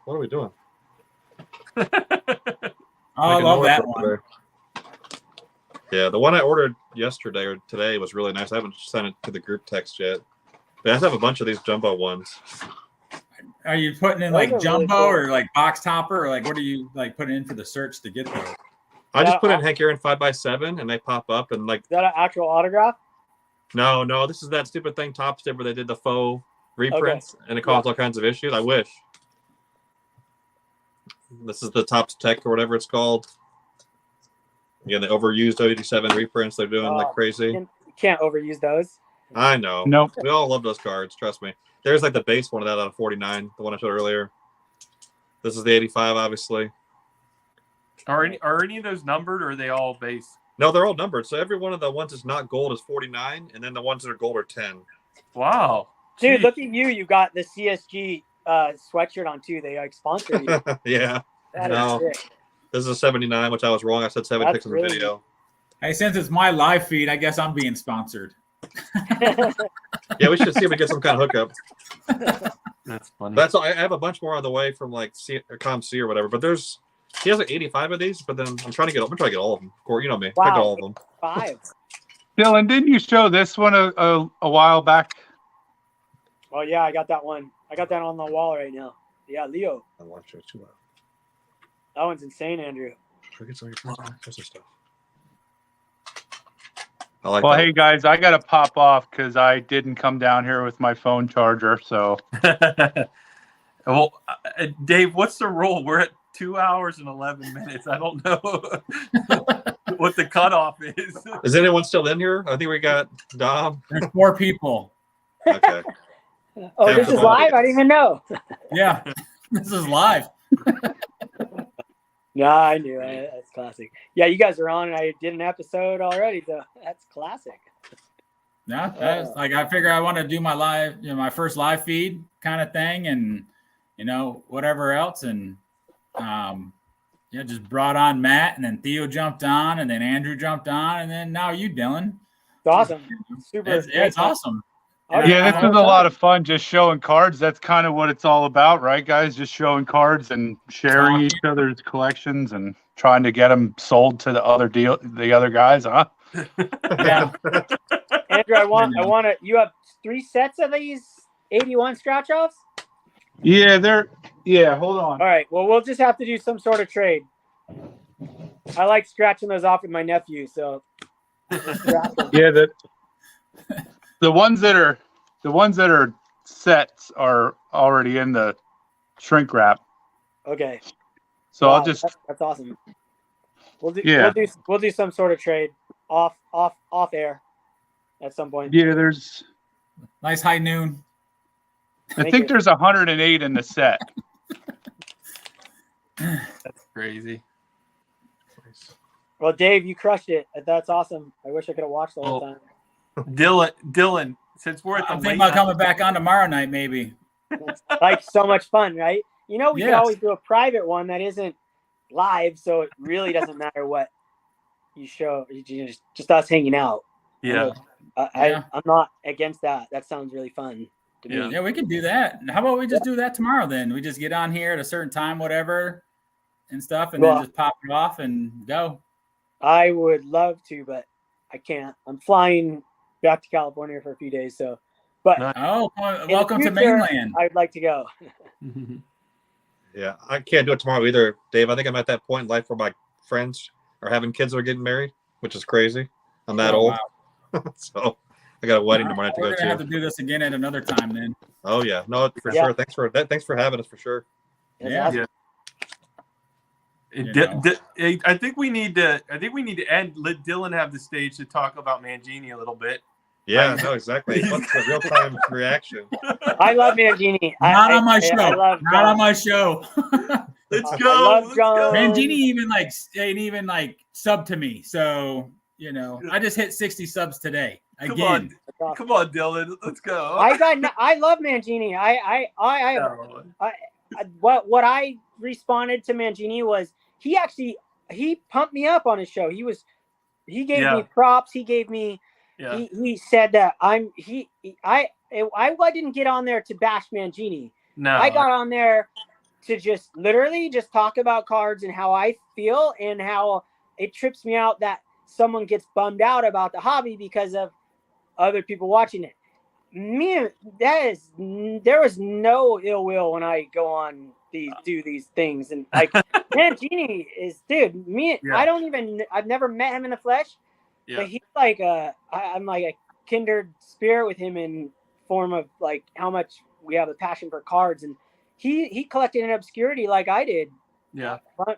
What are we doing? Oh, I Making love noise that over one. there. Yeah, the one I ordered yesterday or today was really nice. I haven't sent it to the group text yet. But I have a bunch of these jumbo ones. Are you putting in Those like are really jumbo cool. or like box topper, or like what are you like putting in for the search to get those? I just Yeah, put in Hank Aaron 5x7 and they pop up and like Is that an actual autograph? no, this is that stupid thing Topps did where they did the faux reprints and it caused all kinds of issues. I wish. This is the Topps Tech or whatever it's called. Again, the overused 87 reprints they're doing like crazy. You can't overuse those. I know. Nope. We all love those cards. Trust me. There's like the base one of that out of 49, the one I showed earlier. This is the 85, obviously. Are any of those numbered or are they all base? No, they're all numbered. So every one of the ones that's not gold is 49, and then the ones that are gold are 10. Wow. Dude, Jeez. look at you. You got the CSG sweatshirt on too. They like sponsor you. Yeah. That is No. sick. This is a 79, which I was wrong. I said 76 in the really video. Hey, since it's my live feed, I guess I'm being sponsored. Yeah, we should see if we get some kind of hookup. That's funny. That's all. I have a bunch more on the way from like ComC or whatever. But he has like 85 of these. But then I'm trying to get all of them. Of course, you know me. I get all of them. 5. Dylan, didn't you show this one a while back? Oh yeah, I got that one. I got that on the wall right now. Yeah, Leo. I watch it too loud. That one's insane, Andrew. Forget some of your stuff. I like Well, that. hey guys, I gotta pop off because I didn't come down here with my phone charger. So Well, Dave, what's the rule? We're at 2 hours and 11 minutes. I don't know what the cutoff is. Is anyone still in here? I think we got Dom. There's 4 people. Okay. Oh, Yeah, this is come on. live? I didn't even know. Yeah, this is live. No, I knew it. That's classic. Yeah, you guys are on, and I did an episode already, so that's classic. Yeah, that's, like I figure I want to do my live, my first live feed kind of thing, and whatever else, and just brought on Matt, and then Theo jumped on, and then Andrew jumped on, and then now you, Dylan. It's awesome. Super. It's awesome. yeah, this was a lot of fun just showing cards. That's kind of what it's all about, right, guys? Just showing cards and sharing each other's collections and trying to get them sold to the other guys, huh? Yeah. Andrew, I want to. You have 3 sets of these 81 scratch offs. Yeah, hold on. All right. Well, we'll just have to do some sort of trade. I like scratching those off with my nephew, so. Yeah, the ones that are sets are already in the shrink wrap. Okay. So Wow, I'll just that's awesome. We'll do some sort of trade off air at some point. there's Nice high noon. I think there's 108 in the set. That's crazy. Well, Dave, you crushed it. That's awesome. I wish I could have watched the whole time. Dylan, since we're at the I'm late thinking about night, coming back on tomorrow night, maybe. It's like so much fun, right? We could Yes. always do a private one that isn't live, so it really doesn't matter what you show. Just us hanging out. yeah, Yeah. I'm not against that. That sounds really fun to me. Yeah, we could do that. How about we just do that tomorrow then? We just get on here at a certain time, whatever, and stuff, and Well- then just pop it off and go. I would love to, but I can't. I'm flying back to California for a few days, so. But Nice. Oh, in the welcome to future, mainland. I'd like to go. Yeah, I can't do it tomorrow either, Dave. I think I'm at that point in life where my friends are having kids that are getting married, which is crazy. I'm that Oh, old. wow. So I got a wedding tomorrow to We're go gonna have to. to do this again at another time then. Oh yeah, no, for Yeah. sure. Thanks for having us for sure. That's Yeah. awesome. I think we need to end. Let Dylan have the stage to talk about Mangini a little bit. Yeah, no, exactly. What's the real time reaction? I love Mangini. Not on my show. I love Not on my show. Let's I go. love Let's John. go. Mangini ain't even like sub to me. So, I just hit 60 subs today. Again. Come on, Dylan. Let's go. I love Mangini. What I responded to Mangini was he pumped me up on his show. He gave me props. He gave me he said that I didn't get on there to bash Mangini. No, I got on there to just literally just talk about cards and how I feel and how it trips me out that someone gets bummed out about the hobby because of other people watching it. There was no ill will when I go on do these things, and like Mangini is, dude. I've never met him in the flesh, but he's like I'm like a kindred spirit with him in form of like how much we have a passion for cards, and he collected in obscurity like I did. Yeah, so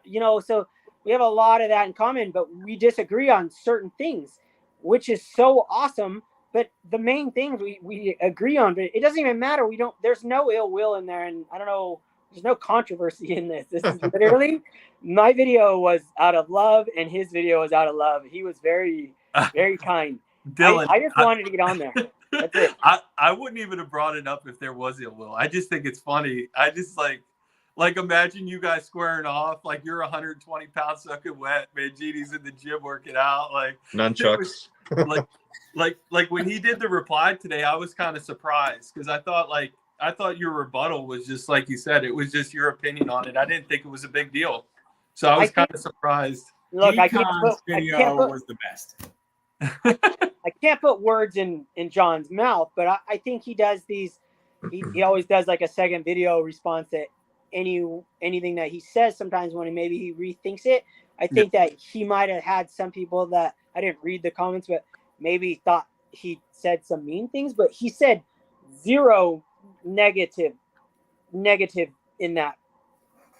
we have a lot of that in common, but we disagree on certain things, which is so awesome. But the main things we agree on, but it doesn't even matter. There's no ill will in there. And I don't know, there's no controversy in this. This is literally, my video was out of love and his video was out of love. He was very, very kind. Dylan, I just wanted to get on there. That's it. I wouldn't even have brought it up if there was ill will. I just think it's funny. I just like imagine you guys squaring off, like you're 120 pounds soaking wet. Mangini's in the gym working out. Like nunchucks. Like when he did the reply today, I was kind of surprised because I thought your rebuttal was just like you said, it was just your opinion on it. I didn't think it was a big deal, so I was kind of surprised. Look, Decon's video was the best. I can't put words in John's mouth, but I think he does these. He always does like a second video response to anything that he says. Sometimes when maybe he rethinks it, I think that he might have had some people that I didn't read the comments, but maybe thought he said some mean things. But he said zero negative in that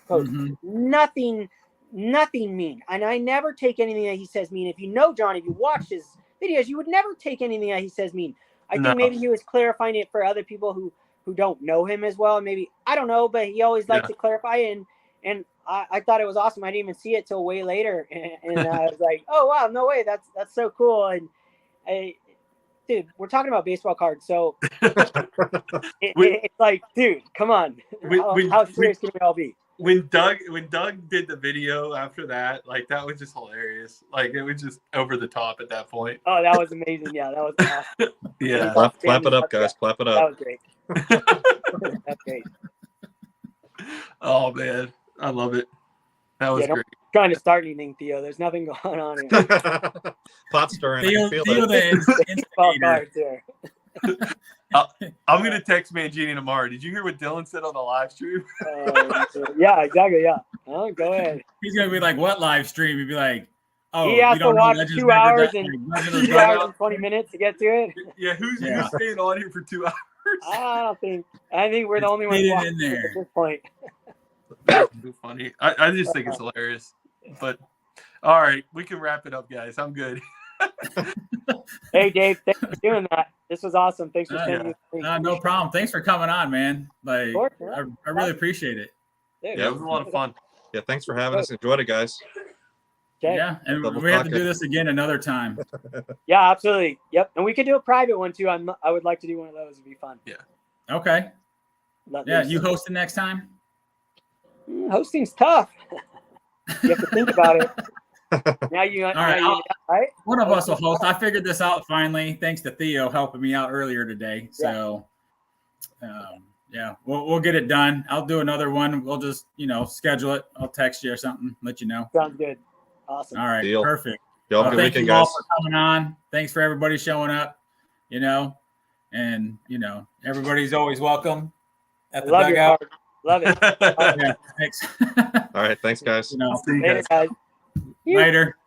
post. Nothing mean. And I never take anything that he says mean. If you know John, if you watch his videos, you would never take anything that he says mean. I think maybe he was clarifying it for other people who don't know him as well. Maybe, I don't know, but he always likes to clarify it. And I thought it was awesome. I didn't even see it till way later. And I was like, oh, wow, no way. That's so cool. And dude, we're talking about baseball cards. So it's like, dude, come on. How serious can we all be? When Doug did the video after that, like that was just hilarious. Like it was just over the top at that point. Oh, that was amazing. Yeah, that was awesome. Yeah. Clap it up, guys. Clap it up. That was great. That's great. Oh man, I love it. That was great. Trying to start anything, Theo. There's nothing going on here. Pot stirring. Theo the cards here. I'm gonna text Mangini tomorrow. Did you hear what Dylan said on the live stream? Yeah, exactly. Yeah. Oh, go ahead. He's gonna be like, "What live stream?" He'd be like, "Oh, he has to watch 2 hours and 2 hours and 20 minutes to get to it." Yeah, who's staying on here for 2 hours? I think we're the only ones watching there at this point. That's funny. I just think it's hilarious. But all right, we can wrap it up, guys. I'm good. Hey, Dave, thanks for doing that. This was awesome. Thanks for sending me. No problem. Thanks for coming on, man. Like, course, I really appreciate it. Yeah, it was a lot of fun. Yeah, thanks for having us. Enjoyed it, guys. Okay. Yeah, and we have to do this again another time. Yeah, absolutely. Yep, and we could do a private one too. I would like to do one of those. It'd be fun. Yeah. Okay. You hosting next time? Hosting's tough. You have to think about it. Now you, all right. One of us will host. I figured this out finally, thanks to Theo helping me out earlier today. So, we'll get it done. I'll do another one. We'll just, schedule it. I'll text you or something, let you know. Sounds good. Awesome. All right. Deal. Perfect. Y'all have a good thank weekend, you all guys. for coming on. Thanks for everybody showing up. And everybody's always welcome at the dugout. Love it. Yeah, thanks. All right. Thanks, guys. Later, guys. Later.